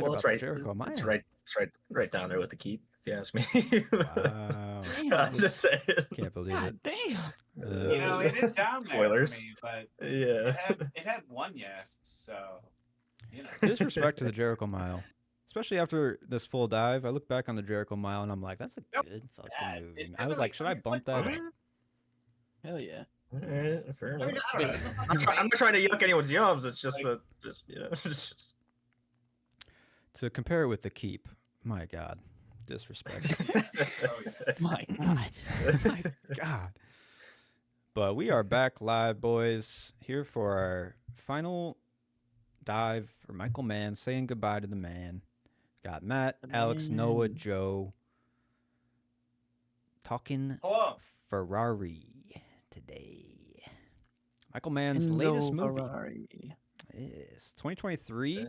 Well, about it's the right. Jericho It's Mile. right down there with the keep. If you ask me. Wow. I'm Damn. just saying. Can't believe it. God damn. You know, it is down there for Spoilers. me, but Yeah. it had one yes, so you know. Disrespect to the Jericho Mile. Especially after this full dive, I look back on the Jericho Mile and I'm like, that's a Nope. good fucking Yeah, movie. it's I was definitely. like, should I It's like bump that fine. up? Hell yeah. All right, fair I mean, enough. I don't know. It's a I'm not trying to yuck anyone's yums. It's just, Like- just you know, just. To compare it with the Keep, my God, disrespect. Oh, yeah. My God. My God. But we are back live, boys, here for our final dive for Michael Mann, saying goodbye to the man. Got Matt, The Alex, man. Noah, Joe talking Hello. Ferrari today. Michael Mann's Enzo latest movie Ferrari. is 2023. Yeah.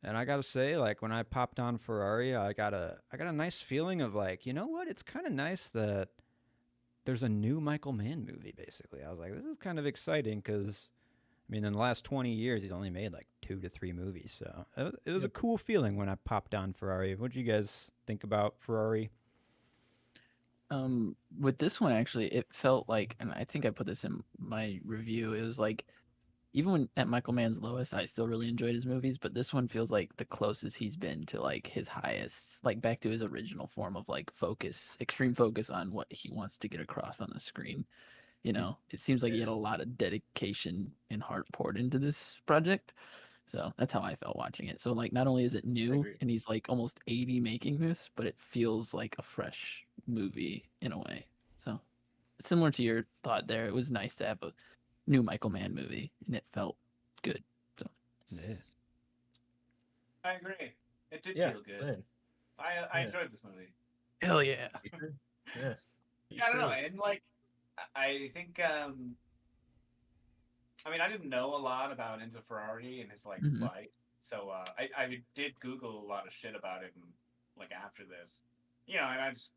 And I gotta say, like when I popped on Ferrari, I got a nice feeling of like, you know what? It's kind of nice that there's a new Michael Mann movie. Basically, I was like, this is kind of exciting because, I mean, in the last 20 years, he's only made like 2 to 3 movies. So it was a cool feeling when I popped on Ferrari. What did you guys think about Ferrari? With this one actually, it felt like, and I think I put this in my review, it was like, even when at Michael Mann's lowest, I still really enjoyed his movies, but this one feels like the closest he's been to like his highest, like back to his original form of like focus, extreme focus on what he wants to get across on the screen. You know, it seems like he had a lot of dedication and heart poured into this project. So that's how I felt watching it. So like, not only is it new agree. and he's like almost 80 making this, but it feels like a fresh movie in a way. So similar to your thought there, it was nice to have a new Michael Mann movie, and it felt good. So Yeah. I agree. It did Yeah. feel good. Same. I enjoyed this movie. hell yeah. You too? Yeah. Yeah, I don't know, and like I think I mean I didn't know a lot about Enzo Ferrari and his like Mhm. life, so I did Google a lot of shit about him like after this, you know, and I just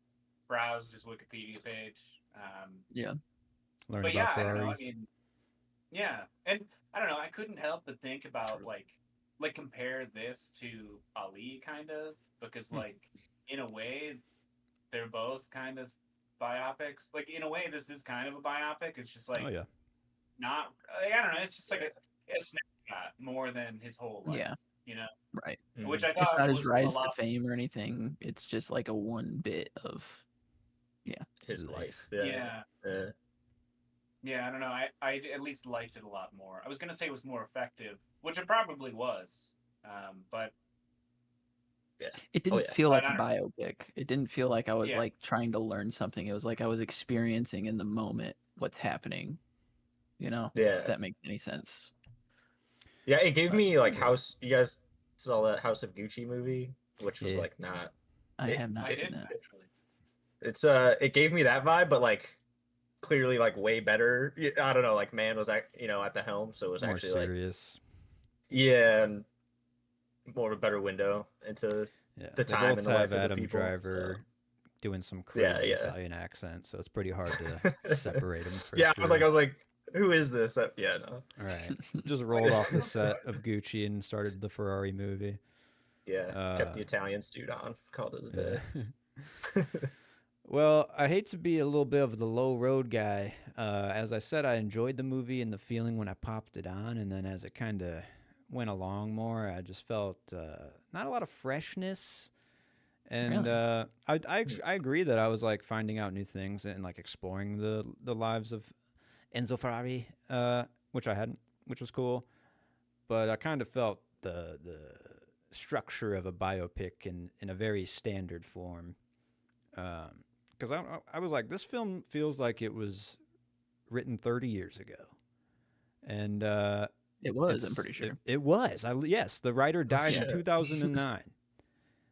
browsed his Wikipedia page. Yeah. Learn But about yeah, I don't Ferraris. know. I mean, yeah, and I don't know. I couldn't help but think about like compare this to Ali, kind of, because like in a way they're both kind of biopics. Like in a way, this is kind of a biopic. It's just like Oh yeah. not. Like, I don't know. It's just like a snapshot more than his whole life. Yeah. You know, Right. which I It's thought not was his a rise to lot. fame or anything. It's just like a one bit of His Life. life. Yeah. Yeah. Yeah, I don't know. I at least liked it a lot more. I was gonna say it was more effective, which it probably was. But Yeah. it didn't yeah. feel like But a I biopic. It didn't feel like I was Yeah. like trying to learn something. It was like I was experiencing in the moment what's happening. You know? Yeah. If that makes any sense. Yeah. It gave But- me like House. You guys saw that House of Gucci movie, which was Yeah. like not. I It- have not I seen didn't that. actually. It's it gave me that vibe, but like clearly like way better. I don't know. Like Man was at the helm, so it was More actually like serious. and more of a better window into Yeah. the They time both in the life have of the Adam people, Driver doing some Yeah, crazy yeah. Italian accent, so it's pretty hard to separate them. For yeah, sure. I was like, who is this? Yeah, no. All right, just rolled off the set of Gucci and started the Ferrari movie. Yeah, kept the Italian stewed on. Called it a Yeah. day. Well, I hate to be a little bit of the low road guy. As I said, I enjoyed the movie and the feeling when I popped it on, and then as it kind of went along more, I just felt not a lot of freshness. And Really? I agree that I was like finding out new things and like exploring the lives of Enzo Ferrari, which I hadn't, which was cool. But I kind of felt the structure of a biopic in a very standard form. Because I was like, this film feels like it was written 30 years ago, and It was, I'm pretty sure. it was. Yes, the writer died in shit. 2009,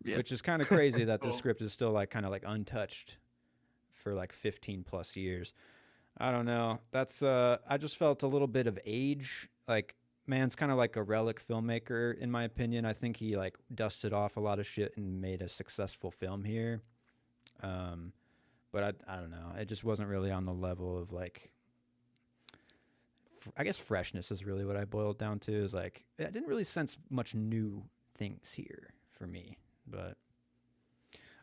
Yep. which is kind of crazy that this Cool. script is still like kind of like untouched for like 15 plus years. I don't know. That's I just felt a little bit of age. Like Man's kind of like a relic filmmaker in my opinion. I think he like dusted off a lot of shit and made a successful film here. But I don't know. It just wasn't really on the level of like. I guess freshness is really what I boiled down to. Is like I didn't really sense much new things here. for me. But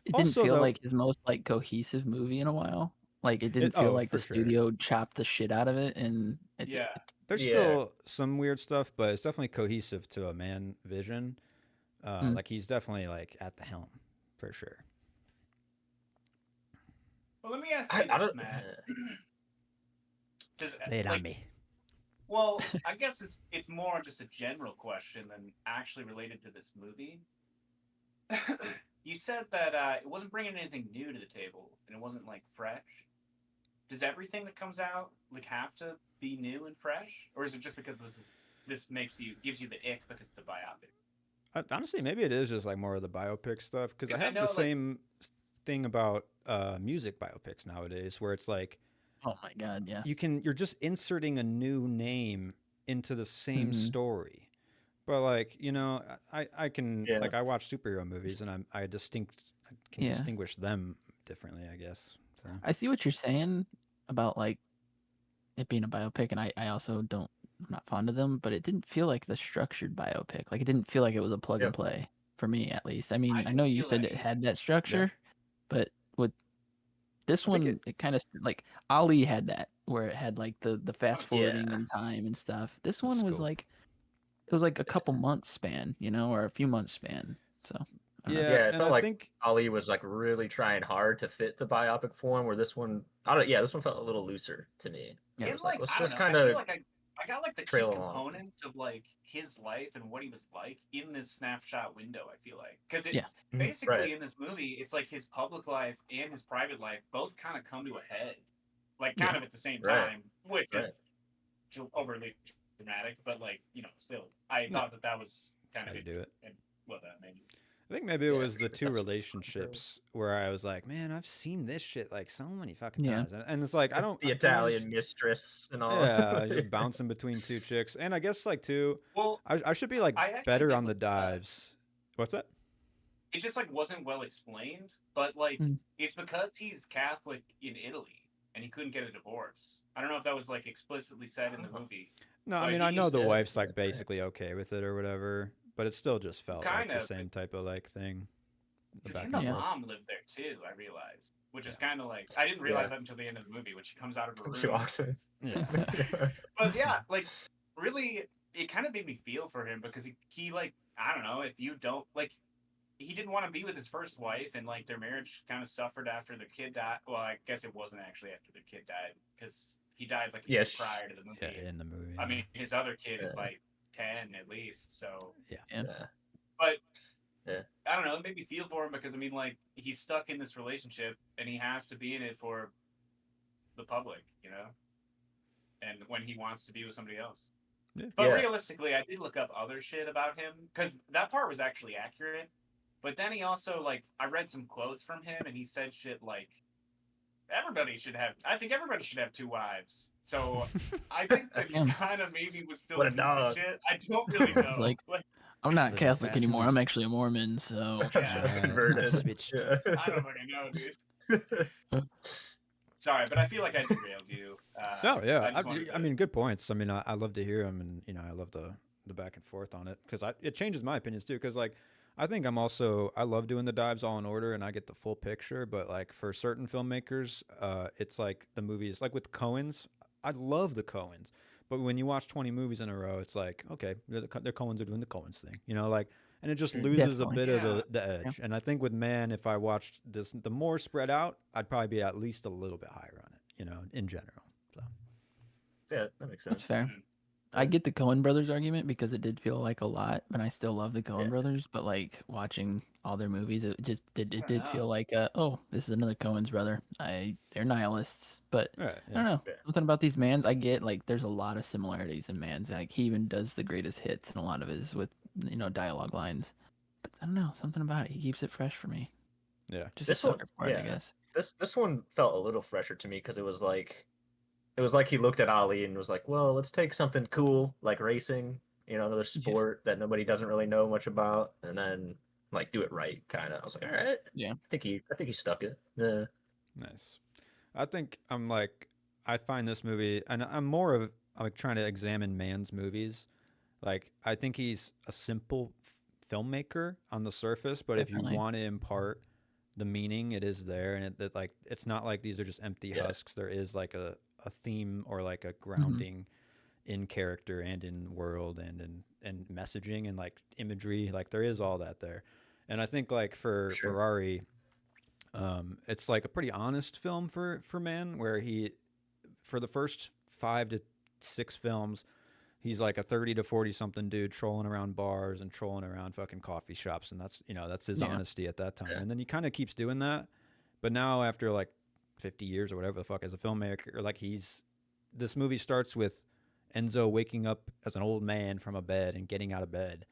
It didn't also, feel though, like his most like cohesive movie in a while. Like it didn't feel oh, like the for sure. studio chopped the shit out of it, and Yeah. There's Yeah. still some weird stuff, but it's definitely cohesive to a man vision. Mm. Like he's definitely like at the helm for sure. Well, let me ask I you this, don't. Matt. Does Lay it on like me. well, I guess it's more just a general question than actually related to this movie. You said that it wasn't bringing anything new to the table, and it wasn't like fresh. Does everything that comes out like have to be new and fresh, or is it just because this gives you the ick because it's a biopic? Honestly, maybe it is just like more of the biopic stuff because I 'Cause I have know, the like- same thing about music biopics nowadays, where it's like oh my god, yeah. you're just inserting a new name into the same Mhm. story. But like I can Yeah. like I watch superhero movies and I can Yeah. distinguish them differently, I guess. So I see what you're saying about like it being a biopic, and I also don't. I'm not fond of them, but it didn't feel like the structured biopic. Like it didn't feel like it was a plug and Yep. play for me, at least. I mean, I didn't know you feel said that it either. had that structure, but with this I think one, it kind of like Ali had that, where it had like the fast forwarding Yeah. in time and stuff. This The one was scope. like it was like a couple months span, or a few months span. So I don't know. yeah, Yeah, it and felt I like think Ali was like really trying hard to fit the biopic form. Where this one, I don't. Yeah, this one felt a little looser to me. Yeah. It It was like let's I don't just know. kind I feel of like I got like the key trail along. components of like his life and what he was like in this snapshot window. I feel like because it Yeah. basically Right. in this movie, it's like his public life and his private life both kind of come to a head, like kind Yeah. of at the same Right. time, which Right. is overly dramatic, but like still, I No. thought that was kind how of you do it. and well, that maybe. I think maybe it Yeah, was for the sure. two That's relationships where I was like, man, I've seen this shit like so many fucking Yeah. times, and it's like I don't. the it was Italian mistress and all. yeah, just bouncing between two chicks, and I guess like too, Well, I should be like I actually better did on the look it up. dives. What's that? It just like wasn't well explained, but like Mm. it's because he's Catholic in Italy and he couldn't get a divorce. I don't know if that was like explicitly said in the movie. No, I But mean I he know used the to- wife's Yeah, like basically okay with it or whatever, but it still just felt like Kind the of, same type of like thing. The Dude, back and and the Yeah. forth. mom lived there too. I realized, which is Yeah. kind of like I didn't realize Yeah. that until the end of the movie when she comes out of her She room. walks in. Yeah, But yeah, like really, it kind of made me feel for him because he like I don't know if you don't like. He didn't want to be with his first wife, and like their marriage kind of suffered after their kid died. Well, I guess it wasn't actually after their kid died because he died like a year Yes. prior to the movie. yeah, in the movie. I mean, his other kid is Yeah. like 10 at least. So, Yeah. but Yeah. I don't know. It made me feel for him because I mean, like he's stuck in this relationship and he has to be in it for the public, and when he wants to be with somebody else. Yeah. But Yeah. realistically, I did look up other shit about him because that part was actually accurate. But then he also like I read some quotes from him and he said shit like I think everybody should have two wives. So I think that he Damn. kind of maybe was still What a a piece dog. of shit. I don't really know. like- I'm not Living Catholic fast and anymore. I'm loose. actually a Mormon, so Yeah. Converted. Switched. Yeah. I don't fucking know, dude. Sorry, but I feel like I derailed you. No, yeah. just wanted I to- mean, good points. I mean, I love to hear them, and I love the back and forth on it because it changes my opinions too. Because like, I think I love doing the dives all in order, and I get the full picture. But like for certain filmmakers, it's like the movies, like with Coens. I love the Coens, but when you watch 20 movies in a row, it's like okay, the Coens are doing the Coens thing, like. And it just loses a Definitely. bit of Yeah. the edge. And I think with Man, if I watched this, the more spread out, I'd probably be at least a little bit higher on it, in general. So Yeah, that makes that's sense. fair. Mhm. I get the Coen Brothers argument because it did feel like a lot, but I still love the Coen Yeah. Brothers. But like watching all their movies, it did know. feel like oh, this is another Coen's brother. They're nihilists, but right, I don't know. Yeah. Something about these Mans, I get like there's a lot of similarities in Mans. Like he even does the greatest hits in a lot of his with dialogue lines. But I don't know, something about it. He keeps it fresh for me. Yeah. Just This a one- sucker for it, I yeah. guess. This one felt a little fresher to me because it was like he looked at Ali and was like, well, let's take something cool like racing, another sport that nobody doesn't really know much about, and then like do it right, kind of. I was like, all right, Yeah. I think he stuck it. Yeah, Nice. I think I find this movie, and I'm like trying to examine Man's movies. Like, I think he's a simple filmmaker on the surface, but if Definitely. you want to impart the meaning, it is there, and it like it's not like these are just empty Yeah. husks. There is like a theme or like a Mm-hmm. grounding in character and in world and messaging and like imagery. Like there is all that there, and I think like for Sure. Ferrari, it's like a pretty honest film for Mann, where he for the first 5 to 6 films, he's like a 30 to 40 something dude trolling around bars and trolling around fucking coffee shops, and that's his Yeah. honesty at that time. Yeah. And then he kind of keeps doing that, but now after like 50 years or whatever the fuck as a filmmaker, like this movie starts with Enzo waking up as an old man from a bed and getting out of bed,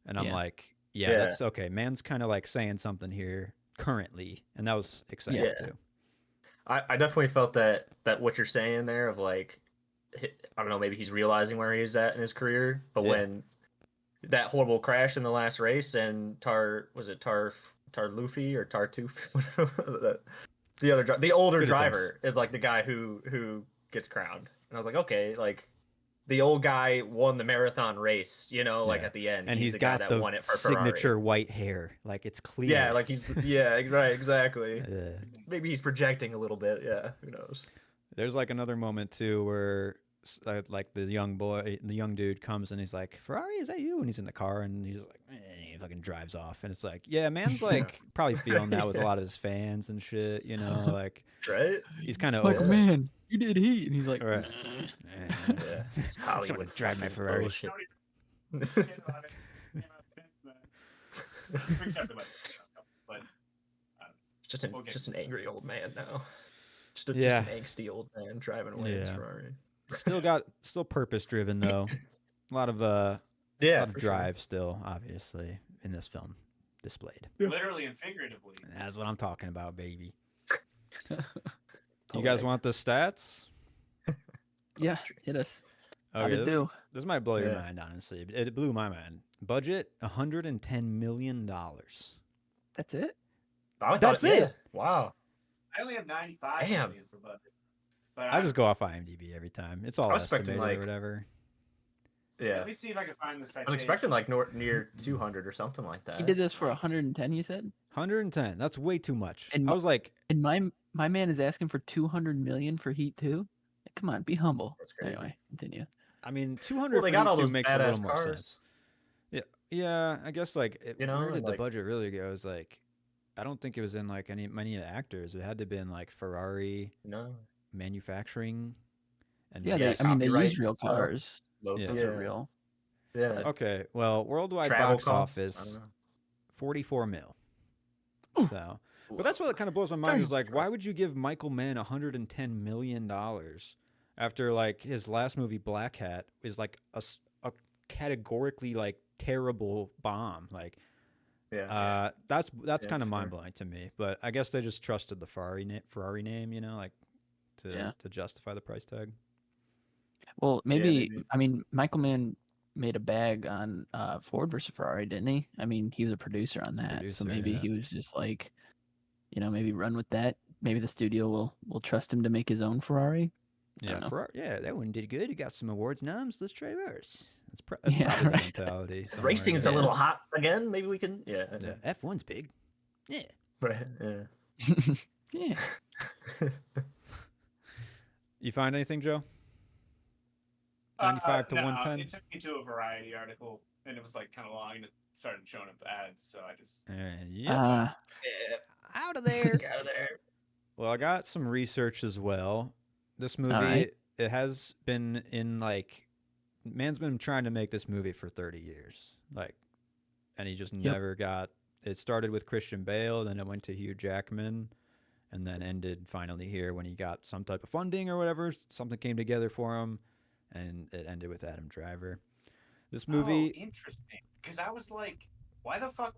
and I'm Yeah. like, yeah, Yeah. that's okay. Man's kind of like saying something here currently, and that was exciting Yeah. too. I definitely felt that what you're saying there of like, I don't know, maybe he's realizing where he's at in his career, but Yeah. when that horrible crash in the last race and Luffy or Tartuffe, the other the older Good driver is like the guy who gets crowned, and I was like, okay, like the old guy won the marathon race, like Yeah. at the end, And he's the guy got that the won it for signature Ferrari. white hair, like it's clear. Yeah, like right, exactly. Yeah. Maybe he's projecting a little bit. Yeah, who knows? There's like another moment too where like the young dude comes and he's like, "Ferrari, is that you?" And he's in the car and he's like, he fucking drives off. And it's like, yeah, Man's like probably feeling that with a Yeah. lot of his fans and shit, like Right? he's kind of Michael over it. Mann, you did Heat, and he's like, Right. "Nah." Yeah. It's Someone Hollywood drive my fucking Ferrari. bullshit. Forget about it. Except for like, but Just We'll get an to that. angry old man now. Just Yeah. an angsty old man driving away in his Yeah. Ferrari. Still purpose driven though. A lot of Yeah, lot of for sure. drive still, obviously, in this film displayed. literally and figuratively. That's what I'm talking about, baby. You Poetic. guys want the stats? Yeah, hit us. How'd Okay, it do? this might blow your Yeah. mind, honestly. It blew my mind. Budget $110 million. That's it? I thought, That's it. yeah. Wow. I only have 95 Damn. million for budget. But I just go off IMDb every time. It's all I was expecting, estimated or like- whatever. Yeah. Let me see if I can find the I citation. was expecting like near 200 or something like that. He did this for 110, you said? 110. That's way too much. And I was like, And my man is asking for 200 million for Heat 2? Come on, be humble. That's crazy. Anyway, continue. I mean, 200 Well, they for got all Heat 2 those makes a badass little more cars. sense. Yeah, I guess like where and, did the like- budget really go? It was like I don't think it was in like many of the actors. It had to have been like Ferrari No. manufacturing and Yeah, Yeah, they use copyright real stuff. cars. Local. Those are real. Yeah. Okay, well, worldwide Travel box costs? I office don't know. 44 mil. Ooh. So, but that's what kind of blows my mind is like, why would you give Michael Mann $110 million after like his last movie Black Hat is like a categorically like terrible bomb? Like, Yeah. that's Yeah, kind of sure. mind blowing to me. But I guess they just trusted the Ferrari name, like to justify the price tag. Well, maybe, maybe. I mean, Michael Mann made a bag on Ford versus Ferrari, didn't he? I mean, he was a producer on that, so Producer, maybe yeah. he was just like, maybe run with that. Maybe the studio will trust him to make his own Ferrari. I Yeah, don't know. Ferrari, yeah, that one did good. He got some awards noms. Let's try ours. That's Yeah, probably the right. mentality. somewhere Racing's there. a little hot again. Maybe we can. Yeah. Yeah, F1's big. Yeah. Right. Yeah. Yeah. You find anything, Joe? 95 to no, 110? It took me to a Variety article, and it was like kind of long, and it started showing up ads, so I just. Yeah. Yeah. Out of there. Get out of there. Well, I got some research as well. This movie, right. it has been in like, Man's been trying to make this movie for 30 years. Like, and he just never got, it started with Christian Bale, then it went to Hugh Jackman, and then ended finally here when he got some type of funding or whatever. Something came together for him, and it ended with Adam Driver. This movie, Oh, interesting. Because I was like, why the fuck?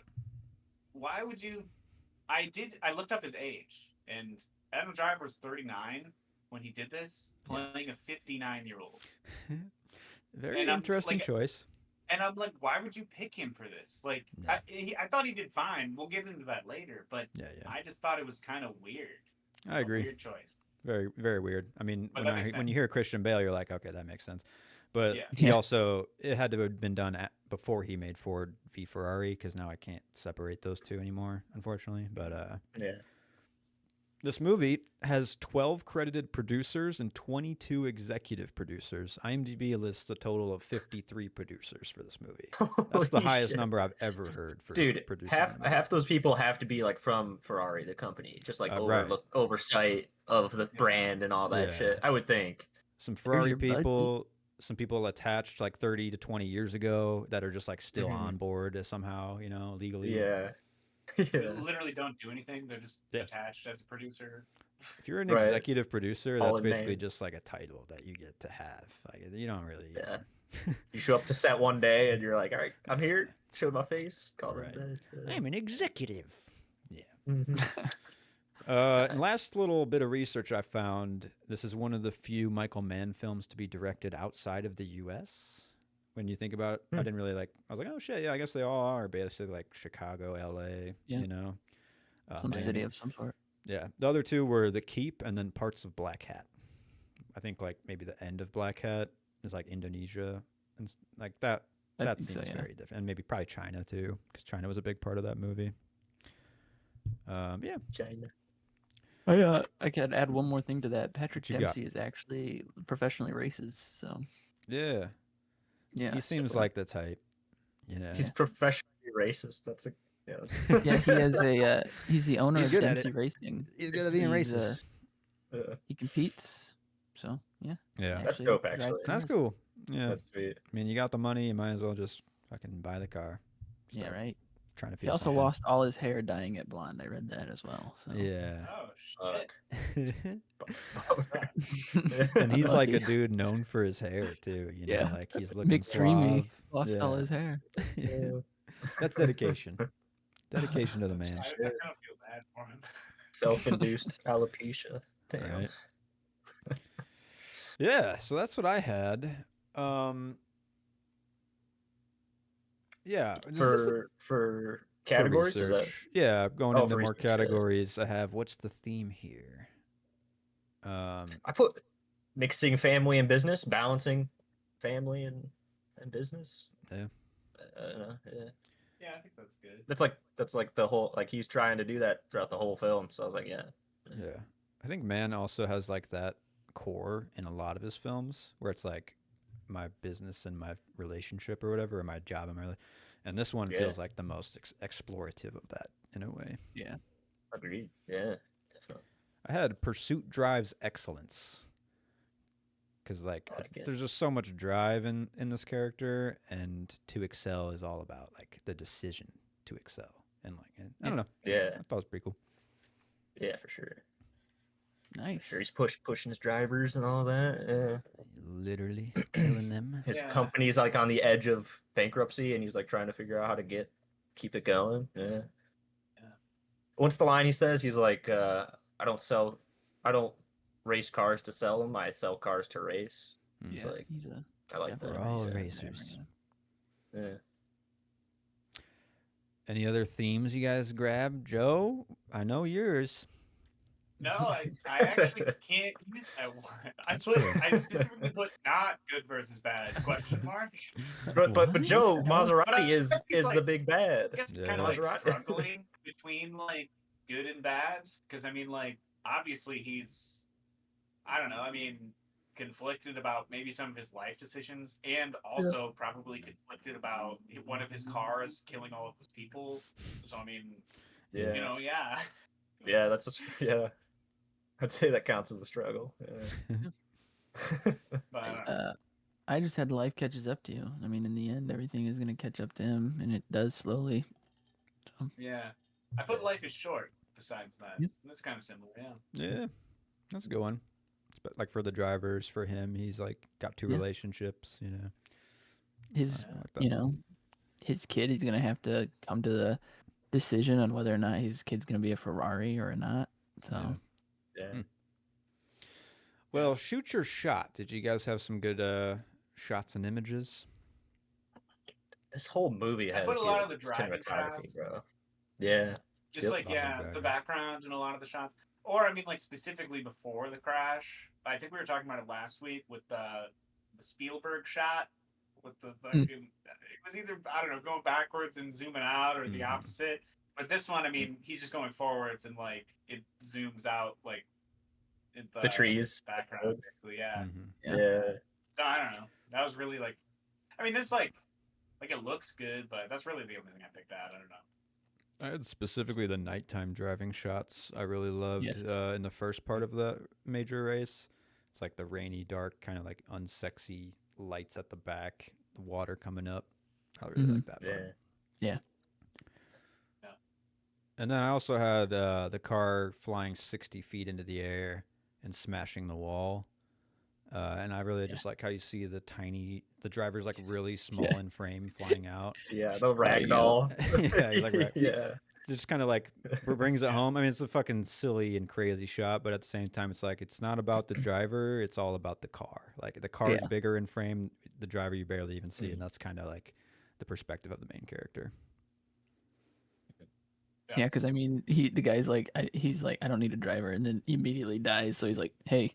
Why would you? I looked up his age, and Adam Driver was 39 when he did this, playing a 59-year-old. very and I'm, interesting like, choice. And I'm like, why would you pick him for this? Like, Yeah. I thought he did fine. We'll get into that later, but Yeah. I just thought it was kind of weird. I agree. Weird choice. Very, very weird. I mean, But that makes when you hear Christian Bale, you're like, okay, that makes sense. But Yeah. he Yeah. also, it had to have been done before he made Ford v Ferrari, because now I can't separate those two anymore, unfortunately. But Yeah. this movie has 12 credited producers and 22 executive producers. IMDb lists a total of 53 producers for this movie. That's the Holy highest shit. number I've ever heard for Dude, producing half a movie. half those people have to be like from Ferrari, the company, just like Right. oversight of the brand and all that Yeah. shit. I would think. Some Ferrari your budget. people, some people attached like 30 to 20 years ago that are just like still Mhm. on board somehow, legally. Yeah. They Yeah. literally don't do anything. They're just Yeah. attached as a producer. If you're an Right. executive producer, All that's in basically name. just like a title that you get to have. Like you don't really. Yeah. You show up to set one day and you're like, all right, I'm here. Show my face. Call Right. them I'm an executive. Yeah. Mhm. And last little bit of research I found. This is one of the few Michael Mann films to be directed outside of the U.S. When you think about it, I didn't really like. I was like, oh shit, yeah, I guess they all are basically like Chicago, L.A. Yeah. Some Miami. city of some sort. Yeah, the other two were The Keep and then parts of Black Hat. I think like maybe the end of Black Hat is like Indonesia and like that. I That think seems so, yeah. very different, and maybe probably China too, because China was a big part of that movie. Yeah, China. I could add one more thing to that. Patrick What you got? Dempsey is actually professionally racist, so yeah. yeah. He seems like the type. He's professionally racist. That's a yeah. Yeah, he has a he's the owner He's of good at Dempsey it. Racing. He's good at being He's, racist. He competes, so yeah. Yeah, That's dope, drives actually. that's cars. cool. Yeah, That's sweet. I mean, you got the money, you might as well just fucking buy the car. Yeah, Start right. Trying to He feel. also something. lost all his hair dyeing it blonde. I read that as well. So Yeah. Oh shit. Fuck. And he's like a Lucky. dude known for his hair too. Yeah. Like he's looking McDreamy suave. lost all Yeah. his hair. Yeah. That's dedication. Dedication to the man. I kind of feel bad for him. Self-induced alopecia. Damn. Right. Yeah, so that's what I had. Yeah, is this a- For categories, is that research. Yeah, going Oh, into for more research, yeah. categories. I have what's the theme here? I put mixing family and business, balancing family and business. Yeah. Yeah. Yeah, I think that's good. That's like the whole like he's trying to do that throughout the whole film. So I was like, yeah. Yeah. I think Mann also has like that core in a lot of his films where it's like my business and my relationship or whatever, or my job and my and this one Yeah. feels like the most explorative of that in a way. Yeah. Agreed. Yeah, definitely. I had Pursuit Drives Excellence. Because like I like it. there's just so much drive in this character, and to excel is all about like the decision to excel. And like I don't know. Yeah. I thought it was pretty cool. Yeah, for sure. Nice. Sure, he's pushing his drivers and all that. Yeah. Literally killing them. His Yeah. company's like on the edge of bankruptcy, and he's like trying to figure out how to keep it going. Yeah. Yeah. What's the line he says? He's like, I don't race cars to sell them. I sell cars to race. It's Yeah, like he's a I like definitely that. We're all a racers. yeah. Yeah. Any other themes you guys grabbed? Joe, I know yours. No, I actually can't use that one. That's true. I specifically put not good versus bad question mark. But What? Joe, But I Maserati is guess he's the like- big I bad. guess it's Yeah. kind of like Maserati. struggling between like good and bad. Because I mean, like obviously he's, I don't know. I mean, conflicted about maybe some of his life decisions, and also probably conflicted about one of his cars killing all of those people. So I mean, Yeah. you know, yeah. Yeah, yeah. I'd say that counts as a struggle. Yeah. But I just had life catches up to you. I mean, in the end, everything is gonna catch up to him, and it does slowly. So, yeah, I put life is short. Besides that, Yep. that's kind of similar. Yeah. Yeah, that's a good one. But like for the drivers, for him, he's like got two Yeah. relationships. his, I like that. you know, his kid, he's gonna have to come to the decision on whether or not his kid's gonna be a Ferrari or not. So. Yeah. Yeah. Well, shoot your shot. Did you guys have some good shots and images? This whole movie I has put a lot of good the driving cinematography, shots. bro. Yeah. Just Yep. like Lot of yeah, driving. the background and a lot of the shots. Or I mean, like specifically before the crash. I think we were talking about it last week with the Spielberg shot with the fucking. It was either I don't know going backwards and zooming out or the opposite. But this one, I mean, he's just going forwards and like it zooms out like in The trees. background. Basically, yeah. Yeah. So, I don't know. That was really like. I mean, there's like it looks good, but that's really the only thing I picked out. I don't know. I had specifically the nighttime driving shots I really loved in the first part of the major race. It's like the rainy, dark, kind of like unsexy lights at the back, the water coming up. I really like that part. Yeah. And then I also had the car flying 60 feet into the air and smashing the wall. And I really just like how you see the driver's like really small in frame flying out. Yeah, the ragdoll. Yeah, he's like yeah. Just kind of like brings it home. I mean, it's a fucking silly and crazy shot, but at the same time, it's like it's not about the driver; it's all about the car. Like the car is bigger in frame, the driver you barely even see, and that's kind of like the perspective of the main character. Yeah, because I mean, the guy's like, he's like, I don't need a driver, and then he immediately dies. So he's like, hey,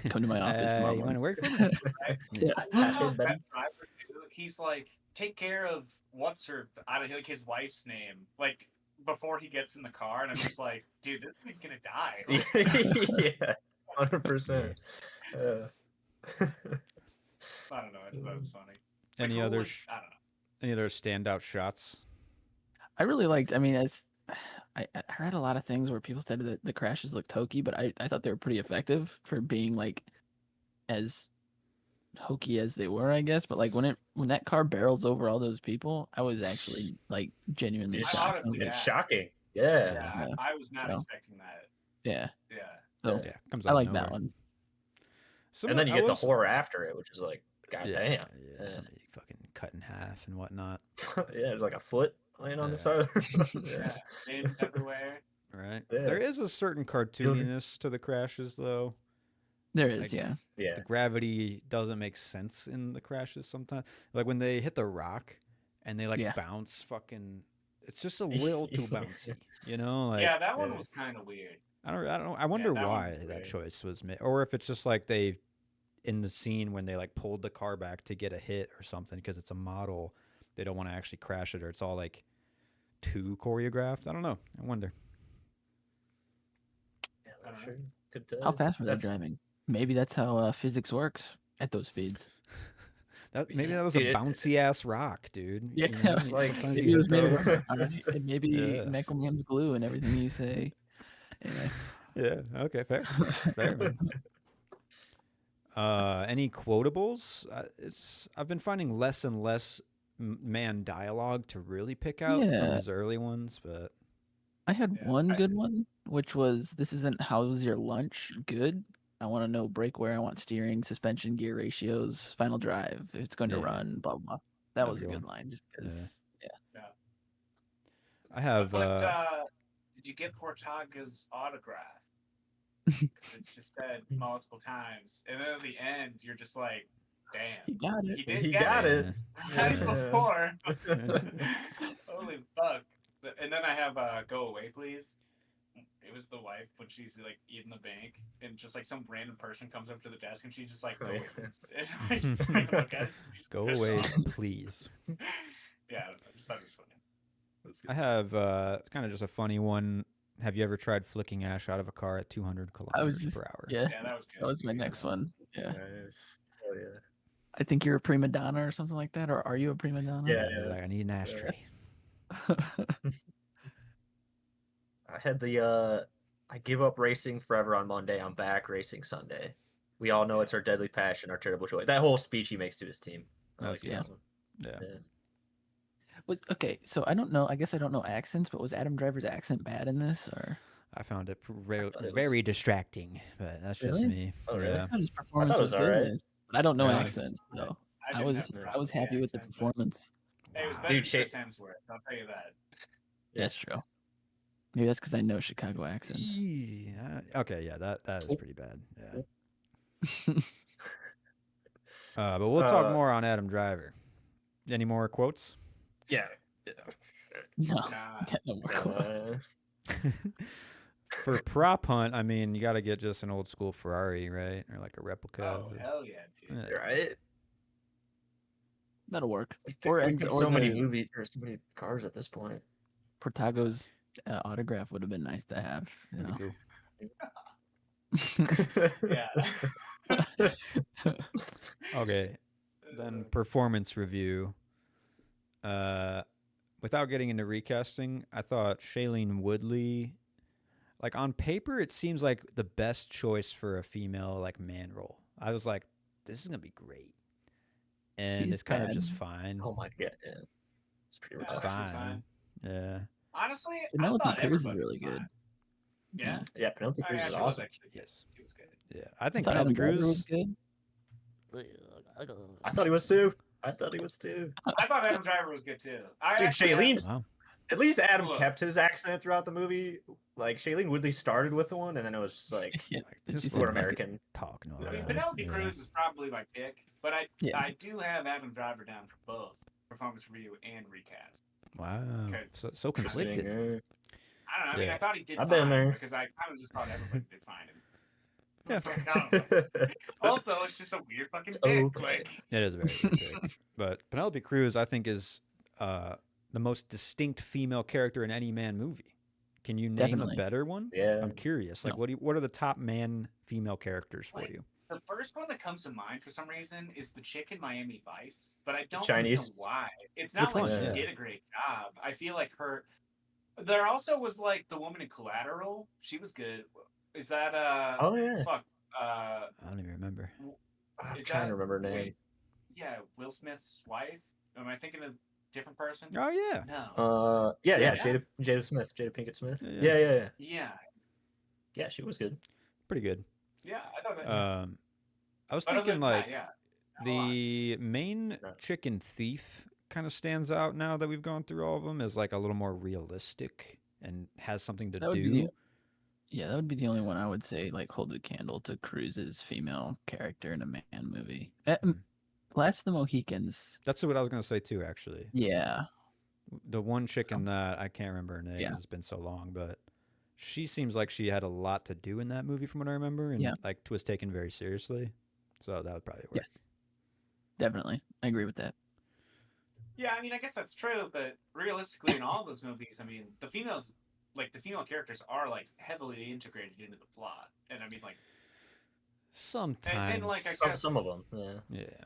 come to my office tomorrow. You want to work for me? I love that driver too. He's like, take care of I don't know, like his wife's name, like before he gets in the car, and I'm just like, dude, this thing's gonna die. Yeah, 100%. I don't know. I thought it was funny. Any I other don't know. Any other standout shots? I really liked. I mean, I heard a lot of things where people said that the crashes looked hokey, but I thought they were pretty effective for being like as hokey as they were, I guess. But like when that car barrels over all those people, I was actually like genuinely shocked. It's shocking. Yeah. I was not expecting that. Yeah. Yeah. So comes I out like of nowhere. that one. And then you get the horror after it, which is like, goddamn. Yeah, somebody fucking cut in half and whatnot. Yeah, it's like a foot laying on the side of the road. Yeah. Names everywhere. Right. Yeah. There is a certain cartooniness to the crashes, though. There is, Like, yeah. The gravity doesn't make sense in the crashes sometimes. Like when they hit the rock and they like bounce fucking it's just a little too bouncy, you know? Like, yeah, that one was kind of weird. I don't know. I wonder why that choice was made, or if it's just like they in the scene when they like pulled the car back to get a hit or something because it's a model, they don't want to actually crash it, or it's all like too choreographed. I don't know. I wonder. Yeah, sure. How fast were they driving? Maybe that's how physics works at those speeds. Maybe that was a bouncy ass rock, dude. Yeah, you know, like maybe it was made of, maybe Michael Mann's glue and everything you say. Anyway. Yeah. Okay. Fair. Fair. Any quotables? I've been finding less and less Mann dialogue to really pick out from his early ones, but I had one good one, which was, "This isn't how's your lunch good. I want to know brake wear. I want steering, suspension, gear ratios, final drive. If it's going to run, blah blah." That was a good line, just because. Yeah. I have. Did you get Portaga's autograph? It's just said multiple times, and then at the end, you're just like, "Damn, he got it. He got it right before." Holy fuck! And then I have "Go Away, Please." It was the wife when she's like eating the bank, and just like some random person comes up to the desk, and she's just like, "Go away, please." Go away, please. Yeah, I just thought it was funny. I have kind of just a funny one. Have you ever tried flicking ash out of a car at 200 kilometers per hour? Yeah, that was good. That was my next one. Yeah. Nice. Oh, yeah. I think you're a prima donna or something like that, or are you a prima donna? Yeah. Like, I need an ashtray. I had the I give up racing forever on Monday. I'm back racing Sunday. We all know it's our deadly passion, our terrible joy. That whole speech he makes to his team. Yeah. Yeah. Okay, so I don't know. I guess I don't know accents, but was Adam Driver's accent bad in this, or? I found it very distracting, but that's just me. Oh, really? I thought his performance was good in this, but I don't know accents, so I was happy with the performance. Hey, it was better than Chris Hemsworth, I'll tell you that. That's true. Maybe that's because I know Chicago accents. Yeah. Okay, yeah, that is pretty bad. Yeah. But we'll talk more on Adam Driver. Any more quotes? Yeah. No, no more quotes. for prop hunt, I mean, you got to get just an old school Ferrari, right, or like a replica. Oh hell yeah, dude. Yeah. Right? That'll work. We Or picked Enzo, so or many the movies or so many cars at this point. Portago's autograph would have been nice to have. You That'd know? be cool. Yeah. Okay, then performance review. Without getting into recasting, I thought Shailene Woodley, like on paper, it seems like the best choice for a female like man role. I was like, this is gonna be great, and She's it's kind of bad. just fine. Oh my god, yeah. It's pretty Yeah, It's rough. she's fine. Yeah. Honestly, I Penelope thought Cruz is everybody really was good. fine. Yeah. Yeah, Penelope Oh, Cruz yeah, is she was awesome. actually good. Yes. She was good. Yeah. I I think thought Penelope Adam Driver was Cruz. good. I thought he was too. I thought he was too. I thought Adam Driver was good too. I Dude, actually have- Shailene's Wow. at least Adam Look. kept his accent throughout the movie. Like Shailene Woodley started with the one, and then it was just like Yeah, Like, she just said more fuck it. American. Talk no. I mean, Yeah. Penelope Cruz is probably my pick, but Yeah. I do have Adam Driver down for both performance review and recast. Wow. Because- So conflicted. Interesting, I don't know. I mean, Yeah. I thought he did I've fine been there. because I kind of just thought everybody did fine. Yeah. I don't know. Also, it's just a weird fucking pick. Okay. Like, It is a very good pick. But Penelope Cruz, I think, is the most distinct female character in any man movie. Can you name Definitely. a better one? Yeah. I'm curious. Like, No. what are the top man female characters for Like, you? the first one that comes to mind for some reason is the chick in Miami Vice, but I don't Chinese? know why. It's not Which like one? she Yeah. did a great job. I feel like her. There also was like the woman in Collateral. She was good. Is that Oh yeah. fuck I don't even remember. I'm is trying that to remember her name. wait, yeah, Will Smith's wife? Am I thinking of a different person? Oh yeah. No. Yeah, Yeah. Jada Smith, Jada Pinkett Smith. Yeah, Yeah. Yeah. Yeah, she was good. Pretty good. Yeah, I thought that. I was but other thinking than like that, yeah. not a lot. the main No. chicken thief kind of stands out now that we've gone through all of them as like a little more realistic and has something to That would do. be Yeah, that would be the only one I would say like hold the candle to Cruz's female character in a man movie. Last of the Mohicans. That's what I was gonna say too. Actually, Yeah. the one chick in that, I can't remember her name. Yeah. It's been so long, but she seems like she had a lot to do in that movie, from what I remember, and Yeah. like was taken very seriously. So that would probably work. Yeah. Definitely. I agree with that. Yeah, I mean, I guess that's true, but realistically, in all those movies, I mean, the female characters are like heavily integrated into the plot, and I mean, like, Sometimes. like, I Some, guess- some of them. Yeah. yeah.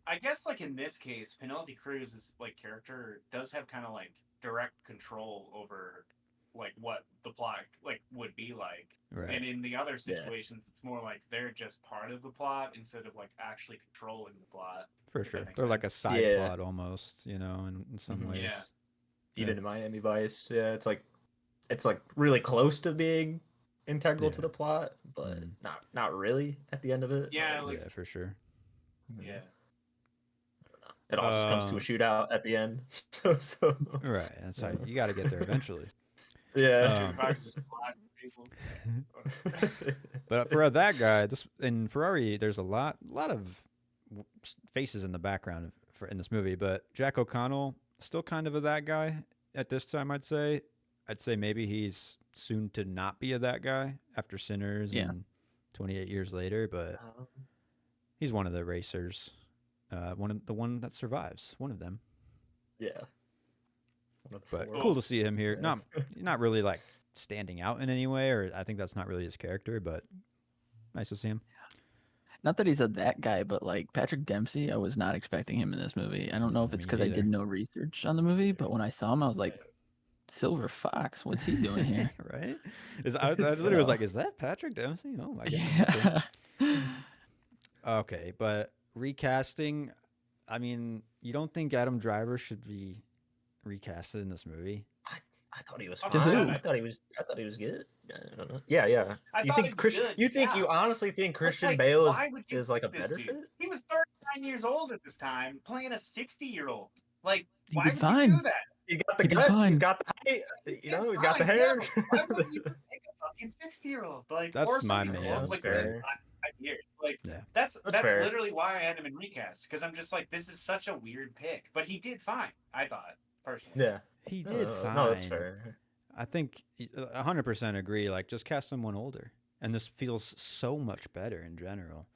I guess like in this case, Penelope Cruz's like character does have kind of like direct control over like what the plot like would be like, Right. and in the other situations, it's more like they're just part of the plot instead of like actually controlling the plot. For if that sure. makes They're like a sense. side Yeah. plot almost, you know, in some Mhm. ways. Yeah. Even in Miami Vice, yeah, it's like really close to being integral to Yeah. the plot, but Mhm. not really at the end of it. Yeah, Like, like- Yeah, for sure. Yeah. it all just comes to a shootout at the end. so Right. That's how you got to get there eventually. yeah. June Fox is blasting people. But for that guy, this in Ferrari, there's a lot of faces in the background in this movie. But Jack O'Connell, still kind of a that guy at this time. I'd say maybe he's soon to not be a that guy after Sinners Yeah. and 28 years later. But he's one of the racers, the one that survives, one of them. Yeah. One of the But four. cool to see him here. Yeah. Not really like standing out in any way, or I think that's not really his character, but nice to see him. Not that he's a that guy, but like Patrick Dempsey, I was not expecting him in this movie. I don't know if it's Me because I neither. did no research on the movie, but when I saw him, I was like, Silver Fox, what's he doing here? Right? I literally was like, is that Patrick Dempsey? Oh my god. Yeah. Okay, but recasting, I mean, you don't think Adam Driver should be recasted in this movie? I thought he was To fine. who? I thought he was good. I don't know. Yeah. I You thought think he was Christian? good, You think yeah. you honestly think But, Christian like, Bale why would you is like a pick this better dude? fit? He was 39 years old at this time, playing a 60-year-old. Like, He why did would fine. you do that? He got the He did gut. fine. He's got the height. You know, he's got the Fine, hair. yeah, but why wouldn't you just pick a fucking 60-year-old? Like, That's or my something man. close, That's like fair. within 5 years. Like, Yeah. that's That's fair. literally why I had him in recast, because I'm just like, this is such a weird pick. But he did fine, I thought, personally. Yeah. He did fine. No, that's fair. I think 100% agree. Like, just cast someone older, and this feels so much better in general.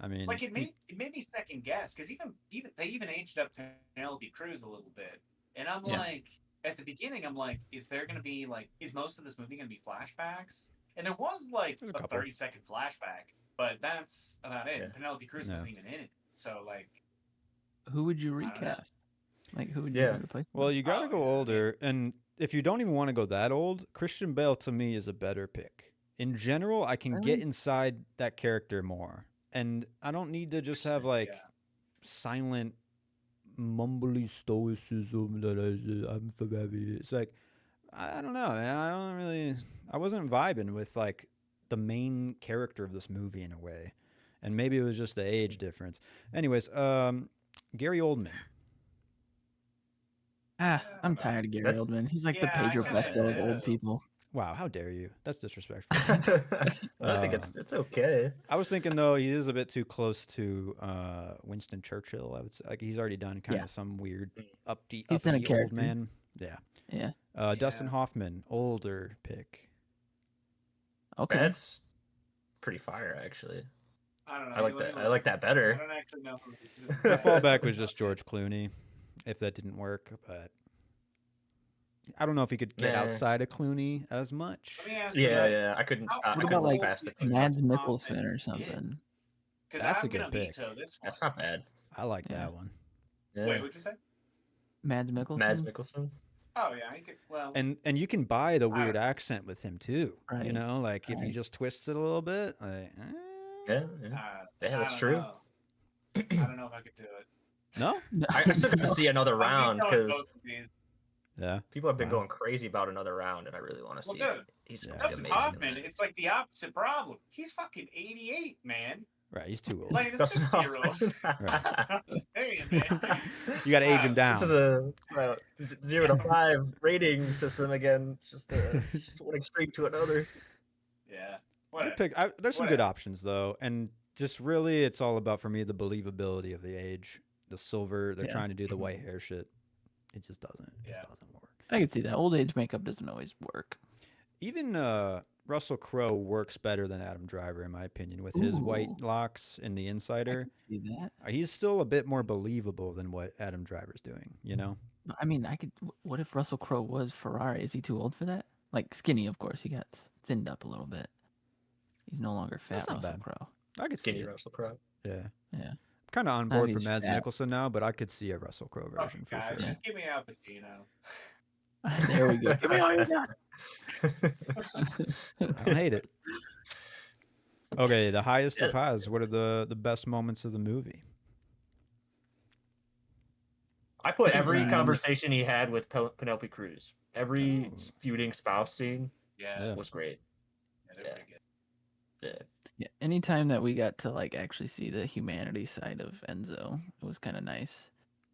I mean, Like it made me second guess because even they even aged up Penelope Cruz a little bit, and I'm Yeah. like, at the beginning, I'm like, is there gonna be like, is most of this movie gonna be flashbacks? And there was like There's a a couple. 30-second flashback, but that's about it. Yeah. Penelope Cruz Yeah. wasn't even in it, so like, Who would you I don't know. recast? Like, who would Yeah. you replace? well, you got to Oh, go yeah, I mean- older, and if you don't even want to go that old, Christian Bale to me is a better pick. In general, I can get Really? inside that character more, and I don't need to just have like Yeah. silent, mumbly stoicism that I'm Ferrari. It's like I don't know, man. I wasn't vibing with like the main character of this movie in a way, and maybe it was just the age difference. Anyways, Gary Oldman. I'm tired of Gary That's- Oldman. He's like the Yeah, I Pedro kinda Pascal of old do. people. Wow, how dare you? That's disrespectful. I think it's okay. I was thinking though he is a bit too close to Winston Churchill. I would say like he's already done kind Yeah. of some weird He's done a uppity old character. man. Yeah. Yeah. Dustin Yeah. Hoffman, older pick. Okay. That's pretty fire, actually. I don't know. I like let me that. I look. like that I better. don't actually know who. My fallback was just George Clooney, if that didn't work. But I don't know if he could get Nah. outside of Clooney as much. Let me ask Yeah, you yeah. this. I couldn't. How- I What couldn't about look like past the thing. Mads Dustin Mikkelsen Hoffman or did. something? Because That's a I'm gonna good pick. veto this one. That's not bad. I like Yeah. that one. Yeah. Wait, what'd you say? Mads Mikkelsen. Mads Mikkelsen. Oh yeah, I could. Well, And you can buy the I weird don't- accent with him too. You Right. know, like if you Right. just twist it a little bit, like Yeah, yeah. yeah, that's I don't true. know. I don't know if I could do it. no, I still got to see another round I'm vetoing because both of these. yeah. people have been Wow. going crazy about another round, and I really want to Well, see. dude, He's Yeah. supposed to Dustin be amazing. in Hoffman, that. it's like the opposite problem. He's fucking 88, man. Right, he's too old. Playing a Dustin 60-year-old. Hoffman. I'm just saying, man. You got to age him down. This is a 0 to 5 rating system again. It's just one extreme to another. Yeah. Good Whatever. pick. There's some good Whatever. options though, and just really, it's all about for me the believability of the age, the silver. They're Yeah. trying to do the Mhm. white hair shit. It just doesn't. It Yeah. just doesn't work. I can see that. Old age makeup doesn't always work. Even Russell Crowe works better than Adam Driver, in my opinion, with his white Ooh. locks in The I Insider. can see that. He's still a bit more believable than what Adam Driver's doing. You know? I mean, What if Russell Crowe was Ferrari? Is he too old for that? Like skinny, of course. He got thinned up a little bit. He's no longer fat That's not Russell bad. Crowe. I could see Skinny it. Russell Crowe. Yeah. Yeah. I'm kind of on Not board for he's Mads fat. Mikkelsen now, but I could see a Russell Crowe Okay, version for guys, sure. just give me Al Pacino. There we go. Give me all you got. I don't hate it. Okay, the highest of highs. What are the best moments of the movie? I put every Um, conversation he had with Penelope Cruz. Every Oh. feuding spouse scene Yeah, Yeah. was great. they're Yeah. pretty good. Yeah. Yeah, anytime that we got to like actually see the humanity side of Enzo, it was kind of nice.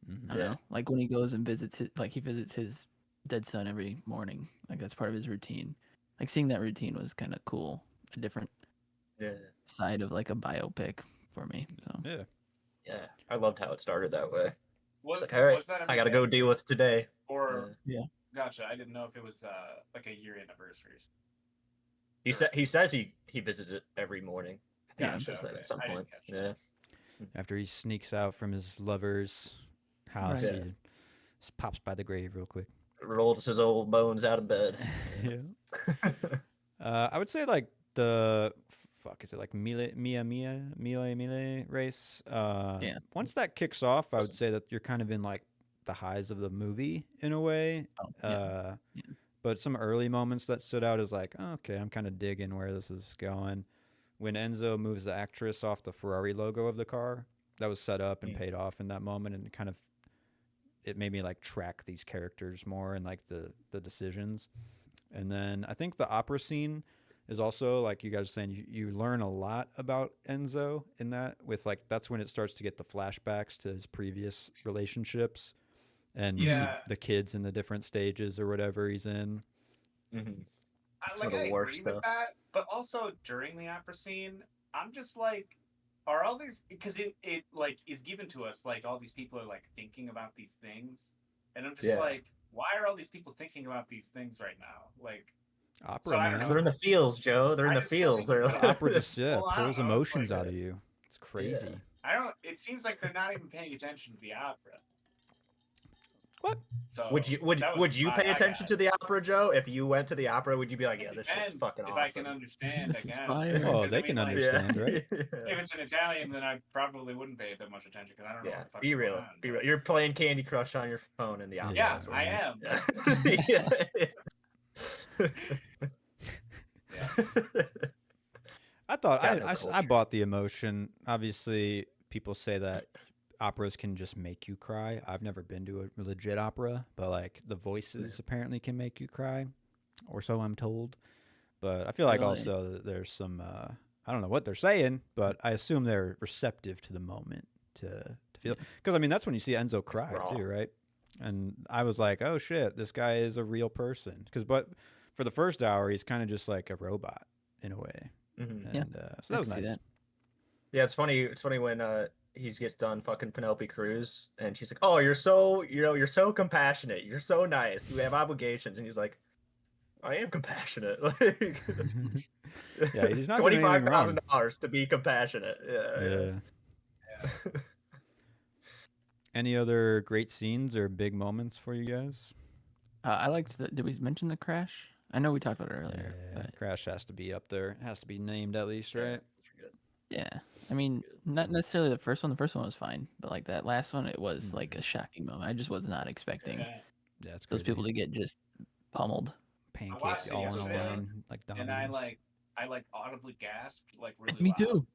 Mhm. I don't know, like when he goes and visits it, like he visits his dead son every morning. Like that's part of his routine. Like seeing that routine was kind of cool. A different Yeah. side of like a biopic for me. So Yeah. Yeah. I loved how it started that way. Was, It's like, all right, was that I got to go every day? deal with today. Or Yeah. gotcha. I didn't know if it was like a year anniversary. He says he visits it every morning. I think Gotcha, he says that okay. at some I didn't point. catch Yeah. that. After he sneaks out from his lover's house, Right. he just pops by the grave real quick. Rolls his old bones out of bed. Yeah. I would say like the fuck is it like Mille race? Yeah. Once that kicks off, I would say that you're kind of in like the highs of the movie in a way. oh, yeah. Yeah. But some early moments that stood out is like, oh, okay, I'm kind of digging where this is going. When Enzo moves the actress off the Ferrari logo of the car, that was set up and Mm. paid off in that moment, and it made me like track these characters more and like the decisions. And then I think the opera scene is also like you guys are saying you learn a lot about Enzo in that with like that's when it starts to get the flashbacks to his previous relationships and you see Yeah. the kids in the different stages or whatever he's in. Mhm. I, Some of like the I war agree stuff. with that, but also during the opera scene, I'm just like, are all these because it like is given to us like all these people are like thinking about these things, and I'm just Yeah. like, why are all these people thinking about these things right now? Like, Opera, So I don't man. Because they're in the fields, Joe. They're in I the just feel fields. things They're don't- The opera just Well, I don't pulls know, it's emotions like out a- of you. It's crazy. I don't. It seems like they're not even paying attention to the opera. What? So would you that was would the you vibe pay I attention got. to the opera, Joe? If you went to the opera, would you be like, It yeah, this shit's depends fucking if awesome? I can understand. This I is guess. fire. Oh, 'Cause, they I mean, can like, understand, right? If it's an Italian, then I probably wouldn't pay that much attention because I don't know Yeah, what the fuck be is going real. on, Be but- real. You're playing Candy Crush on your phone in the opera. Yeah, that's what I you am. mean. Yeah. I thought Got no I culture. bought the emotion. Obviously, people say that operas can just make you cry. I've never been to a legit opera, but like the voices apparently can make you cry, or so I'm told. But I feel like Really? also that there's some I don't know what they're saying, but I assume they're receptive to the moment to feel, because I mean that's when you see Enzo cry Raw. too, right? And I was like, oh shit, this guy is a real person. But for the first hour, he's kind of just like a robot in a way. Mhm. Yeah, And so that was I can see nice. that. Yeah, it's funny. It's funny when he gets done fucking Penelope Cruz, and she's like, "Oh, you're so you're so compassionate. You're so nice. You have obligations." And he's like, "I am compassionate." Like, Yeah, he's not doing anything wrong. $25,000 to be compassionate. Yeah. Yeah. Any other great scenes or big moments for you guys? I liked the. Did we mention the crash? I know we talked about it earlier, Yeah, but Crash has to be up there. It has to be named at least, right? yeah. I mean, not necessarily the first one. The first one was fine, but like that last one, it was like Mm. a shocking moment. I just was not expecting Yeah. Yeah, it's those crazy. people to get just pummeled. Pancakes watched it all in a yesterday, line like And I dominoes. audibly gasped like really Me loud. too.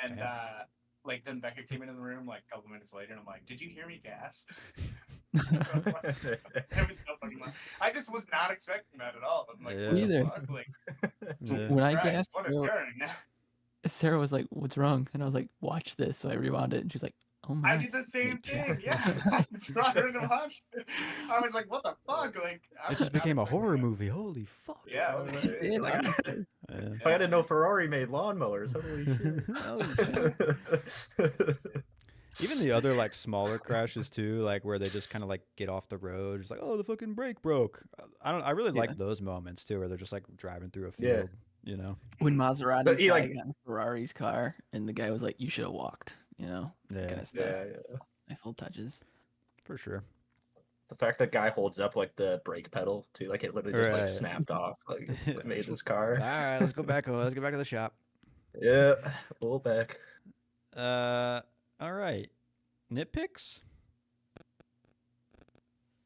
And Damn. like then Becca came into the room like a couple minutes later, and I'm like, "Did you hear me gasp?" It was so fucking loud. I just was not expecting that at all. I'm like, Yeah. what the Either. fuck? Like, Yeah. When I Christ, gasped, what a turn. Sarah was like, "What's wrong?" And I was like, "Watch this." So I rewound it, and she's like, "Oh my!" I did the same thing. Yeah, I brought her to watch it. I was like, "What the fuck?" Like, I It was just not became a expecting horror that. movie. Holy fuck. Yeah, I was like, Did, Like, honestly. Yeah. I didn't know Ferrari made lawnmowers. Holy shit. Even the other like smaller crashes too, like where they just kind of like get off the road. It's like, oh, the fucking brake broke. I really Yeah. like those moments too, where they're just like driving through a Yeah. field. You know. When Maserati's he, guy like- got in Ferrari's car, and the guy was like, "You should have walked," you know, that Yeah. kind of stuff. Yeah. Nice little touches. For sure. The fact that guy holds up like the brake pedal too, like it literally just like Right. snapped off, like it made this All car. right, let's go back. Let's get back to the shop. Yeah, pull back. All right. Nitpicks?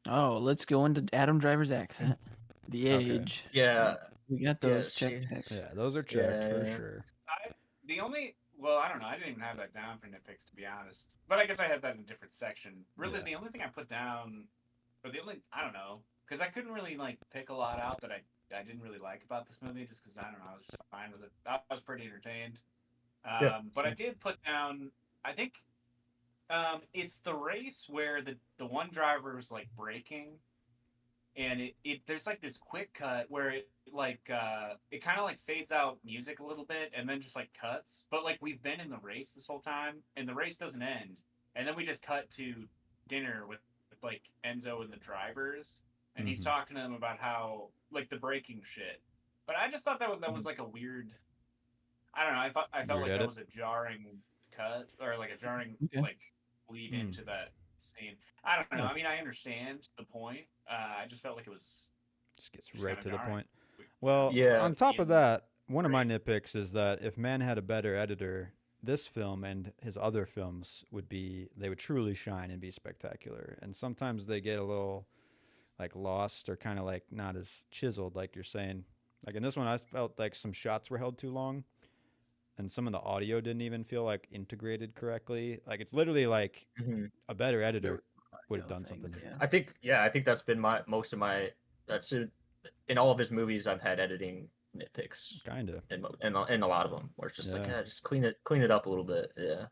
Oh, let's go into Adam Driver's accent. The Okay. age. Yeah, We got Yeah, those she- checked. Yeah, those are checked for Yeah. sure. I don't know. I didn't even have that down for nitpicks, to be honest. But I guess I had that in a different section. Really, Yeah. the only thing I put down, I don't know, because I couldn't really like pick a lot out that I didn't really like about this movie, just because I don't know, I was just fine with it. I was pretty entertained. But I did put down, I think, it's the race where the one driver was like braking, and it there's like this quick cut where it kind of like fades out music a little bit and then just like cuts, but like we've been in the race this whole time and the race doesn't end, and then we just cut to dinner with like Enzo and the drivers, and he's Mhm. talking to them about how like the braking shit. But I just thought that was like a weird, I don't know, I felt Weird like that edit? was a jarring cut, or like a jarring Okay. like lead Hmm. into that scene. I don't know. Yeah. I mean, I understand the point. I just felt like it was Just gets Just right kinda to the jarring. point. Well, Yeah. on top of Yeah. that, one of my nitpicks is that if Mann had a better editor, this film and his other films they would truly shine and be spectacular. And sometimes they get a little like lost or kind of like not as chiseled, like you're saying. Like in this one, I felt like some shots were held too long, and some of the audio didn't even feel like integrated correctly. Like it's literally like Mhm. a better There editor was would have audio done things, something. yeah. I think that's been most of my in all of his movies I've had editing nitpicks Kind of. in a lot of them where it's just like Yeah. just clean it up a little bit, yeah.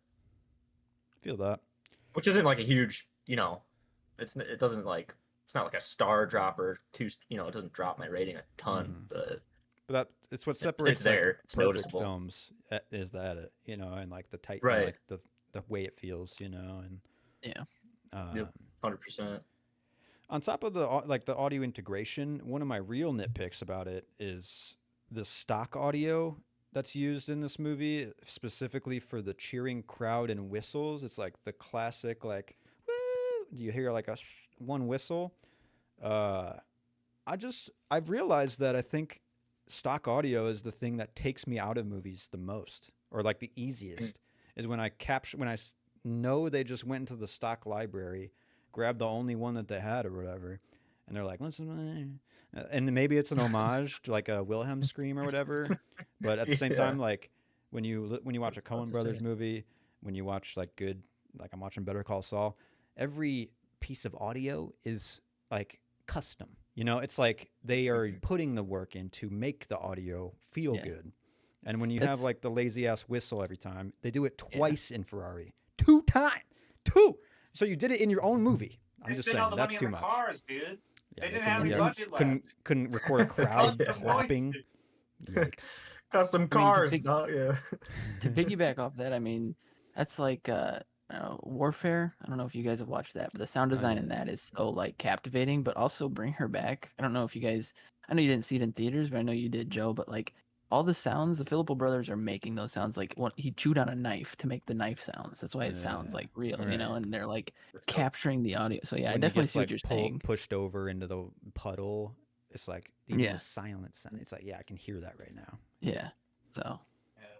Feel that. Which isn't like a huge, it doesn't like it's not like a star dropper it doesn't drop my rating a ton, Mhm. but But it's what separates it's there, like, it's perfect noticeable. films is the edit, and like the tight, Right. like the way it feels, and Yeah. um, Yep. 100%. On top of the like the audio integration, one of my real nitpicks about it is the stock audio that's used in this movie, specifically for the cheering crowd and whistles. It's like the classic, like, woo! Do you hear like one whistle? Uh, I've realized that I think stock audio is the thing that takes me out of movies the most, or like the easiest, is when I capture when know they just went into the stock library, grabbed the only one that they had or whatever, and they're like, listen, and maybe it's an homage to like a Wilhelm scream or whatever, but at the same Yeah. time, like when you watch a Coen to Brothers say. movie, when you watch like good, like I'm watching Better Call Saul, every piece of audio is like custom. You know, it's like they are putting the work in to make the audio feel Yeah. good. And when you have That's like the lazy ass whistle every time, they do it Yeah. twice in Ferrari. 2 times. 2. So you did it in your own movie. I'm They just spent all saying the that's money too on the much. cars, dude. Yeah, They didn't have any budget left. couldn't record a crowd Yeah. Custom clapping. voices. Yikes. Custom I mean, to, cars, pig- dog. Yeah. to piggyback off that, I mean, that's like I don't know, Warfare. I don't know if you guys have watched that, but the sound Oh, design yeah. in that is so like captivating, but also Bring Her Back. I don't know if you guys, I know you didn't see it in theaters, but I know you did, Joe. But like all the sounds, the Filippo brothers are making those sounds. Like he chewed on a knife to make the knife sounds. That's why it sounds Yeah. like real, Right. And they're like That's dope. capturing the audio. So yeah, I When he definitely gets see what you're saying. pushed over into the puddle, it's like even Yeah. the silent sound. It's like, yeah, I can hear that right now. Yeah. So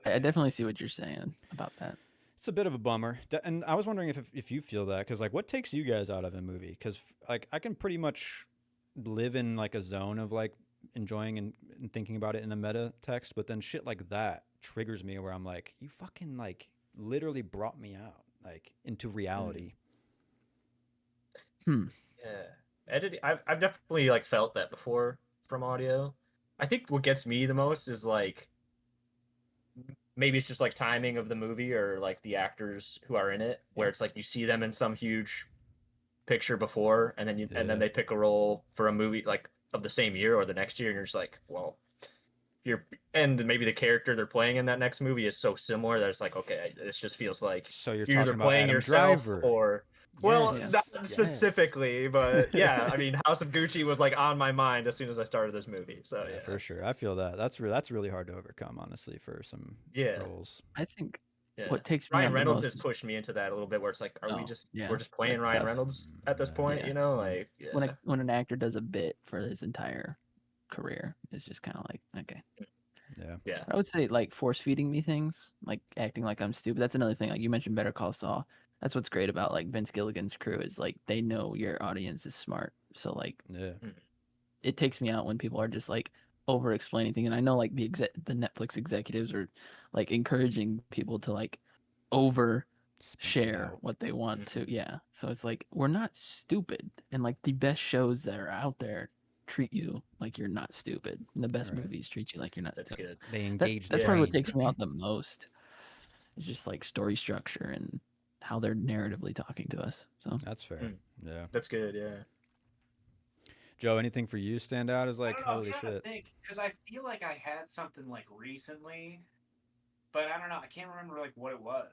Yeah, I definitely see what you're saying about that. It's a bit of a bummer, and I was wondering if you feel that, because like, what takes you guys out of a movie? Because like, I can pretty much live in like a zone of like enjoying and thinking about it in a meta text, but then shit like that triggers me where I'm like, you fucking like literally brought me out like into reality. Hmm. Yeah, editing. I've definitely like felt that before from audio. I think what gets me the most is like maybe it's just like timing of the movie or like the actors who are in it, where it's like you see them in some huge picture before, and then and then Yeah. they pick a role for a movie like of the same year or the next year, and you're just like, well, and maybe the character they're playing in that next movie is so similar that it's like, okay, this just feels like So you're you're either talking about playing Adam yourself Driver. or well, Yes, not yes. specifically, but yeah, I mean, House of Gucci was like on my mind as soon as I started this movie. So Yeah, yeah, for sure. I feel that. That's really hard to overcome, honestly, for some yeah, roles. I think yeah. what takes me Ryan out the Reynolds most has is pushed me into that a little bit, where it's like, are we oh, just yeah, we're just playing that's Ryan tough. Reynolds at this point, Yeah. you know? Like, yeah, When an actor does a bit for his entire career, it's just kind of like okay. Yeah. yeah, I would say like force feeding me things, like acting like I'm stupid. That's another thing. Like you mentioned, Better Call Saul. That's what's great about like Vince Gilligan's crew is like they know your audience is smart. So like Yeah. it takes me out when people are just like over explaining things. And I know like the Netflix executives are like encouraging people to like over Speak it share out. what they want to. Yeah. So it's like we're not stupid. And like the best shows that are out there treat you like you're not stupid. And the best Right. movies treat you like you're not that's stupid. good. They engage That's the probably what brain. takes me out the most. It's just like story structure and how they're narratively talking to us. So That's fair. Mm. Yeah. That's good. Yeah. Joe, anything for you stand out as I like, don't know, I'm holy trying to shit? think because I feel like I had something like recently, but I don't know. I can't remember like what it was.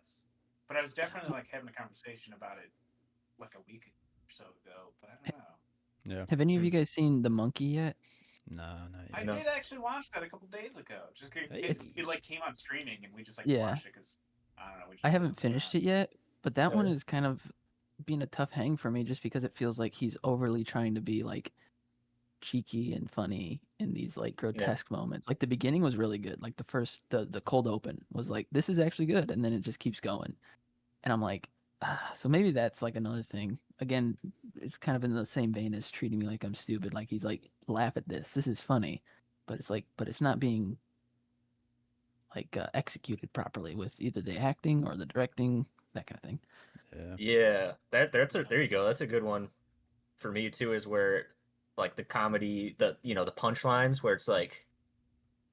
But I was definitely like having a conversation about it like a week or so ago. But I don't know. Yeah. have any of you guys seen The Monkey yet? No, not I yet. No. did actually watch that a couple days ago. Just it like came on streaming and we just like Yeah. watched it because I don't know. I haven't finished it yet, but that Oh, one yeah. is kind of being a tough hang for me just because it feels like he's overly trying to be like cheeky and funny in these like grotesque moments. Like the beginning was really good. Like the cold open was like this is actually good, and then it just keeps going. And I'm like, so maybe that's like another thing. Again, it's kind of in the same vein as treating me like I'm stupid. Like he's like, laugh at this. This is funny, but it's like, but it's not being like executed properly with either the acting or the directing, that kind of thing. Yeah. Yeah, there you go. That's a good one for me too. Is where like the comedy, the the punchlines, where it's like,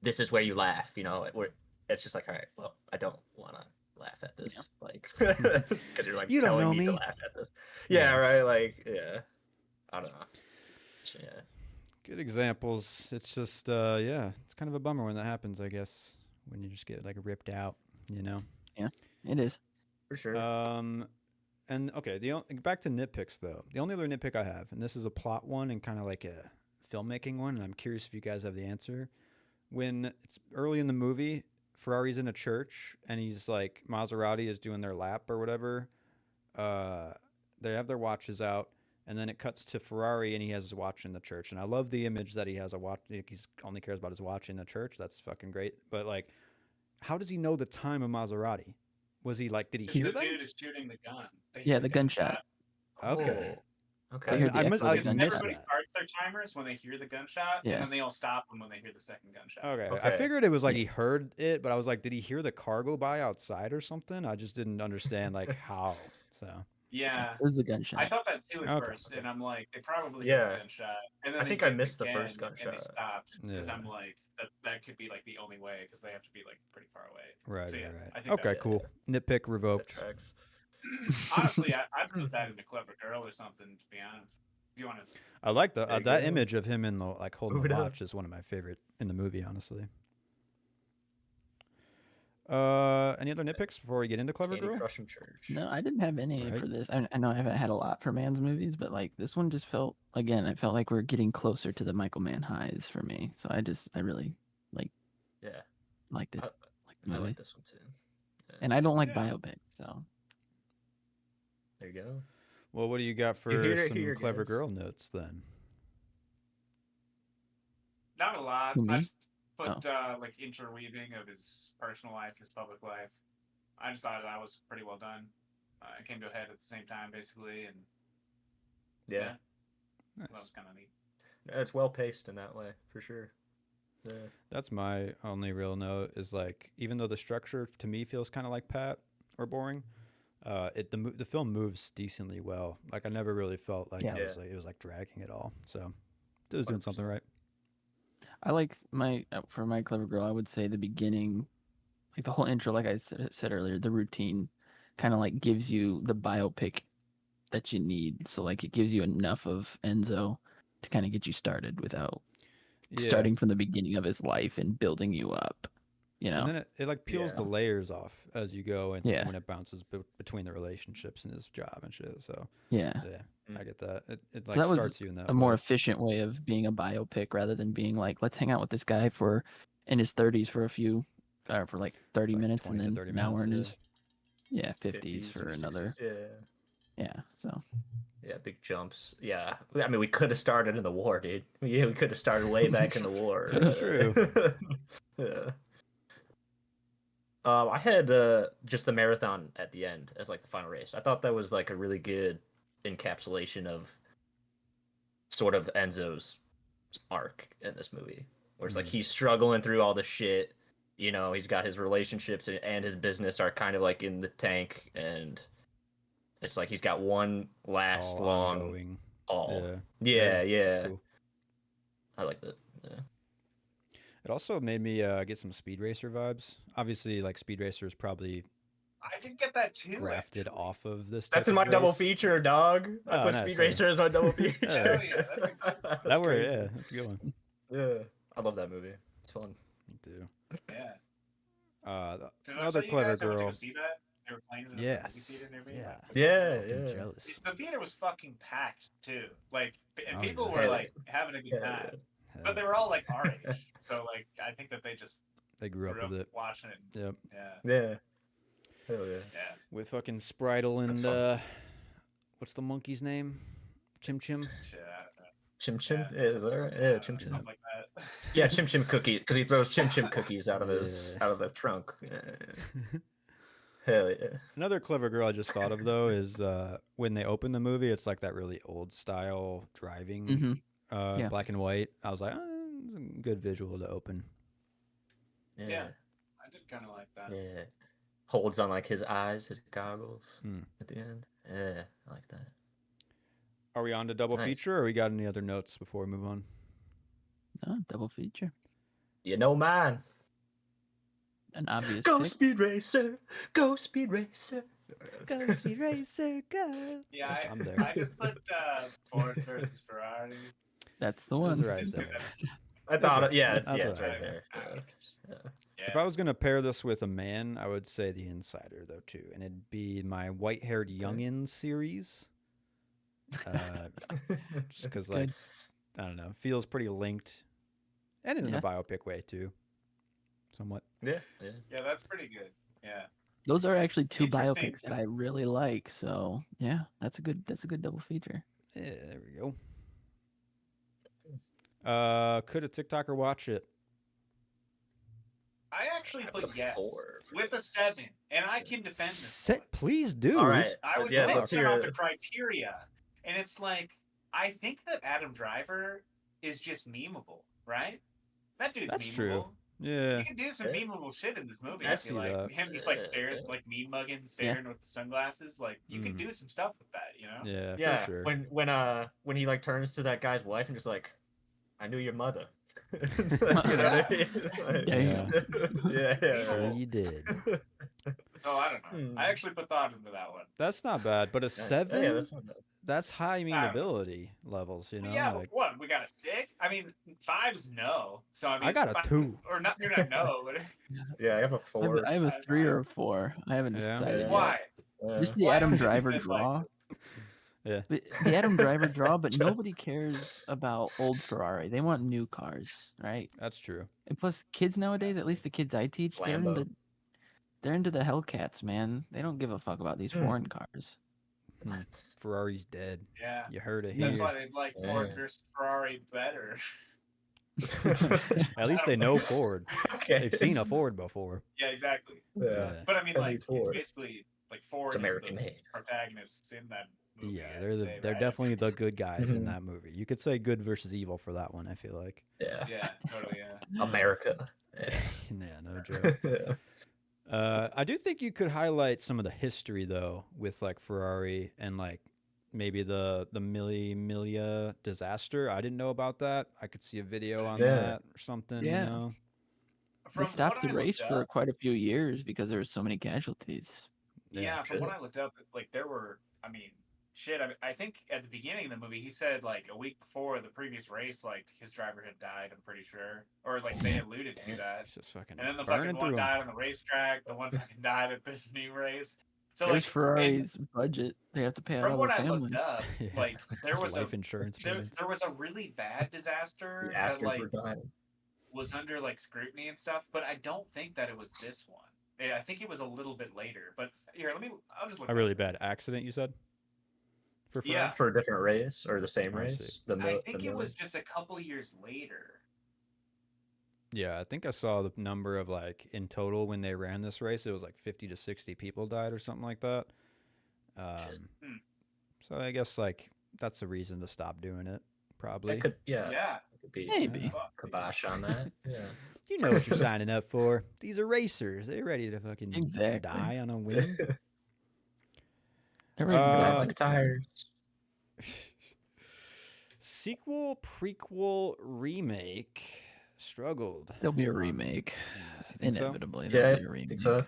this is where you laugh. Where it's just like, all right, well, I don't want to laugh at this, like, because you're like You don't telling know me to me. laugh at this. Yeah, Yeah. right. Like, yeah, I don't know. Yeah, Good examples. It's just, yeah, it's kind of a bummer when that happens, I guess, when you just get like ripped out, you know? Yeah, it is. for sure. And okay, back to nitpicks though. The only other nitpick I have, and this is a plot one and kind of like a filmmaking one, and I'm curious if you guys have the answer. When it's early in the movie, Ferrari's in a church and he's like Maserati is doing their lap or whatever. Uh, they have their watches out, and then it cuts to Ferrari and he has his watch in the church. And I love the image that he has a watch. He's only cares about his watch in the church. That's fucking great. But like, how does he know the time of Maserati? Was he like, did he 'Cause hear the them? dude is shooting the gun. They Yeah, hear the gunshot. Okay. Oh, I okay. heard the I echo missed- of the I Because gunshot. missed everybody that. starts their timers when they hear the gunshot, Yeah. and then they all stop them when they hear the second gunshot. Okay. I Okay. figured it was like he heard it, but I was like, did he hear the car go by outside or something? I just didn't understand like how. So Yeah. It was a gunshot. I thought that too at Okay, first, okay. and I'm like, they probably heard Yeah. the gunshot. And then I they think I did it missed the again, first and they gunshot. stopped because Yeah. I'm like, that could be like the only way because they have to be like pretty far away. right, So, yeah, right, I right. think Okay, that- cool. Nitpick That revoked. tracks. Honestly, I'd put that in a clever girl or something. To be honest, if you want to. I like There you that go. image of him in the like holding Move the it up. watch is one of my favorite in the movie, honestly. Any other nitpicks before we get into Clever Candy Girl? Crushing Church. No, I didn't have any Right. for this. I know I haven't had a lot for Mann's movies, but like this one just felt again. I felt like we're getting closer to the Michael Mann highs for me. So I really Yeah, liked it. I- Liked the I movie. like this one too. And I don't like Yeah. biopics, so There you go. Well, what do you got for heard it some here, Clever guys. Girl notes then? Not a lot. Who, me? I just put like interweaving of his personal life, his public life. I just thought that was pretty well done. It came to a head at the same time, basically, and Yeah, Nice. that was kind of neat. it's well paced in that way for sure. Yeah. That's my only real note is like even though the structure to me feels kind of like pat or boring, the film moves decently well. Like I never really felt like Yeah. it was like dragging at all. So it was doing something right. I like for my Clever Girl. I would say the beginning, like the whole intro, like I said earlier, the routine, kind of like gives you the biopic that you need. So like it gives you enough of Enzo to kind of get you started without starting from the beginning of his life and building you up. You know, And then it like peels the Yeah. layers off as you go and Yeah. when it bounces between the relationships and his job and shit. So yeah. I get that. It like that was starts you in that a more way. efficient way of being a biopic rather than being like, let's hang out with this guy for in his 30s for for like 30 Like minutes 20 and to then 30 now we're in minutes, his 50s for or another 60s, yeah. So Yeah, big jumps. Yeah, I mean, we could have started in the war, dude. Yeah, we could have started way back in the war. That's true. Yeah. I had just the marathon at the end as like the final race. I thought that was like a really good encapsulation of sort of Enzo's arc in this movie, where it's like Mhm. he's struggling through all the shit. You know, he's got his relationships and his business are kind of like in the tank, and it's like he's got one It's last all long ongoing. haul. Yeah. Yeah, It's cool. I like that. Yeah. It also made me get some Speed Racer vibes. Obviously, like Speed Racer is probably I did get that too. grafted actually. off of this. That's type in my of double race. feature, dog. I Oh, put nice, Speed yeah. Racer as my double feature. Hell yeah, That's That were crazy. yeah, that's a good one. Yeah, I love that movie. It's fun. Me too. Yeah. The Did I other tell you clever guys I went to girl. go see that? They were playing it in the movie Yes. theater and everything. Yeah. Yeah, Fucking yeah. jealous. The theater was fucking packed too. Like, and Oh, people yeah. were Hell like having a good Yeah, time, Hell, but they were all like our age. So like, I think that they just they grew up with it. watching it. Yep. Yeah, Yeah. Hell yeah. yeah. With fucking Spritle That's and fun. what's the monkey's name? Chim Chim. Shit, Chim Chim? Yeah. Is that right? Yeah, Chim Chim. Something like that. Yeah, Chim Chim cookie, because he throws Chim Chim cookies out of Yeah. out of the trunk. Yeah. Hell yeah. Another clever girl I just thought of though is when they open the movie, it's like that really old style driving, hmm Yeah. black and white. I was like, it's a good visual to open. Yeah. I did kind of like that. Yeah. Holds on like his eyes, his goggles Hmm. at the end. Yeah, I like that. Are we on to double Nice. feature, or we got any other notes before we move on? double feature, You know mine. an obvious Go pick. Speed Racer! Go Speed Racer! Racer, go! Yeah, I'm there. I just put Ford versus Ferrari. That's the That's one. right there. I thought, yeah, it's That's yeah, what it's I right had. there. Yeah. Yeah, If I was gonna pair this with a man, I would say The Insider though too, and it'd be my white-haired youngin series. Just because like good. I don't know, feels pretty linked, and in Yeah. a biopic way too, somewhat. yeah. Yeah, that's pretty good. Yeah. Those are actually two Interesting. biopics that I really like. So yeah, that's a good double feature. Yeah, there we go. Could a TikToker watch it? I actually I put put a yes 4 for with a 7, and I can defend this. Set, please do. All right. I was yeah, thinking let's hear about the it. criteria, and it's like I think that Adam Driver is just memeable, right? That dude's That's memeable. true. Yeah. You can do some Yeah. memeable shit in this movie. I I see feel like that. him just like Yeah, staring, yeah. like meme mugging, staring with the sunglasses. Like you can Mhm. do some stuff with that, you know? Yeah, Yeah, for sure. when he like turns to that guy's wife and just like, I knew your mother. You know what I mean? Like, Damn. yeah. Sure right. you did. Oh, I don't know. Hmm. I actually put thought into that one. That's not bad, but a Yeah, 7? yeah, that's not bad. That's high I don't know. memeability levels, you know? Yeah, like, what? We got a 6? I mean, 5's no. So I mean, I got a 5 2. or not. You're not no, but Yeah, I have a 4. I have a I- 3 or a 4. I haven't Yeah. decided yet. why? Just the Why Adam haven't you Driver said, like- draw. Yeah. But the Adam Driver draw, but Just- nobody cares about old Ferrari. They want new cars, right? That's true. And plus, kids nowadays, at least the kids I teach, Lambo. they're into the Hellcats, man. They don't give a fuck about these Hmm. foreign cars. Ferrari's dead. Yeah. You heard it here. That's why they like Yeah. Ford versus Ferrari better. At least they know Ford. Okay. They've seen a Ford before. Yeah, exactly. Yeah. But I mean, Henry like, it's Ford. basically like Ford It's is American the made. protagonists in that movie. Yeah, I'd they're say, they're right? definitely the good guys in Mhm. that movie. You could say good versus evil for that one, I feel like. Yeah. Yeah, totally. Yeah. America. Yeah, no joke. Yeah. I do think you could highlight some of the history though, with like Ferrari and like maybe the Milia disaster. I didn't know about that. I could see a video on Yeah. that or something. Yeah. You know? From They stopped what the I race looked for up- quite a few years because there were so many casualties. Yeah, from what Really? I looked up, like there were. I mean, shit. I think at the beginning of the movie, he said like a week before the previous race, like his driver had died. I'm pretty sure, or like they alluded to that. It's just fucking And then the burning fucking through one 'em. died on the racetrack. The one fucking died at this new race. So There's like Ferrari's budget. They have to pay out from all what the I looked families. up, Yeah. like there Just was a life insurance payments. there was a really bad disaster The that actors like were dying. was under like scrutiny and stuff, but I don't think that it was this one. I think it was a little bit later. But here, I'll just look. A it really up. bad accident, you said? For Ferrari? Yeah. For a different race or the same I see. race? I think it was just a couple years later. Yeah, I think I saw the number of like in total when they ran this race, it was like 50 to 60 people died or something like that. Hmm. So I guess like that's a reason to stop doing it, probably. That could, yeah. Yeah. It could be Maybe. Fuck. kibosh on that. Yeah. You know what you're signing up for. These are racers. They're ready to fucking Exactly. die on a whim. They're ready to Uh, die Drive like like tires. Sequel, prequel, remake struggled. There'll be a remake. Yes, you think so? Inevitably, Yeah, there'll I be a remake. think so.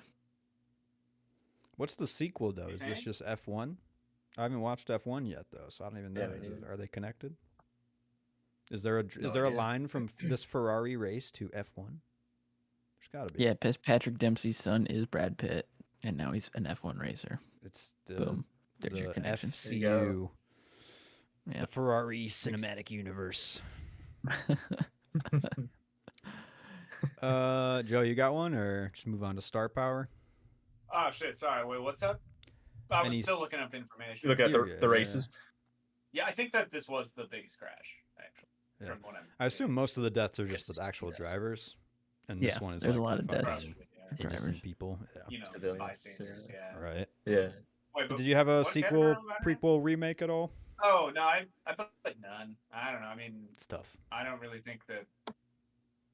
What's the sequel though? Is this Okay. just F1? I haven't watched F1 yet though, so I don't even know. Yeah, me Is it- neither. are they connected? Is there a No is there a idea. line from this Ferrari race to F1? There's got to be. Yeah, Patrick Dempsey's son is Brad Pitt, and now he's an F1 racer. It's the Boom. There's your the connection. There you go. FCU, Yeah. the Ferrari Cinematic Universe. Joe, you got one, or just move on to Star Power? Oh shit! Sorry. Wait, what's up? I was Any still s- looking up information. You look at You're good, the yeah. races. Yeah, I think that this was the biggest crash actually. Yeah. From what I'm I assume most of the deaths are just Yes, the actual yeah. drivers, and this Yeah, one is there's a like lot of deaths. fucking Probably, yeah. innocent Drivers. people. Yeah. You know, Civilians, bystanders. yeah. Yeah. Right. Yeah. Wait, but Did you have a what sequel, category was that in? prequel, remake at all? Oh no, I put like none. I don't know. I mean, It's tough. I don't really think that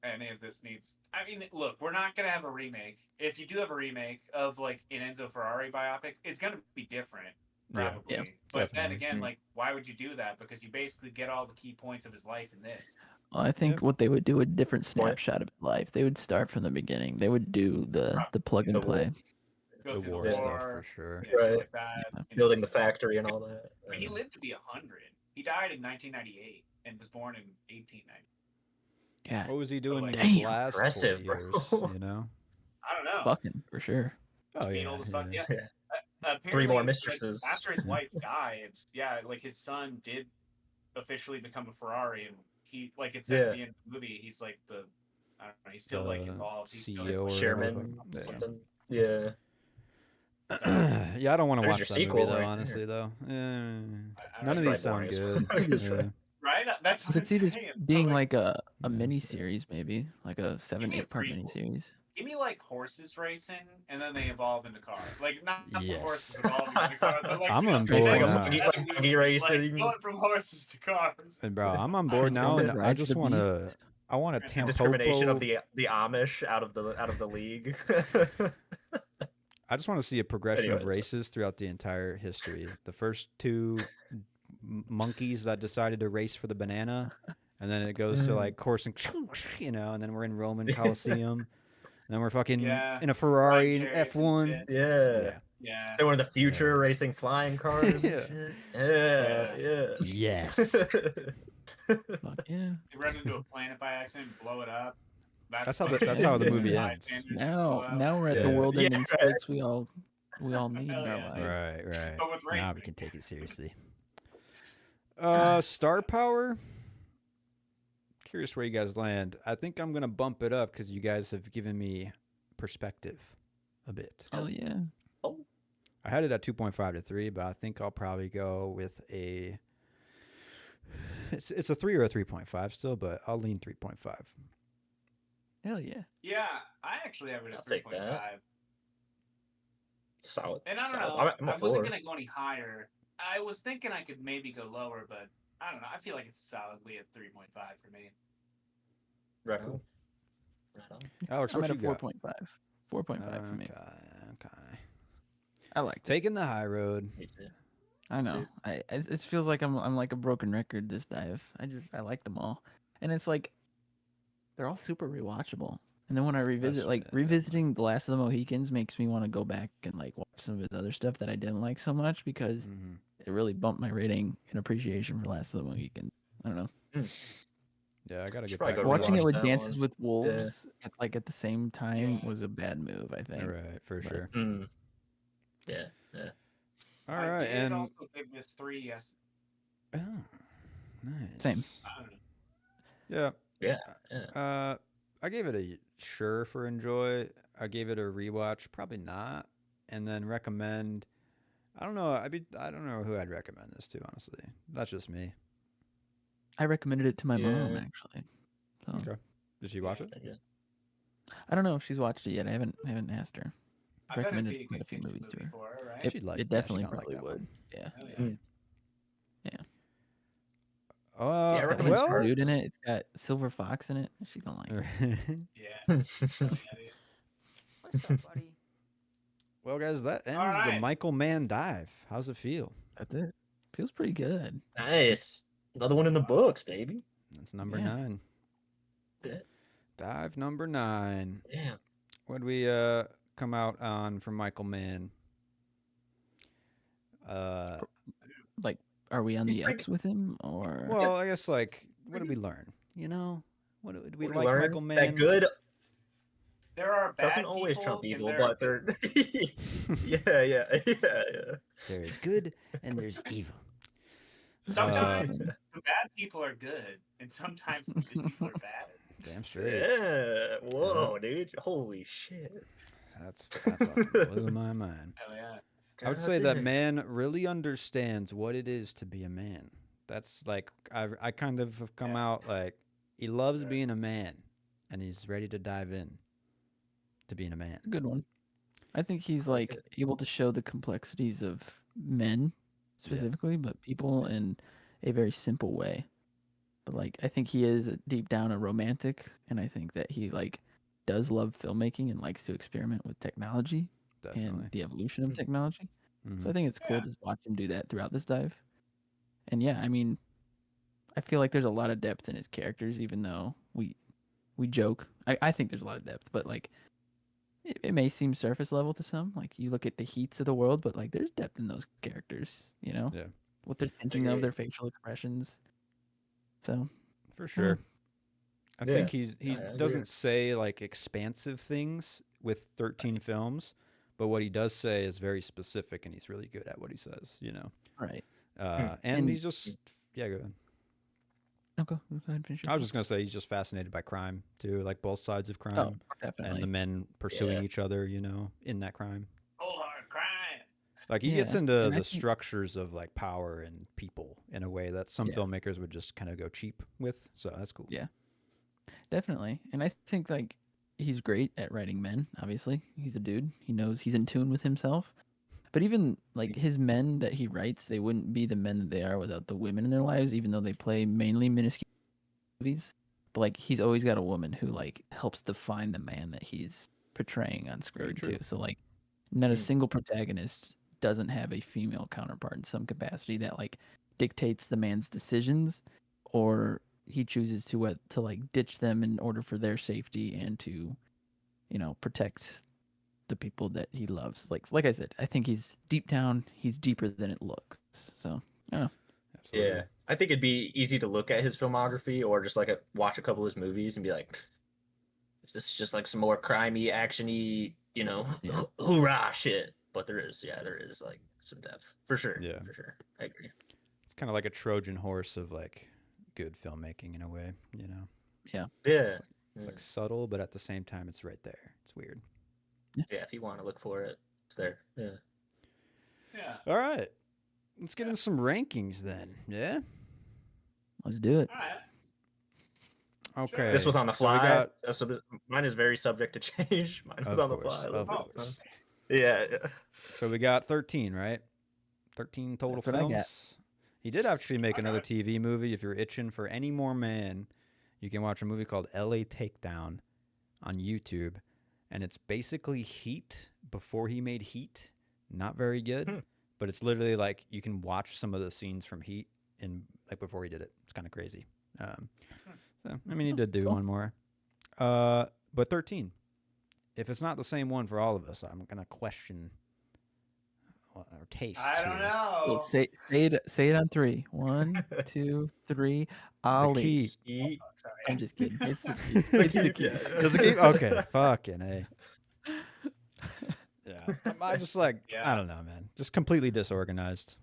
any of this needs. I mean, look, we're not gonna have a remake. If you do have a remake of like an Enzo Ferrari biopic, it's gonna be different, Yeah. probably. Yeah, But then definitely. again, Mm. like, why would you do that? Because you basically get all the key points of his life in this. Well, I think Yeah. what they would do a different What? snapshot of life. They would start from the beginning. They would do the plug and The war. play. Go The through war the stuff war, for sure. yeah, shit Right. like that. Yeah. you know. Building the factory and all that. I mean, he lived to be 100. He died in 1998 and was born in 1890. Yeah, What was he doing like, in his damn, last 40 impressive, years? bro. You know? I don't know. fucking for sure. Oh Being yeah, old as fuck. yeah. Yeah. Yeah. Apparently, 3 more like, mistresses. after his Yeah. wife died, yeah, like his son did officially become a Ferrari, and he, like it said at Yeah. the end of the movie, he's like I don't know, he's still like The involved. He's still CEO or like, whatever the Chairman, fuck. Yeah. something. Yeah. so, Yeah, I don't want to There's watch your that movie sequel though. right Honestly, though, I none That's of probably these sound boring as good. fuck. Yeah. right? That's I what could I'm see this saying. So, being like, like a Yeah. mini series, maybe like a give me a 7-8 part mini prequel. series. Give me like horses racing, and then they evolve into cars. Like not the Yes. horses evolving into cars, but like I'm you know, on they board take Like a now. buggy, heavy like movement, buggy racing. like going from horses to cars. And bro, I'm on I board now, and Transformers: I Rise of just the want to. Beasts. I want a Transformers. Discrimination of Tampopo. the Amish out of the league. I just want to see a progression of Anyways. races throughout the entire history. The first two monkeys that decided to race for the banana, and then it goes to Mm. like coursing, you know, and then we're in Roman Coliseum, and then we're fucking Yeah, in a flying Ferrari chariots and F1. shit. Yeah. Yeah. Yeah. They were in the future Yeah. racing flying cars Yeah. and shit. Yeah. Yes. Fuck yeah. They run into a planet by accident, and blow it up. That's how like, the Yeah. movie high ends. standards Now, blow up. now we're at the Yeah. world-ending Yeah. stakes we all need Hell in our yeah. lives. Right. But with Now we racing. can take it seriously. Star Power. Curious where you guys land. I think I'm gonna bump it up because you guys have given me perspective a bit. Hell yeah. I had it at 2.5 to 3, but I think I'll probably go with a. It's a 3 or a 3.5 still, but I'll lean 3.5. Hell yeah. Yeah, I actually have it I'll at take 3.5. that. Solid. And I don't solid. know. I'm a I wasn't 4. gonna go any higher. I was thinking I could maybe go lower, but I don't know. I feel like it's solidly at 3.5 for me. Right on. Right on. Alex, I'm what at a you got? 4.5. 4.5 for me. Okay. I liked it. Taking the high road. Me too. I know. too. It feels like I'm like a broken record this dive. I like them all, and it's like they're all super rewatchable. And then when I revisit, That's- revisiting The Last of the Mohicans makes me want to go back and like watch some of his other stuff that I didn't like so much because Mhm. it really bumped my rating and appreciation for Last of the Mohicans. I don't know. Yeah, I gotta Should get probably back. go to Watching rewatch it with that Dances one. with Wolves at the same time Yeah. was a bad move, I think. All right, for But- sure. Mm. Yeah. Yeah. All I right, did and also give this 3 yes. oh, nice. Same. I don't know. Yeah. Yeah. Yeah. I gave it a sure for enjoy. I gave it a rewatch, probably not, and then recommend. I don't know. I don't know who I'd recommend this to. Honestly, that's just me. I recommended it to my mom Yeah. actually. So Okay. Did she watch it? Yeah. I don't know if she's watched it yet. I haven't asked her. I bet it'd Recommended be a quite a good few kids movies to movie her. for her, right? It, She'd like- it yeah, she definitely gonna like probably that would. one. Yeah. Hell Yeah. Yeah. I Got recommend Prince Smart. Dude in it. It's got Silver Fox in it. She's gonna like it. Yeah. Hell yeah, dude. What's up, buddy? Well, guys, that ends the right. Michael Mann dive. How's it feel? That's it. Feels pretty good. Nice. Another one in the books, baby. That's number Yeah. 9. Yeah. Dive number 9. Damn. What'd we come out on from Michael Mann? Like, are we on He's the pretty ups with him or? Well, I guess like what did we learn? You know, what did we What like learn Michael Mann? that good There are bad doesn't always trump people, evil, and there are but good they're yeah. There is good and there's evil. Sometimes the bad people are good, and sometimes the good people are bad. Damn straight. Yeah. Whoa, dude. Holy shit. That fucking blew my mind. Hell yeah. I would God say that damn. man really understands what it is to be a man. That's like I kind of have come Yeah. out like he loves Right. being a man, and he's ready to dive in to being a man. Good one. I think he's I like like it. able to show the complexities of men specifically, but people in a very simple way. But like I think he is deep down a romantic, and I think that he like does love filmmaking and likes to experiment with technology Definitely. and the evolution of Mhm. technology. Mhm. So I think it's cool Yeah. to watch him do that throughout this dive. And yeah, I mean, I feel like there's a lot of depth in his characters, even though we joke. I think there's a lot of depth, but like it may seem surface level to some. Like you look at the Heats of the world, but like there's depth in those characters. You know, Yeah. what they're thinking of, Agreed. their facial expressions. So For sure. I Yeah. think he I agree. doesn't say like expansive things with 13 films, but what he does say is very specific, and he's really good at what he says. Right. And And- he's just yeah. Go ahead. No, go ahead and finish. I was just gonna say he's just fascinated by crime too, like both sides of crime Oh, and definitely. the men pursuing Yeah. each other. In that crime. Whole hard crime. Like he gets Yeah, into and I the think- structures of like power and people in a way that some Yeah. filmmakers would just kind of go cheap with. So that's cool. Yeah. Definitely. And I think like he's great at writing men, obviously. He's a dude. He knows he's in tune with himself. But even like his men that he writes, they wouldn't be the men that they are without the women in their lives, even though they play mainly minuscule movies. But like he's always got a woman who like helps define the man that he's portraying on Very screen true. too. So like not a Mm. single protagonist doesn't have a female counterpart in some capacity that like dictates the man's decisions, or he chooses to like ditch them in order for their safety and to protect the people that he loves. Like I said, I think he's deep down, he's deeper than it looks. So I don't know. Absolutely. Yeah, I think it'd be easy to look at his filmography or just like watch a couple of his movies and be like, this is just like some more crimey, actiony, Yeah. hoorah shit. But there is like some depth for sure. Yeah. for sure. I agree. It's kind of like a Trojan horse of like good filmmaking in a way. Yeah, It's like subtle, but at the same time, it's right there. It's weird. yeah. If you want to look for it, it's there. Yeah. Yeah. All right, let's get into some rankings then. Yeah. Let's do it. All right. Okay. This was on the so we fly. got- So mine is very subject to change. Mine was Of on the course, fly. of Look, course. Yeah. So we got 13, right? 13 total That's what I got. films. He did actually make I got another it. TV movie. If you're itching for any more Man, you can watch a movie called LA Takedown on YouTube. And it's basically Heat before he made Heat. Not very good, Hmm. but it's literally like you can watch some of the scenes from Heat in like before he did it. It's kind of crazy. So I mean, he did do Cool. one more. But 13. If it's not the same one for all of us, I'm gonna question our tastes. I don't here. Well, know. say it on three. 1, 2. 3. The Ali. key. Eat. I'm just kidding. It's the key. The It's the key, key. yeah. Does it keep? Okay, fucking A. Yeah, I just like I Yeah. don't know, man. Just completely disorganized,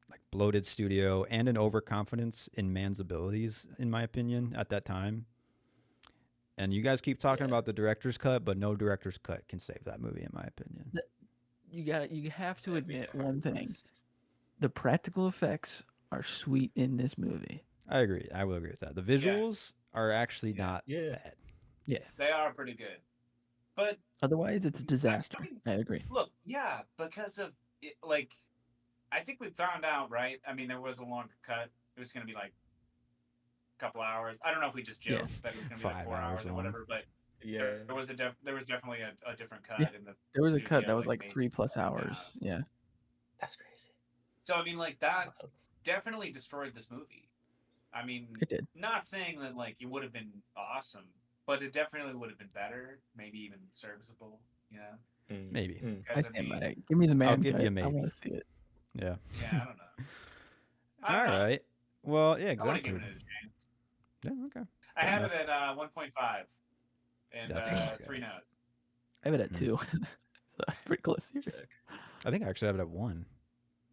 like bloated studio, and an overconfidence in Man's abilities, in my opinion, at that time. And you guys keep talking Yeah. about the director's cut, but no director's cut can save that movie, in my opinion. You have to That'd be admit hard one thing. pressed. The practical effects are sweet in this movie. I agree. I will agree with that. The visuals are actually Yeah. not Yeah. bad. Yes. They are pretty good. But Otherwise, it's a disaster. mean, I agree. look, yeah, because of it, like, I think we found out, right? I mean, there was a longer cut. It was going to be like a couple hours. I don't know if we just Yeah. joked that it was going to be like 5 4 hours hours or long. whatever, but Yeah. there was definitely a different cut Yeah. in the There was a cut studio, that was like maybe 3+ 2.5 hours. Yeah. That's crazy. So I mean, like that definitely destroyed this movie. I mean, It did. not saying that like it would have been awesome, but it definitely would have been better, maybe even serviceable. Yeah, Maybe. I stand by it. Give me the man give cut. you a I maybe. want to see it. Yeah. Yeah, I don't know. All right. Well, yeah, I want to give exactly. it a chance. Yeah. Okay. I Fair have enough. it at 1.5 and That's what I got. 3 notes. I have it at Hmm. 2. So pretty close. Yours. I think I actually have it at 1.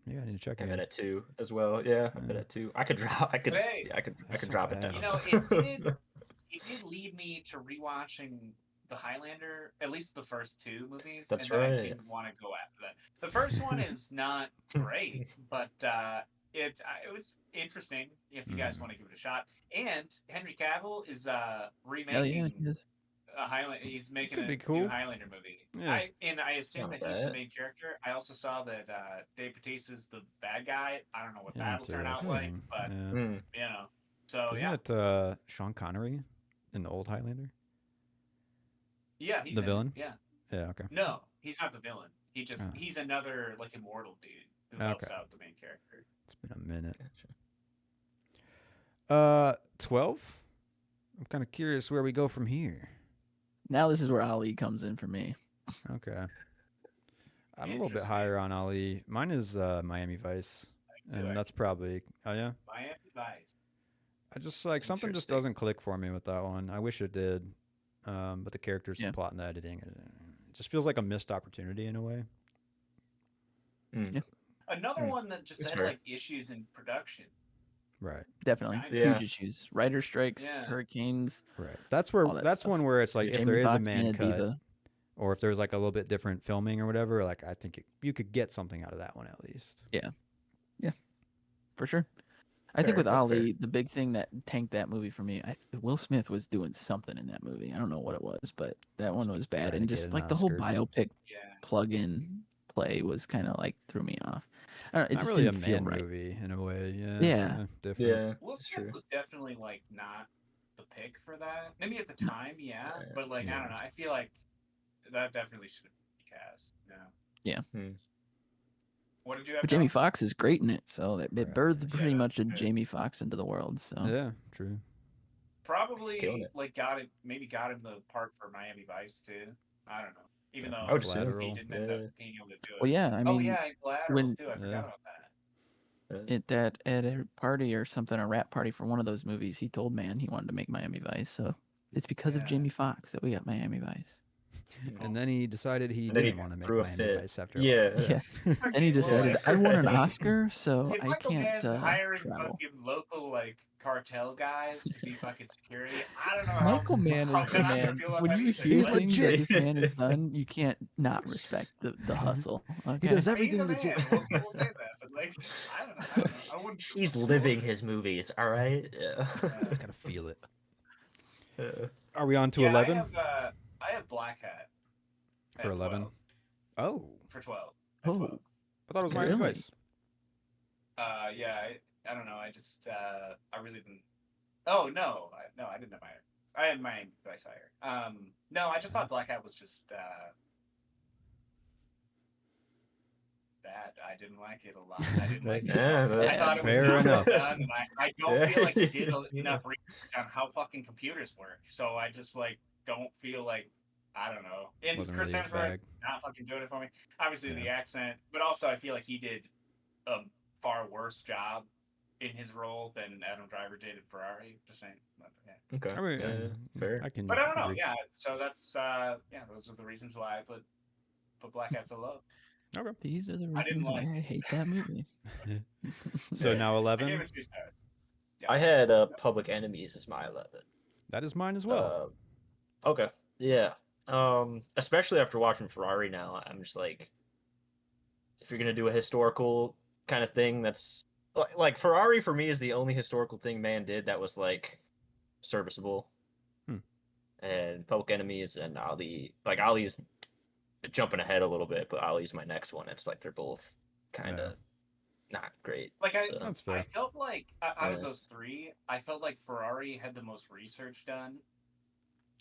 Maybe I need to check I have again. it at 2 as well. Yeah, I have it Yeah. at 2. I could drop. I could. Hey, Yeah, I could that's not drop it bad. down. You know, it did lead me to rewatching the Highlander, at least the first 2 movies. That's and then I right. didn't want to go after that. The first one is not great, but it was interesting if you guys Mhm. want to give it a shot. And Henry Cavill is Hell yeah. remaking he is. a Highlander. He's making Could a be new cool. Highlander movie. Yeah. I assume Not that he's the bad. main character. I also saw that Dave Bautista's the bad guy. I don't know what that'll turn out like, Interesting. but Yeah. Mm. you know. So Isn't yeah, it Sean Connery in the old Highlander? yeah, he's the in it, villain? Yeah. Yeah. Okay. No, he's not the villain. He just Oh. he's another like immortal dude who helps Okay. out the main character. It's been a minute. Gotcha. 12. I'm kind of curious where we go from here. Now this is where Ali comes in for me. Okay. I'm a little bit Interesting. higher on Ali. Mine is Miami Vice, too, and that's probably. Oh yeah. Miami Vice. I just like something just Interesting. doesn't click for me with that one. I wish it did, but the characters, Yeah. the plot, and the editing, it just feels like a missed opportunity in a way. Yeah. Another one that just It's had fair. like issues in production. Right, Definitely. Kinda. Yeah. Huge issues. Writer strikes, Yeah. hurricanes, right. That's where all that that's stuff. one where it's like if Jamie there is a Foxx being man cut, diva. or if there's like a little bit different filming or whatever, like I think you could get something out of that one at least. For sure. I think Fair, with that's fair. Ali, the big thing that tanked that movie for me, Will Smith was doing something in that movie. I don't know what it was, but that one was bad. Trying to And get just an like the whole Oscar. biopic Yeah. plug-in play was kind of like threw me off. I don't know, it Not just really a didn't feel man right. movie in a way. Yeah. Yeah. Different. Yeah, Will that's Smith true. was definitely like not the pick for that. Maybe at the time, yeah, Yeah. but like I Yeah. don't know. I feel like that definitely should have been cast. Yeah. Hmm. What did you have? But Jamie Dom? Foxx is great in it, so it Right. birthed Yeah, pretty that's much a good. Jamie Foxx into the world. So Yeah. True. Probably killing it. like got it. Maybe got him the part for Miami Vice too. I don't know. Even Yeah, though I would assume. he Collateral. didn't end Yeah. up being able to do it. well, yeah, I Oh mean, yeah, and Collaterals when too. I forgot Yeah. about that. at a party or something, a rap party for one of those movies, he told Mann he wanted to make Miami Vice. So it's because of Yeah. Jamie Foxx that we got Miami Vice. And then he decided he And then he didn't want to make threw a Miami fit. Vice after a Yeah. while. Yeah. Then he Okay, well, decided like- I won an Oscar, so If I Michael can't Mann's hiring travel. fucking local like cartel guys to be fucking security, I don't know how. Michael Mann how is the good I'm gonna man. feel about When that you either. hear He's things that legit. this man has done, you can't not respect the hustle. Okay. does He's a everything man. legit. We'll say that, but like, I don't know. I wouldn't. He's living his movies. All right. Yeah. Just gotta feel it. Yeah. Are we on to Yeah, 11? I have Black Hat For at 11? 12. Oh, For 12. At Oh, 12. I thought it was Miami Really? Vice. Yeah, I don't know. I just I really didn't. Oh no, I didn't have I had my Vice higher. No, I just thought Black Hat was just bad. I didn't like it a lot. I didn't like it. Yeah, I that's thought it was fair not well enough. done, and I don't feel like he did Yeah. enough research on how fucking computers work. So I just like don't feel like I don't know. And Wasn't Chris really his Hemsworth bag. not fucking doing it for me. Obviously the Yeah. accent, but also I feel like he did a far worse job in his role than Adam Driver did in Ferrari. Just saying. Yeah. Okay. I mean, yeah, fair. I can. But I don't know. agree. Yeah. So that's those are the reasons why I put Black Hat so low. Okay. these are the I didn't reasons why like I hate that movie. So now I gave 11. it 2 stars. Yeah. I had Public Enemies as my 11. That is mine as well. Okay. Yeah. Especially after watching Ferrari now, I'm just like, if you're gonna do a historical kind of thing, that's like Ferrari for me is the only historical thing man did that was like serviceable. And Public Enemies and Ali, like Ali's jumping ahead a little bit, but Ali's my next one. It's like they're both kind of not great. Like so. That's I fair. felt like out of Yeah. those three, I felt like Ferrari had the most research done.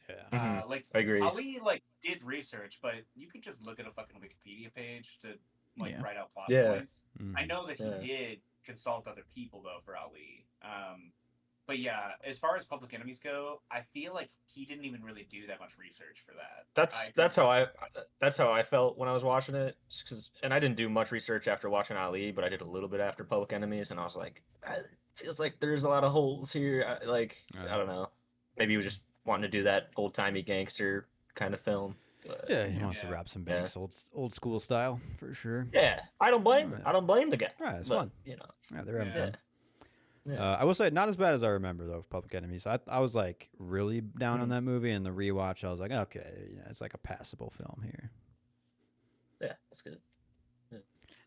Yeah. Mhm. Like I agree. Ali like did research, but you could just look at a fucking Wikipedia page to like Yeah. write out plot Yeah. points. I know that he Yeah. did consult other people though for Ali. But yeah, as far as Public Enemies go, I feel like he didn't even really do that much research for that. That's how I felt when I was watching it. And I didn't do much research after watching Ali, but I did a little bit after Public Enemies, and I was like, it feels like there's a lot of holes here. I don't know. Maybe he was just wanting to do that old timey gangster kind of film. But, Yeah, he wants to Yeah. rob some banks, old school style for sure. yeah, I don't blame. Right. I don't blame the guy. Right, it's but, fun. You know. Yeah, they're having Yeah. fun. Yeah. I will say, not as bad as I remember though. Public Enemies. I was like really down on Mhm. that movie, and the rewatch, I was like, okay, it's like a passable film here. Yeah, that's good.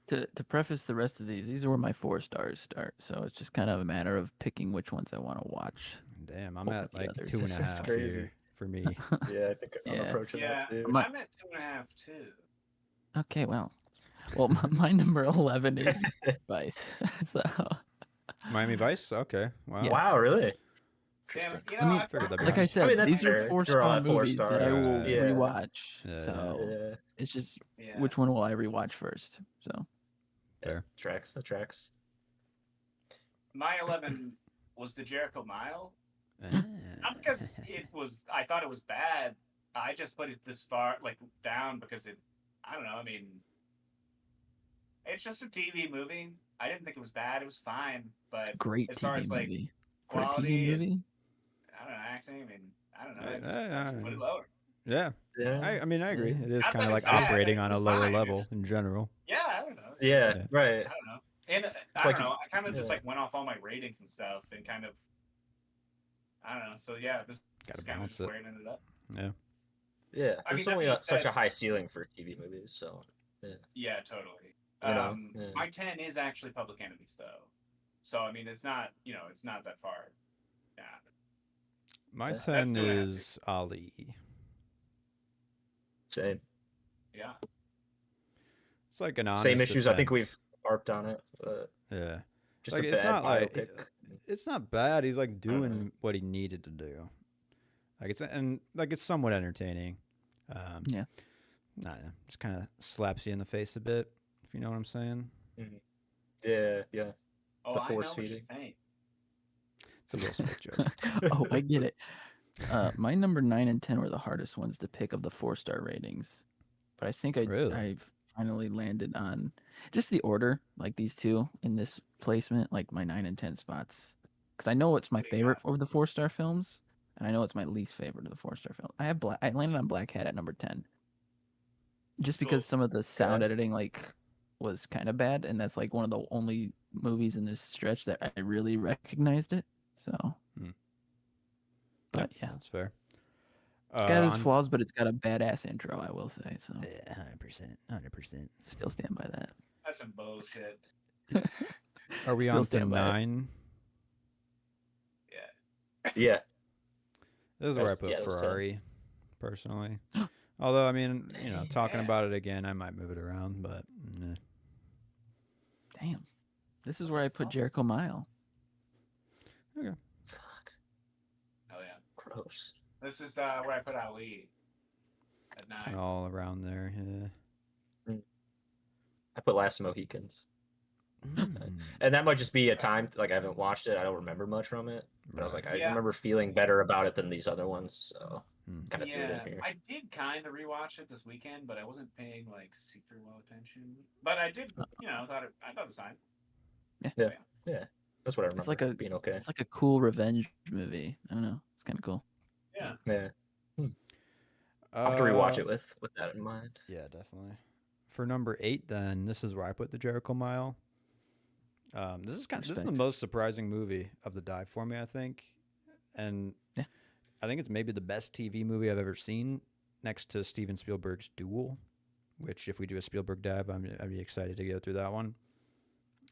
To preface the rest of these are where my 4 stars start. So it's just kind of a matter of picking which ones I want to watch. Damn, I'm Over at the like others. 2.5 That's crazy. here for me. Yeah, I think I'm Yeah. approaching Yeah, that too. My- I'm at 2.5 too. Okay, well, my number 11 is Vice. So Miami Vice. Okay, wow. Yeah. Wow, really? Damn, Interesting. you I know, mean, I figured that'd be like I nice. said, I mean, that's these are fair. 4 They're all strong at 4 movies that I stars. will Yeah. rewatch. Yeah. So Yeah, it's just yeah. which one will I rewatch first? So Fair. tracks. That tracks. My 11 was the Jericho Mile. Eh. Not because I thought it was bad. I just put it this far, like, down because I don't know, I mean, it's just a TV movie. I didn't think it was bad. It was fine. But great as far TV as, like, movie. For a TV quality. And, movie? I don't know, acting. I mean, I don't know. Yeah, I just put it lower. yeah. Yeah. I mean, I agree. Yeah. It is Not kind that of it's like bad, operating it on a was lower fine, it level just- in general. Yeah, I don't know. It's Yeah. Yeah. Right. I don't know. And It's I like don't know. I kind of just yeah. like went off all my ratings and stuff, and kind of, I don't know. So yeah, this Gotta is kind of balance just it. where it ended up. Yeah. Yeah. I There's mean, that only being such said- a high ceiling for TV movies, so Yeah, totally. You know, yeah. My 10 is actually Public Enemies, though. So I mean, it's not it's not that far. Yeah. My Yeah. 10 still an is Ali. same. Yeah. It's like an honest Same issues. I think attempt. we've harped on it. But Yeah. just Like, a it's bad not like biopic. it's not bad. He's like don't know. doing what he needed to do. Like it's somewhat entertaining. Yeah. I don't know. Just kind of slaps you in the face a bit, if you know what I'm saying. Yeah. Yeah. Oh, The I force know what you're feeding. saying. It's a Will Smith joke. Oh, I get it. My number 9 and 10 were the hardest ones to pick of the 4-star ratings, but I think Really? I've finally landed on just the order, like these two in this placement, like my 9 and 10 spots, because I know what's my What do you favorite of the 4-star films, and I know it's my least favorite of the 4-star film. I landed on Black Hat at number 10, just because Cool. some of the sound editing was kind of bad, and that's like one of the only movies in this stretch that I really recognized it. So, but yeah, That's fair. it's got its on- flaws, but it's got a badass intro, I will say. So, Yeah, 100%. still stand by that. That's some bullshit. Are we Still on to stand by it. 9? Yeah. Yeah. This is where I That's- put yeah, it was tough. Ferrari, personally. Although, I mean, talking Yeah. about it again, I might move it around, but Damn, this is where I put Jericho Mile. Fuck. Oh yeah. Gross. This is where I put Ali at 9. all around there. Yeah. I put Last Mohicans. Mm. And that might just be a time like I haven't watched it. I don't remember much from it. But I was like, I remember feeling better about it than these other ones. So kind of threw it Yeah, in here. I did kind of rewatch it this weekend, but I wasn't paying like super well attention. But I did, I thought it was fine. Yeah. That's what I remember. It's like a being okay. It's like a cool revenge movie. I don't know. It's kind of cool. Yeah. Yeah. I'll have to rewatch Uh, it with that in mind. Yeah, definitely. For number 8, then this is where I put the Jericho Mile. This is the Respect. most surprising movie of the dive for me, I think, and Yeah. I think it's maybe the best TV movie I've ever seen, next to Steven Spielberg's Duel, which if we do a Spielberg dive, I'd be excited to go through that one.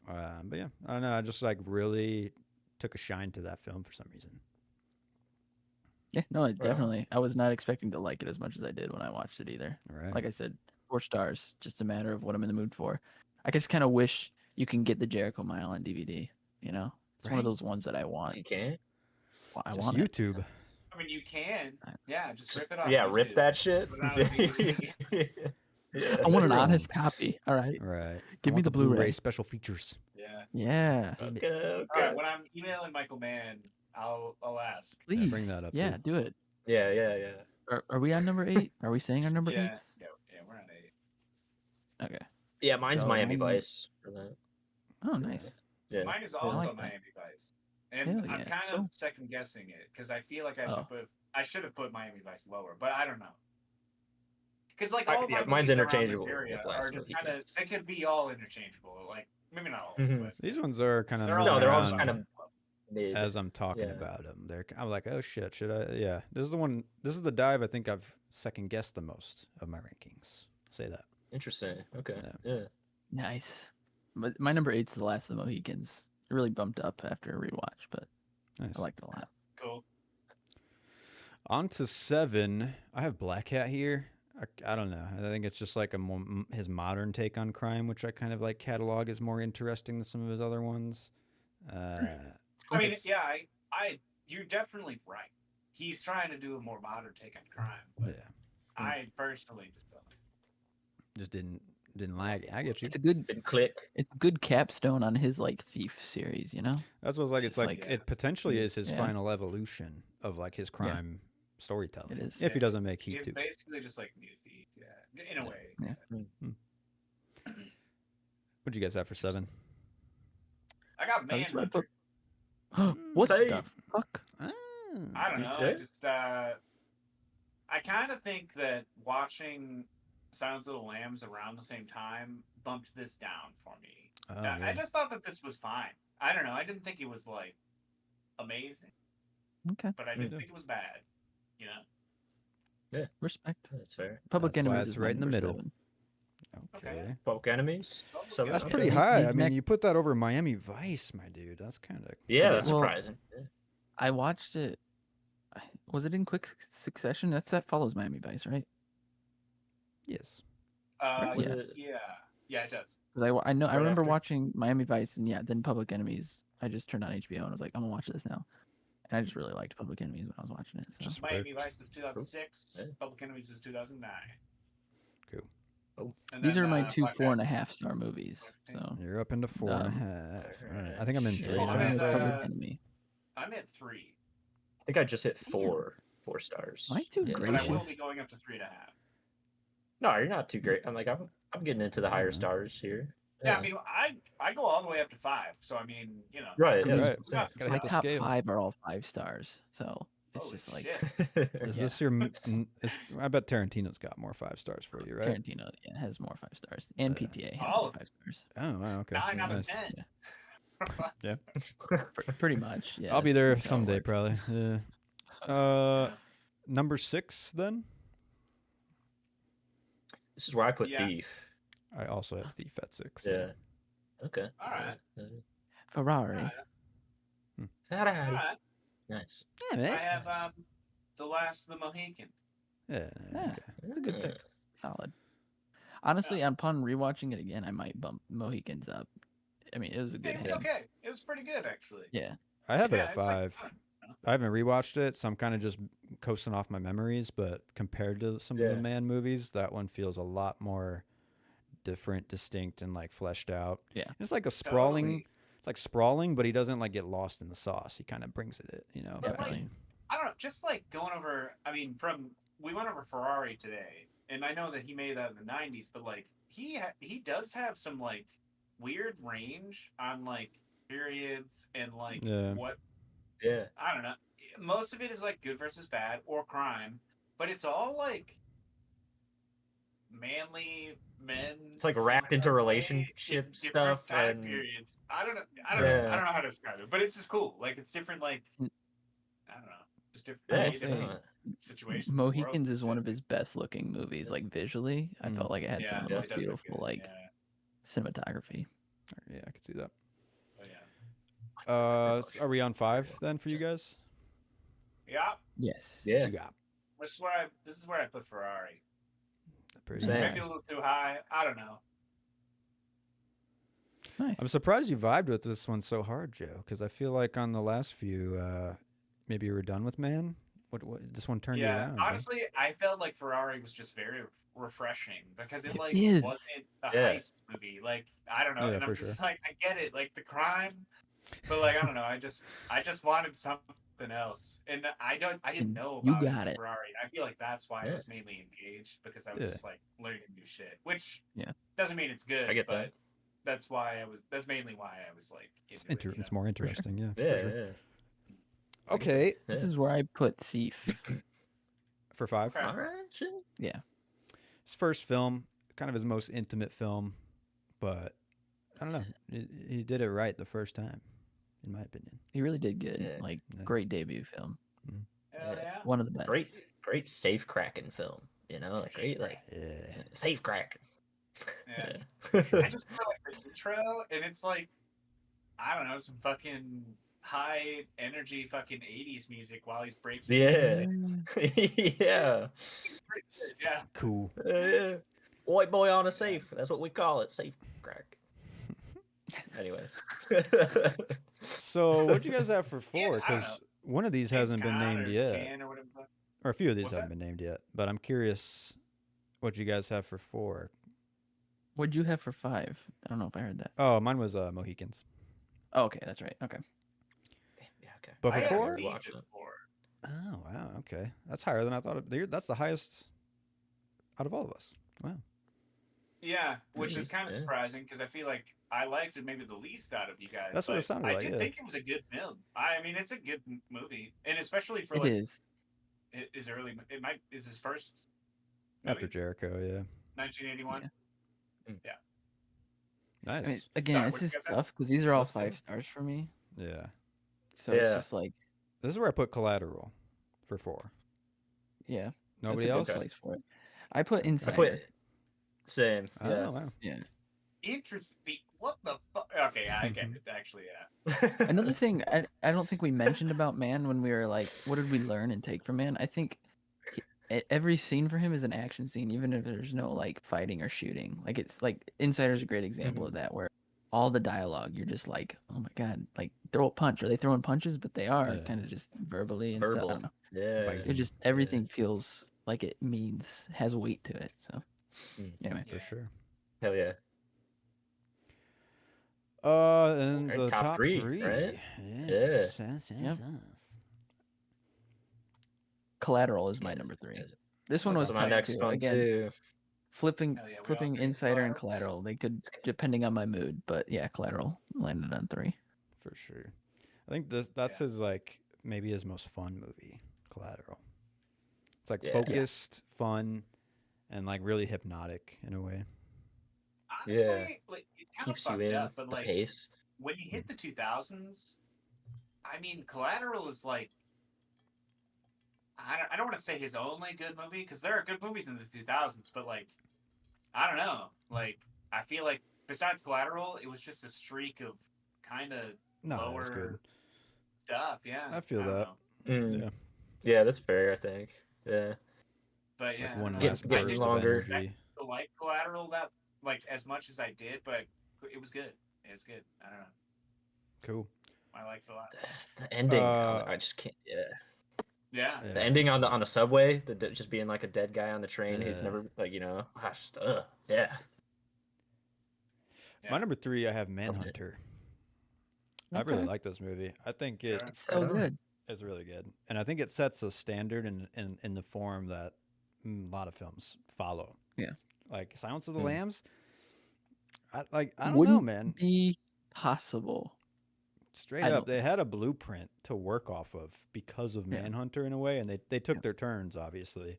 But yeah, I don't know. I just like really took a shine to that film for some reason. Yeah, no, definitely. I was not expecting to like it as much as I did when I watched it either. All right. Like I said, 4 stars. Just a matter of what I'm in the mood for. I just kind of wish you can get the Jericho Mile on DVD. You know, it's one of Right. those ones that I want. You can't. Well, I Just want it. YouTube. I mean, you can. Yeah, just rip it off. Yeah, rip YouTube. that shit. Put it on a DVD. I want an Everyone. honest copy. All right. Right. Give I me want the Blu-ray. Blu-ray special features. Yeah. Yeah. Damn it. Okay. All right. When I'm emailing Michael Mann, I'll ask. Please. bring that up, Yeah, too. do it. Yeah. Are we on number 8? Are we saying our number 8? Yeah, we're on 8. Okay. Yeah, mine's So Miami mine- Vice for that. Oh, nice. Yeah. Mine is I also like that. Miami Vice, and Hell I'm yeah. kind of Cool. second guessing it because I feel like Oh. I should have put Miami Vice lower, but I don't know. Because like I- all of yeah, my mine's movies around interchangeable this area with Last are just Mohican. kind of they could be all interchangeable. Like maybe not all, Mhm. but These ones are kind of They're all No, they're all around just kind of mid. as I'm talking Yeah. about them. I'm like, oh shit, should I? Yeah, this is the one. This is the dive I think I've second guessed the most of my rankings. Say that. Interesting. Okay. Yeah. Yeah. Nice. But my number 8's The Last of the Mohicans. It really bumped up after a rewatch, but Nice. I liked it a lot. cool. On to 7. I have Black Hat here. I don't know. I think it's just like his modern take on crime, which I kind of like catalog as more interesting than some of his other ones. I mean, it's- yeah, you're definitely right. He's trying to do a more modern take on crime, but yeah, I personally just don't. just didn't like it. I get you. It's a good Didn't click. it's a good capstone on his like Thief series, you know? That's what it's like. It's Just like like- it potentially is his Yeah. final evolution of like his crime storytelling. It is. If he Yeah. doesn't make Heat He's 2. basically just like New Thief, yeah, in a way. Yeah. What'd you guys have for 7? I got Oh, this is where I Manhunter. What Say- the fuck? Ah, I don't know. Yeah. I just I kind of think that watching Silence of the Lambs around the same time bumped this down for me. oh, I yeah. just thought that this was fine. I don't know. I didn't think it was like amazing, Okay, but I didn't think it was bad. You know? respect. That's fair. Public That's why Enemies it's is right in the number middle. 7. Okay. Public Enemies. Public So That's Okay. pretty These- high. these I mean, next- you put that over Miami Vice, my dude. That's kind of Yeah, that's Well- surprising. Yeah. I watched it. Was it in quick succession? That follows Miami Vice, right? yes. Was Yeah. it- Yeah, it does. Because I know I Right remember after? watching Miami Vice, and then Public Enemies. I just turned on HBO and I was like, I'm gonna watch this now. And I just really liked Public Enemies when I was watching it. So. Just Miami worked. Vice was 2006. Yeah. Public Enemies was 2009. Cool. And These then, are my two Black 4.5 star movies. So You're up into 4.5. All right. I think I'm in Shit. three yeah, I'm now. at, Public Enemy. I'm at 3. I think I just hit 4 stars. Am I too Yeah. But I will gracious? be going up to 3.5. No, you're not too great. I'm getting into the higher Mhm. stars here. Yeah, I mean, I go all the way up to 5. So I mean, you know. Right. I Yeah. mean, Right. yeah. Gotta My hit the top scale. 5 are all 5 stars. So it's Holy just like shit. Is Yeah. this your? I bet Tarantino's got more 5 stars for you, right? Tarantino has more 5 stars, and PTA has all more of 5 stars. Oh, wow, okay. 9 out of Nice. 10. Yeah. Pretty much. Yeah. I'll be that's- there that's how it someday, works. probably. Yeah. Yeah. Number 6, then. This is where I put Yeah. Thief. I also have Thief at 6. Yeah. Okay. All right. Ferrari. Alright. Ferrari. Alright. Nice. Yeah, I man. have The Last of the Mohicans. Yeah. Yeah. Okay. That's a good pick. Solid. Honestly, upon rewatching it again, I might bump Mohicans up. I mean, it was a good It was hit. okay. It was pretty good, actually. Yeah. I have it Yeah, at it's like 5. fun. I haven't rewatched it, so I'm kind of just coasting off my memories. But compared to some of Yeah. the Man movies, that one feels a lot more different, distinct, and like fleshed out. Yeah. It's like a sprawling. Totally. It's like sprawling, but he doesn't like get lost in the sauce. He kind of brings it, you know. But, like, Definitely. I don't know, just like going over. I mean, we went over Ferrari today, and I know that he made that in the '90s, but like he does have some like weird range on like periods and like Yeah. what Yeah. I don't know. Most of it is like good versus bad or crime, but it's all like manly men. It's like wrapped into in relationship different stuff time and periods. I don't know. I don't Yeah. know. I don't know how to describe it, but it's just cool. Like it's different. Like Mm. I don't know. Just different, yeah, I will it's say- different. situations. in the world. Mohicans is one of his best looking movies. Like visually, I Mm. felt like it had Yeah, some of the yeah, most it does look beautiful good, like yeah, cinematography. Yeah, I could see that. but yeah. Are we on 5 then for you guys? Yeah. Yes. Yeah. What you got? This is where I put Ferrari. Pretty Same. nice. Maybe a little too high. I don't know. Nice. I'm surprised you vibed with this one so hard, Joe, because I feel like on the last few, maybe you were done with Man. What this one turned you Yeah. around? huh? Honestly, I felt like Ferrari was just very refreshing because it It like is. wasn't a Yeah. heist movie. Like I don't know, Yeah, and for I'm just sure. like I get it, like the crime, but like I don't know. I just wanted something else, and I didn't And know you about got it. it. Ferrari. I feel like that's why I Yeah. was mainly engaged because I was Yeah. just like learning new shit, which Yeah. doesn't mean it's good. I get but that. That's why I was. That's mainly why I was like. It's, into it, you it's know? more interesting, yeah. Yeah. For sure. Yeah. Okay, This Yeah. is where I put Thief. for 5. Okay. All right. Shit. His first film, kind of his most intimate film, but I don't know. He did it right the first time, in my opinion. He really did good. Yeah. Like Yeah. great debut film. Hell yeah. One of the best. Great safe cracking film. You know, like great like Yeah. safe cracking. Yeah. Yeah. I just feel like the intro, and it's like, I don't know, some fucking high energy fucking 80s music while he's breaking. Yeah. It's yeah. pretty good, yeah. Cool. Yeah. White boy on a safe. That's what we call it. Safe crack. Anyways. So, what'd you guys have for Yeah, 4? I don't Because one of these James hasn't been Caan named or yet, Can or whatever the fuck. or a few of these What's haven't that? been named yet. But I'm curious what you guys have for 4. What'd you have for 5? I don't know if I heard that. Oh, mine was Mohicans. Oh, okay, that's right. Okay. Yeah, okay. But I for had 4? Thief Watch at it. 4. Oh, wow. Okay, that's higher than I thought. That's the highest out of all of us. Wow. Yeah, which Really? is kind of Yeah. surprising because I feel like I liked it maybe the least out of you guys. That's what it but sounded I like, did yeah. think it was a good film. I mean, it's a good movie, and especially for It like is. his early. It might is his first After movie, Jericho, yeah. 1981. Yeah. Nice. I mean, again, Sorry, it's what you just guys say? tough because these are all That's good. 5 stars for me. Yeah. So it's Yeah. just like, This is where I put Collateral for 4. yeah, Nobody that's a else? good place for it. I put Okay. I Insider. put same. Oh, Yeah. wow. Yeah. Interesting. What the fuck? Okay, I get it. Actually, yeah. Another thing I don't think we mentioned about Mann when we were like, what did we learn and take from Mann? I think every scene for him is an action scene, even if there's no like fighting or shooting. Like it's like Insider's a great example of that, where all the dialogue you're just like, oh my god, like throw a punch. Are they throwing punches? But they are Yeah. kind of just verbally and stuff. I Verbal. don't know. Yeah. Biting. It just everything feels like it has weight to it. So anyway, For sure. Hell yeah. And Alright, the top top three, 3. right? Yes, Yeah. yes, Yep. yes. Collateral is my number 3. This one was So my tough next too. one Again, too. flipping Hell yeah, we all flipping agree. Insider and Collateral. Collateral. They could, depending on my mood, but yeah, Collateral landed on 3. For sure. I think that's his like maybe his most fun movie, Collateral. It's like Yeah. focused, fun, and like really hypnotic in a way. Honestly, like it's kind of Keeps you fucked in up, but the like pace. when you hit the 2000s, I mean, Collateral is like. I don't want to say his only good movie because there are good movies in the 2000s, but like, I don't know. Like, I feel like besides Collateral, it was just a streak of kind of No, that's good. lower stuff. Yeah, I feel don't that. know. Yeah. Yeah, that's fair, I think. Yeah. But yeah, Like I one don't know. last Getting burst longer. of energy. To like Collateral that like as much as I did, but it was good. It was good. I don't know. Cool. I liked it a lot. The ending, Uh, I just can't. Yeah. Yeah. The ending on the subway, just being like a dead guy on the train who's Yeah. never like I just yeah. My number 3, I have Manhunter. I really Okay. like this movie. I think Sure. It's so Right on. good. it's really good, and I think it sets a standard in the form that a lot of films follow. Yeah. Like Silence of the Mm. Lambs. I don't know, Wouldn't man. be possible. Straight I up, don't they had a blueprint to work off of because of Yeah. Manhunter in a way, and they took their turns, obviously.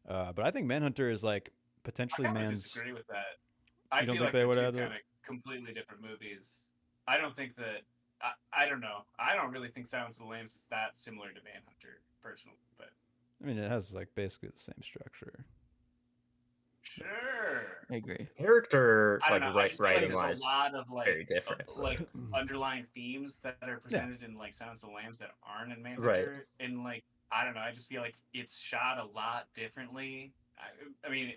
But I think Manhunter is like I potentially kind of Mann's. disagree with that. I You don't feel think like they they're would two have kind of completely different movies. I don't think that. I don't know. I don't really think Silence of the Lambs is that similar to Manhunter, personally. But I mean, it has like basically the same structure. sure. I agree. Character I don't like know. I just feel like writing there's wise, a lot of like very different. like underlying themes that are presented in like Silence of the Lambs that aren't in Manhunter. Right. And like I don't know. I just feel like it's shot a lot differently. I mean,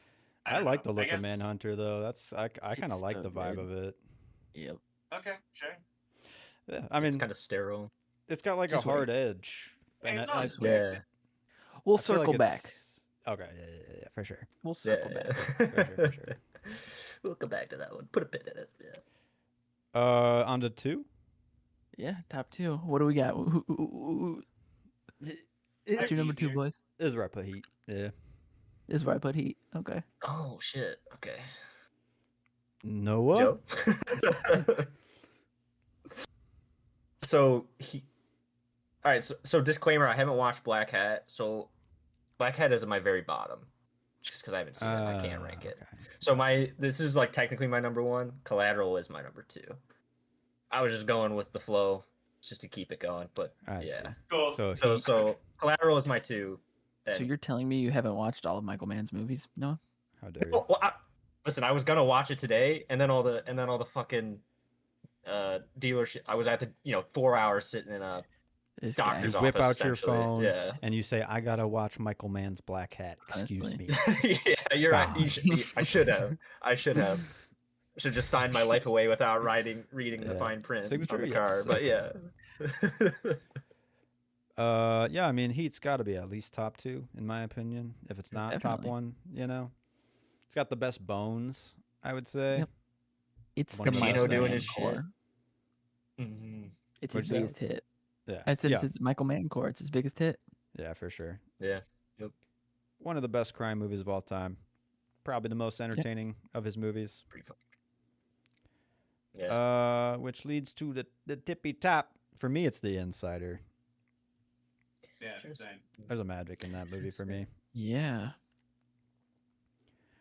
I don't like know. the look guess, of Manhunter though. That's I kind of It's like so the vibe good. of it. Yep. Okay, sure. Yeah, I It's mean, kind of sterile. it's got like Just a hard edge. Hey, it's I not Just subjective. wait. Yeah. We'll I feel like circle back. it's- Okay, yeah, for sure. We'll circle back. For sure. We'll come back to that one. Put a pin in it. Yeah. On to 2. Yeah, top 2. What do we got? What's your number 2, Heat, boys? This is where I put Heat. Yeah. This is where I put Heat. Okay. Oh shit. Okay. Noah. Joe. So all right. So disclaimer: I haven't watched Black Hat. So Black Hat is at my very bottom, just because I haven't seen it. I can't rank it. Okay. So this is like technically my number 1. Collateral is my number 2. I was just going with the flow, just to keep it going. But I yeah. see. Cool. So, So Collateral is my 2. So and- you're telling me you haven't watched all of Michael Mann's movies? No. how dare you? Well, listen, I was gonna watch it today, and then all the fucking dealership. I was at the 4 hours sitting in a This doctor's guy. Whip office. out your essentially. phone Yeah. and you say, "I gotta watch Michael Mann's Black Hat." Excuse Honestly. me. Yeah, you're right. God. I should have. I should have just signed my life away without reading the Yeah. fine print Signature, on the yes. car. But yeah. Yeah. I mean, Heat's got to be at least top 2 in my opinion. If it's not top Definitely. 1, it's got the best bones, I would say. Yep. It's One the of the best Michael doing Mann his shit. core. Mhm. It's What'd his you say? biggest hit. Yeah. I said yeah. it's his Michael Mann core. It's his biggest hit. Yeah, for sure. Yeah. One of the best crime movies of all time. probably the most entertaining of his movies. Pretty fucking. Yeah. Which leads to the tippy top. For me, it's The Insider. Yeah, Interesting. same. There's a magic in that movie for me. Yeah.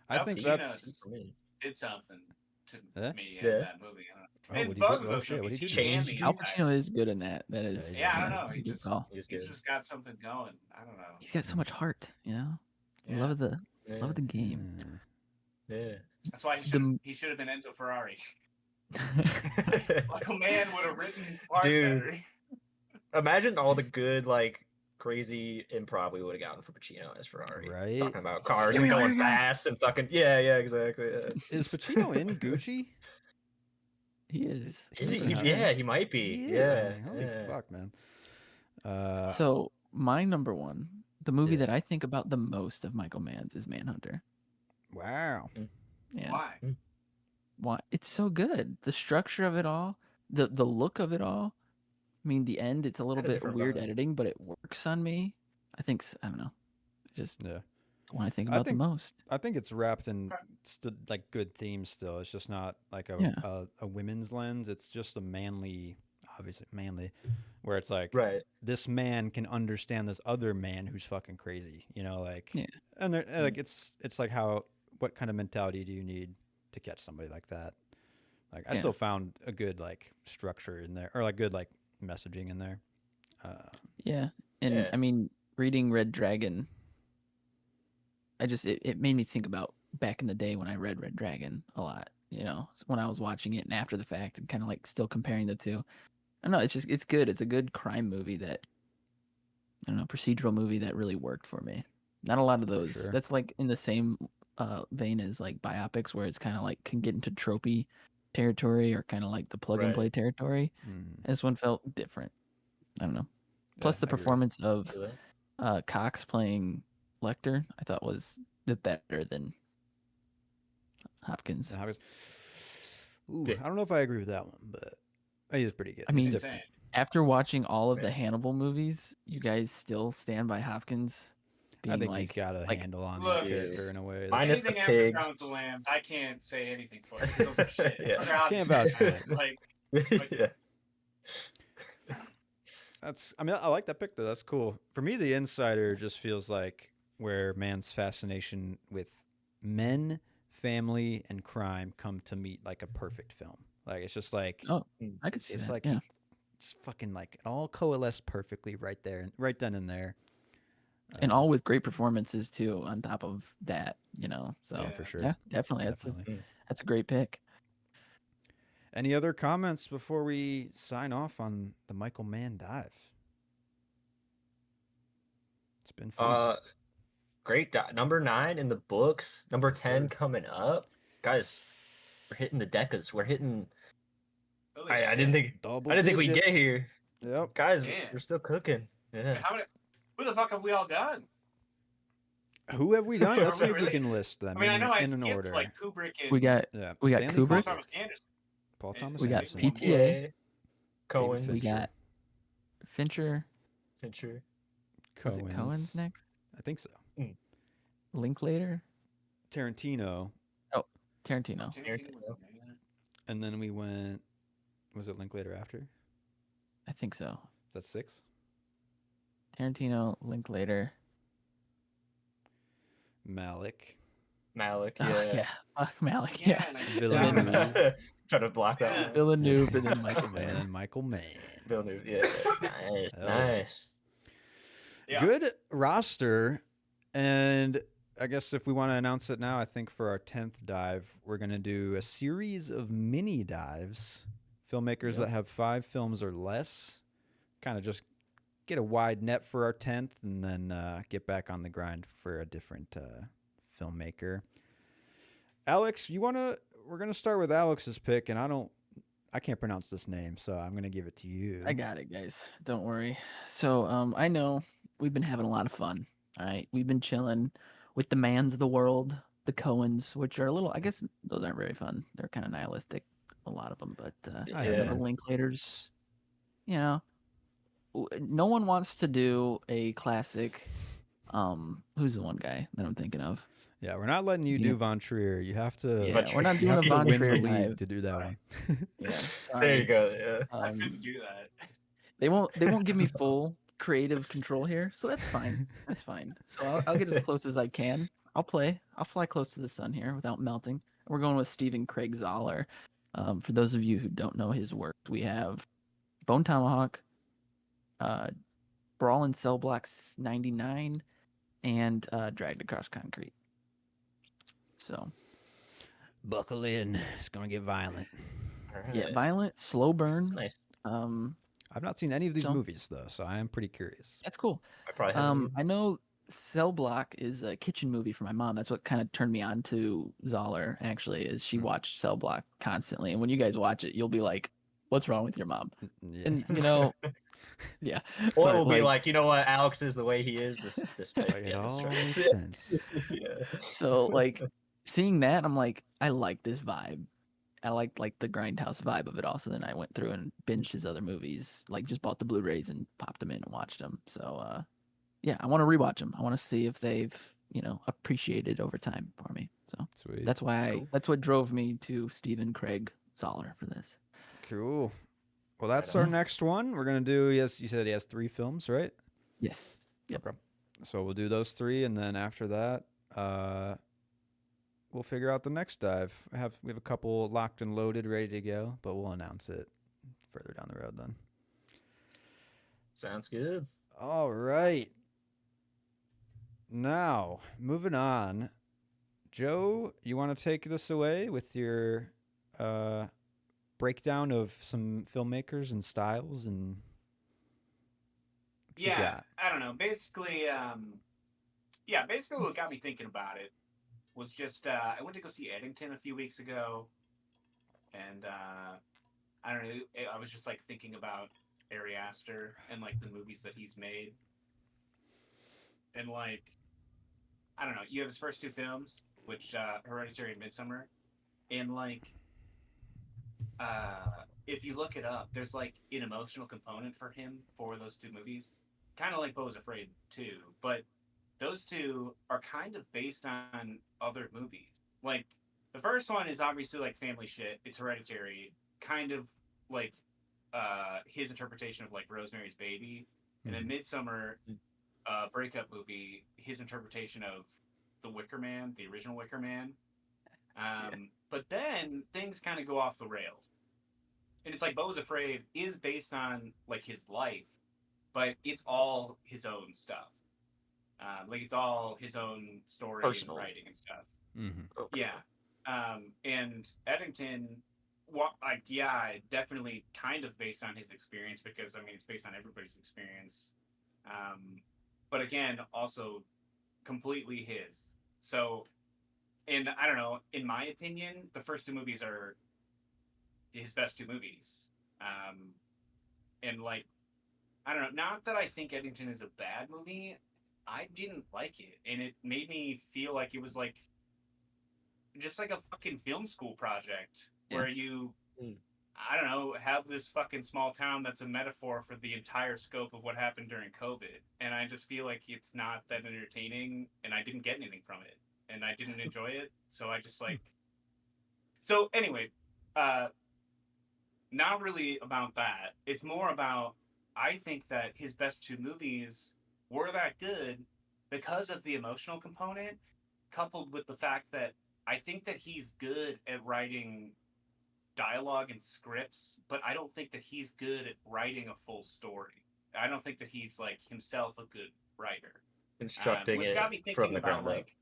I Al think Pacino that's. just For me. did something to Yeah? me in Yeah. that movie. I don't know. Oh, And what'd he both do? of Oh, those shit, what'd movies, he do? he and Changed The you? Al Insider. Pacino is good in that. That is. he's Yeah, I good. don't know. That's a He good just call. He's he's good. just got something going. I don't know. He's got so much heart. You know. Yeah. Love of the Yeah. game. Yeah. That's why The- he should have been Enzo Ferrari. Michael Mann would have written his part Dude. better. Imagine all the good, like, crazy improv we would have gotten for Pacino as Ferrari. Right? Talking about cars Give and me all going your gun. fast and fucking. Yeah, exactly. Yeah. Is Pacino in Gucci? he is. Is he, Doesn't have- yeah, he might be. He is. Yeah. Holy yeah. fuck, man. So my number one, the movie Yeah. that I think about the most of Michael Mann's is Manhunter. Wow. Yeah. Why? Why? It's so good. The structure of it all, the look of it all. I mean, the end, it's a little Had a bit different weird vibe. editing, but it works on me. I don't know. It's just Yeah. the one I think I about think- the most. I think it's wrapped in like good themes still. It's just not like a women's lens. It's just a manly, obviously manly, where it's like Right. this man can understand this other man who's fucking crazy. You know, like Yeah. And they're like it's like what kind of mentality do you need to catch somebody like that? Like I Yeah. still found a good like structure in there, or like good like messaging in there. Yeah. And Yeah. I mean, reading Red Dragon, it made me think about back in the day when I read Red Dragon a lot, you know, when I was watching it and after the fact and kind of like still comparing the two. I don't know, it's good. It's a good crime movie that, I don't know, procedural movie that really worked for me. Not a lot of those. sure. That's like in the same vein as like biopics where it's kind of like can get into tropey territory or kind of like the plug and Right. play territory. Mm. This one felt different. I don't know. Plus the I agree. performance of Yeah. Cox playing Lecter, I thought was the better than Hopkins. And Hopkins. Ooh, Yeah. I don't know if I agree with that one, but he is pretty good. I He's mean- It's different. insane. After watching all of the Right. Hannibal movies, you guys still stand by Hopkins being I think like, he's got a like- handle on Look, that character in a way. Mine is the Anything after pigs. Silence of the Lambs, I can't say anything for it. Those are shit. Yeah. Those are Can't options. vouch for it. Like, yeah. I mean, I like that pick though. That's cool. For me, The Insider just feels like where man's fascination with men, family, and crime come to meet like a perfect film. Like it's just like oh, I could see it's that. like yeah. it's fucking like it all coalesced perfectly right there, right then and there. And all with great performances too on top of that, you know. So Oh, Yeah. for sure. yeah, definitely. Definitely. That's a great pick. Any other comments before we sign off on the Michael Mann dive? It's been fun. Great. Number 9 in the books. Number Yes, 10 sir. coming up. Guys, we're hitting the decades. We're hitting. holy I shit. didn't think. Double I didn't think we'd get digits. here, Yep. guys. Damn. We're still cooking. Yeah. How many? Who the fuck have we all done? Who have we done? Let's see if we Really? can list them I mean, I know I in an skipped order. like Kubrick and We got Yeah. we got Stanley Kubrick. Paul Kubrick, Thomas Anderson. Paul Thomas We got Anderson. PTA. Cohen. we Fincher. got Fincher. Fincher. Was it Cohen's next? I think so. Linklater? Tarantino, Tarantino. Tarantino was amazing. and then we went. Was it Linklater after? I think so. Is that 6? Tarantino, Linklater. Malik. Malik. Oh, Yeah. yeah. Fuck Malik. Yeah. and I- Villeneuve. Trying to block that. Yeah. one. Villeneuve and then Michael And Mann. then Michael Mann. Villeneuve. Yeah. Nice. Hell. Nice. Yeah. Good roster. And I guess if we want to announce it now, I think for our 10th dive, we're going to do a series of mini dives. Filmmakers that have 5 films or less. Kind of just get a wide net for our 10th and then get back on the grind for a different filmmaker. Alex, we're going to start with Alex's pick, and I can't pronounce this name, so I'm going to give it to you. I got it, guys. Don't worry. So, I know we've been having a lot of fun. All right. We've been chilling with the Mans of the world, the Coens, which are a little, I guess those aren't very fun. They're kind of nihilistic, a lot of them, but I Yeah. the Linklaters, you know, no one wants to do a classic Who's the one guy that I'm thinking of? Yeah, we're not letting you Yeah. do Von Trier. You have to. Yeah, we're not You doing have a to Von win Trier the league dive. to do that one. Yeah, There sorry. you go. Yeah. I couldn't do that. They won't give me full creative control here, so that's fine. That's fine. So I'll get as close as I can. I'll fly close to the sun here without melting. We're going with Stephen Craig Zoller. For those of you who don't know his work, we have Bone Tomahawk, Brawl in Cell Blocks 99, and Dragged Across Concrete. So Buckle in. It's gonna get violent. All right. yeah, violent, slow burn. That's nice. I've not seen any of these So- movies though, so I am pretty curious. That's cool. I probably haven't. I know Cell Block is a kitchen movie for my mom. That's what kind of turned me on to Zoller. Actually, is she watched Cell Block constantly, and when you guys watch it, you'll be like, "What's wrong with your mom?" Yeah. And yeah. Or but, it will be like, you know what, Alex is the way he is. This Like, it yeah, this all tracks. makes sense. Yeah. so like seeing that, I'm like, I like this vibe. I like the grindhouse vibe of it all. So then I went through and binged his other movies, like just bought the Blu-rays and popped them in and watched them. So yeah, I want to rewatch them. I want to see if they've appreciated over time for me. So Sweet. that's why Cool. that's what drove me to Stephen Craig Zoller for this. Cool. Well, that's Right our on. next one. We're gonna do. Yes, you said he has 3 films, right? Yes. Yep. Okay. So we'll do those 3, and then after that, we'll figure out the next dive. We have a couple locked and loaded, ready to go, but we'll announce it further down the road then. Sounds good. All right. Now, moving on. Joe, you want to take this away with your breakdown of some filmmakers and styles and what you Yeah, got? I don't know. Basically, basically what got me thinking about it was just I went to go see Eddington a few weeks ago, and I don't know. I was just like thinking about Ari Aster and like the movies that he's made, and like I don't know. You have his first 2 films, which Hereditary and Midsummer, and like if you look it up, there's like an emotional component for him for those 2 movies, kind of like Beau's Afraid too, but those 2 are kind of based on other movies. Like the first one is obviously like family shit. It's Hereditary, kind of like his interpretation of like Rosemary's Baby, and then Midsummer, breakup movie, his interpretation of The Wicker Man, the original Wicker Man. But then things kind of go off the rails, and it's like Beau's Afraid is based on like his life, but it's all his own stuff. Like it's all his own story Personal. and writing and stuff. Mm-hmm. Okay. Yeah. And Eddington, definitely kind of based on his experience, because I mean it's based on everybody's experience. But again, also completely his. So, and I don't know, in my opinion, the first 2 movies are his best 2 movies. And like, I don't know, not that I think Eddington is a bad movie. I didn't like it, and it made me feel like it was like just like a fucking film school project where you, I don't know, have this fucking small town that's a metaphor for the entire scope of what happened during COVID. And I just feel like it's not that entertaining, and I didn't get anything from it, and I didn't enjoy it. So I just like, so anyway, not really about that. It's more about, I think that his best 2 movies were that good because of the emotional component, coupled with the fact that I think that he's good at writing dialogue and scripts, but I don't think that he's good at writing a full story. I don't think that he's like himself a good writer. Constructing Which it got me thinking from the about ground up. like,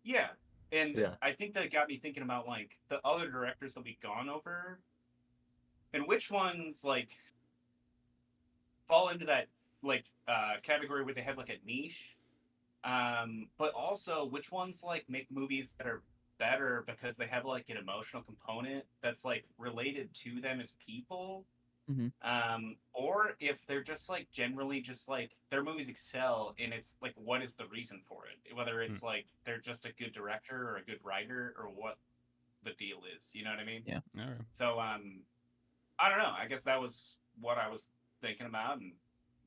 yeah, and Yeah. I think that got me thinking about like the other directors that we've gone over, and which ones like fall into that like category where they have like a niche, but also which ones like make movies that are better because they have like an emotional component that's like related to them as people, or if they're just like generally just like their movies excel, and it's like what is the reason for it, whether it's like they're just a good director or a good writer or what the deal is, you know what I mean? Yeah. All right. So I don't know, I guess that was what I was thinking about, and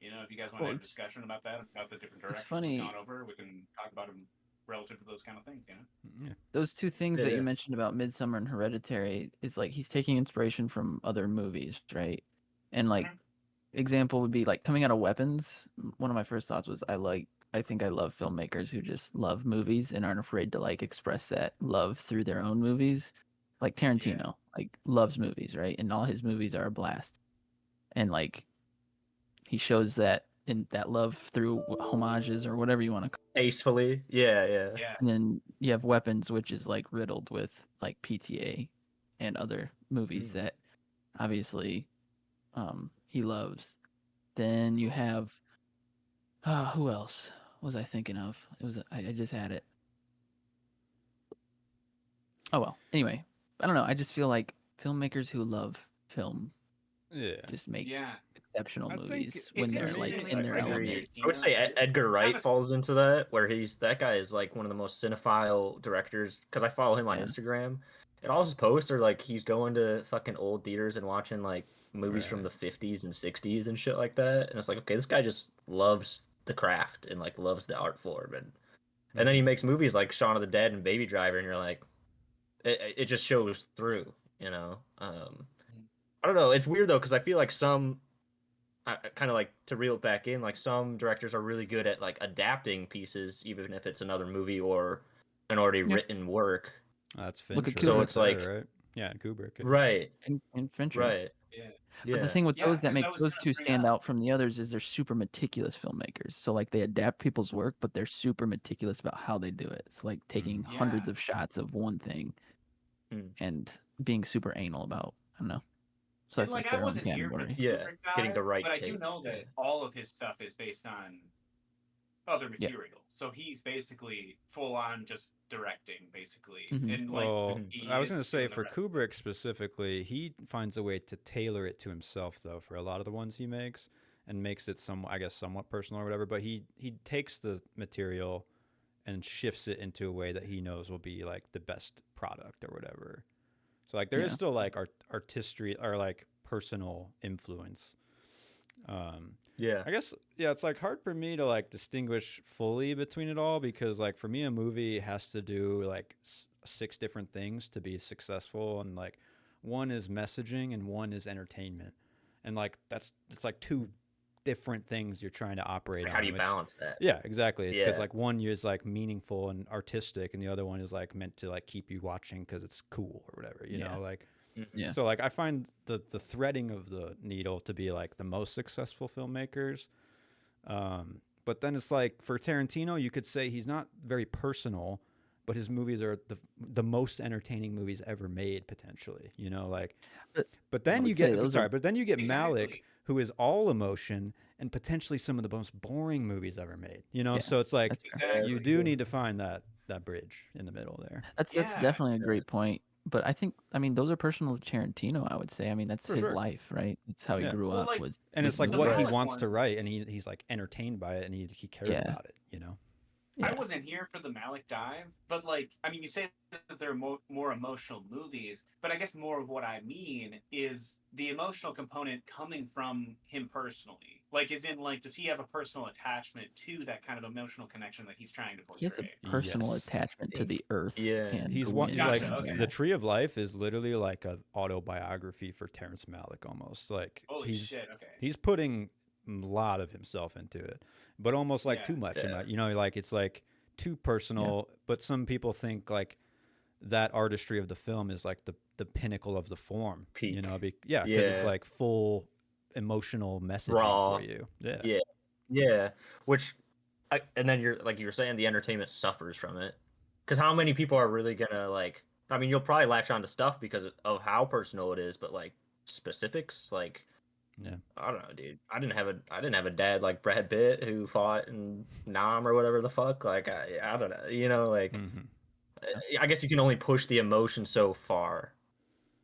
You know, if you guys want to Well, have a it's- discussion about that, about the different directions funny- we've gone over, we can talk about them relative to those kind of things. You know. Yeah. Those two things Yeah, that yeah. you mentioned about Midsummer and Hereditary is like he's taking inspiration from other movies, right? And like Mhm. example would be like coming out of Weapons. One of my first thoughts was I think I love filmmakers who just love movies and aren't afraid to like express that love through their own movies. Like Tarantino, like loves movies, right? And all his movies are a blast. And like he shows that in that love through homages or whatever you want to call Tastefully. Yeah, yeah. Yeah. And then you have Weapons, which is like riddled with like PTA and other movies Mm. that obviously he loves. Then you have who else was I thinking of? It was I just had it. Oh well. Anyway, I don't know. I just feel like filmmakers who love film Yeah. just make Yeah. exceptional I think movies when it's they're like interesting in that their like element. Tarantino I would say too. Edgar Wright Kinda- falls into that, where that guy is like one of the most cinephile directors because I follow him on Yeah. Instagram, and all his posts are like he's going to fucking old theaters and watching like movies from Right. the 50s and 60s and shit like that, and it's like, okay, this guy just loves the craft and like loves the art form, and then he makes movies like Shaun of the Dead and Baby Driver, and you're like, it just shows through, you know. I don't know. It's weird though because I feel like some kind of like to reel it back in, like some directors are really good at like adapting pieces, even if it's another movie or an already Yeah. written work. That's Look Fincher. at So right it's there, like- right? Yeah, Kubrick. Right, And Fincher. right. Yeah. Yeah. But the thing with Yeah, those that 'cause makes I was those gonna two bring stand up- out from the others is they're super meticulous filmmakers. So like they adapt people's work, but they're super meticulous about how they do it. So like taking hundreds Yeah. of shots of one thing Mm. and being super anal about, I don't know. So And, that's like I their own wasn't here for category. the Yeah, Kubrick getting the dive, right but I do take, know that yeah. all of his stuff is based on other Yeah. material. So he's basically full on just directing, basically. Mhm. And like Well, he I was is going to say doing the for rest. Kubrick specifically, he finds a way to tailor it to himself, though, for a lot of the ones he makes, and makes it somewhat personal or whatever. But he takes the material and shifts it into a way that he knows will be like the best product or whatever. So like there is Yeah. still like artistry or like personal influence. Yeah. I guess it's like hard for me to like distinguish fully between it all because like for me a movie has to do like 6 different things to be successful, and like one is messaging and one is entertainment, and like it's like 2 different things you're trying to operate It's like, on. how do you which- balance that? Yeah, exactly. It's because Yeah. like one is like meaningful and artistic, and the other one is like meant to like keep you watching because it's cool or whatever. You Yeah. know, like Mhm. Yeah. so like I find the threading of the needle to be like the most successful filmmakers. But then it's like for Tarantino, you could say he's not very personal, but his movies are the most entertaining movies ever made potentially. You know, like. But then would you say get those are- but then you get Malik, Exactly. who is all emotion and potentially some of the most boring movies ever made. You know, Yeah, so it's like That's fair. Exactly. you do need to find that bridge in the middle there. That's Yeah. definitely a great point. But I mean, those are personal to Tarantino. I would say. I mean, that's For his sure. life, right? It's how he Yeah. grew Well, up. like- Was And with it's like the what he Malik wants to one- write, and he's like entertained by it, and he cares Yeah. about it. You know. Yeah. I wasn't here for the Malik dive, but like, I mean, you say that they're more emotional movies, but I guess more of what I mean is the emotional component coming from him personally. Like, as in, like, does he have a personal attachment to that kind of emotional connection that he's trying to He has portray? a personal Yes. attachment to the earth. Yeah. and He's the one wind like Gotcha, and okay. the Tree of Life is literally like an autobiography for Terrence Malick almost. Like Holy he's shit! Okay. he's putting a lot of himself into it, but almost like Yeah. too much. Yeah. You know, like it's like too personal. But some people think like that artistry of the film is like the pinnacle of the form. You Peak. know, because it's Yeah. like full emotional messaging Raw. for you. Yeah. Yeah. Yeah. Which, and then you're like you were saying, the entertainment suffers from it. Because how many people are really gonna like? I mean, you'll probably latch on to stuff because of how personal it is, but like specifics, like Yeah. I don't know, dude. I didn't have a dad like Brad Pitt who fought in Nam or whatever the fuck. Like I don't know, you know, like Mhm. I guess you can only push the emotion so far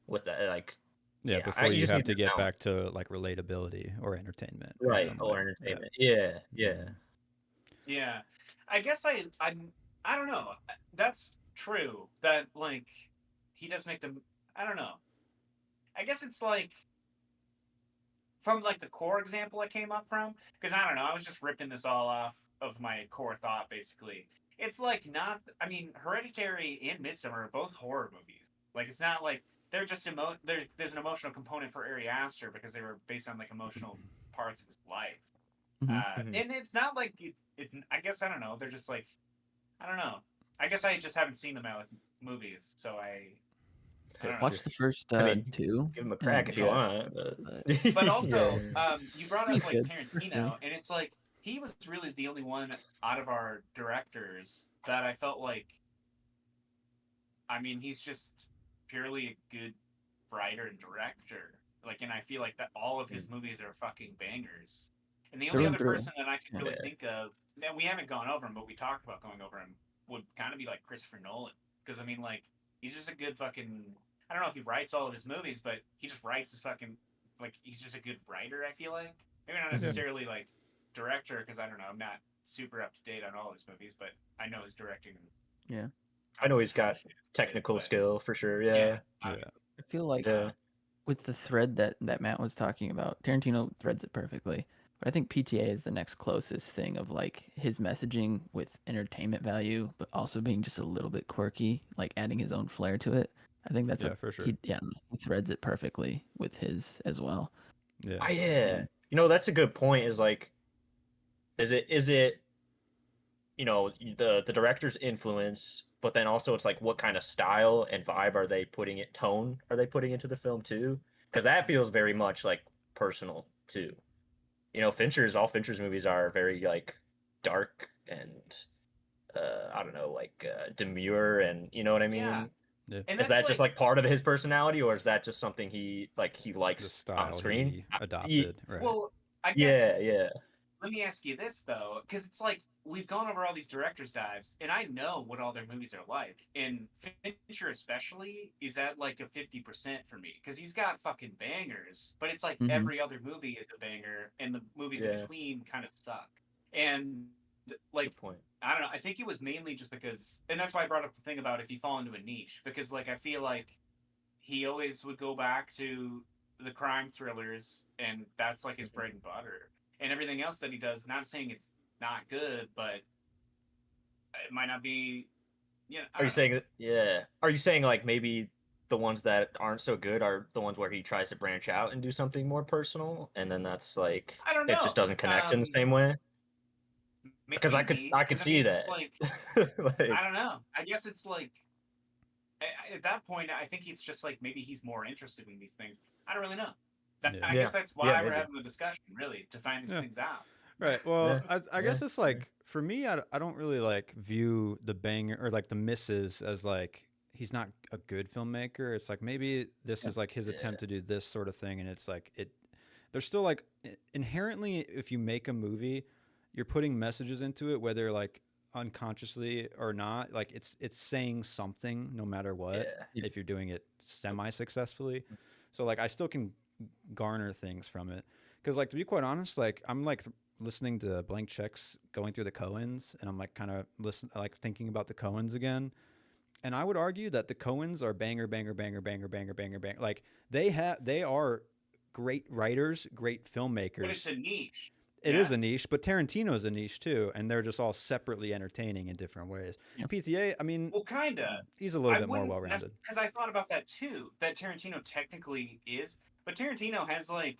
with that, like Yeah, Yeah, before you just have need to to get balance. back to like relatability or entertainment. in right some or way. entertainment. Yeah, yeah. Mhm. Yeah, I guess I don't know. That's true. That like he does make them. I don't know. I guess it's like from like the core example I came up from, because I don't know, I was just ripping this all off of my core thought basically. It's like not. I mean, Hereditary and Midsummer are both horror movies. Like it's not like they're just there's an emotional component for Ari Aster because they were based on like emotional parts of his life. Mhm. And it's not like it's. I guess I don't know. They're just like I don't know. I guess I just haven't seen them out movies, so I don't know. Watch the first I mean, two. give him a crack and, if you want, but But also, yeah. you brought He's up like good. First three. Tarantino, and it's like he was really the only one out of our directors that I felt like. I mean, he's just purely a good writer and director. Like, and I feel like that all of his movies are fucking bangers. And the only Through and other through. person that I can really Yeah. think of, and we haven't gone over him, but we talked about going over him, would kind of be like Christopher Nolan. Because I mean, like, he's just a good fucking. I don't know if he writes all of his movies, but he just writes his fucking. Like, he's just a good writer. I feel like maybe not necessarily like director, because I don't know, I'm not super up to date on all his movies, but I know his directing. Yeah. I know he's got shit is good, technical but- skill for sure. Yeah, Yeah. obviously. I feel like Yeah. with the thread that Matt was talking about, Tarantino threads it perfectly. But I think PTA is the next closest thing of like his messaging with entertainment value, but also being just a little bit quirky, like adding his own flair to it. I think that's for sure. he threads it perfectly with his as well. Yeah. Yeah. You know, that's a good point. Is like, is it the director's influence, but then also it's like what kind of style and vibe are they tone are they putting into the film too? Because that feels very much like personal too. You know, all Fincher's movies are very like dark and I don't know, like demure, and you know what I mean? Yeah. Yeah. And Is that's that just like part of his personality, or is that just something he The likes on style screen? he adopted. Right. well, I guess. Yeah. Let me ask you this though, because it's like we've gone over all these directors' dives, and I know what all their movies are like. And Fincher, especially, is at like a 50% for me because he's got fucking bangers, but it's like Mhm. every other movie is a banger, and the movies in Yeah. between kind of suck. And like, Good point. I don't know. I think it was mainly just because, and that's why I brought up the thing about if you fall into a niche, because like I feel like he always would go back to the crime thrillers, and that's like his bread and butter. And everything else that he does, not saying it's not good, but it might not be. You know, I Are you don't know. saying that? Yeah. Are you saying like maybe the ones that aren't so good are the ones where he tries to branch out and do something more personal, and then that's like I don't it know. just doesn't connect in the same way? Because I could Maybe, 'cause, I see mean, that. like Like, I don't know. I guess it's like at that point, I think it's just like maybe he's more interested in these things. I don't really know. Yeah. I Yeah. guess that's why Yeah, we're maybe. having the discussion, really, to find these Yeah. things out. Right. Well, Yeah. I guess it's like for me, I don't really like view the banger or like the misses as like he's not a good filmmaker. It's like maybe this is like his attempt to do this sort of thing, and it's like there's still like inherently, if you make a movie, you're putting messages into it, whether like unconsciously or not. Like it's saying something no matter what. Yeah. If you're doing it semi successfully, so like I still can garner things from it. Because like to be quite honest, like I'm like listening to Blank Checks going through the Coens, and I'm like kind of thinking about the Coens again. And I would argue that the Coens are banger. Like they are great writers, great filmmakers. But it's a niche. It is a niche, but Tarantino's a niche too, and they're just all separately entertaining in different ways. Yeah. PTA, I mean, Well, kinda. he's a little bit more well-rounded. Because I thought about that too. That Tarantino technically is, but Tarantino has like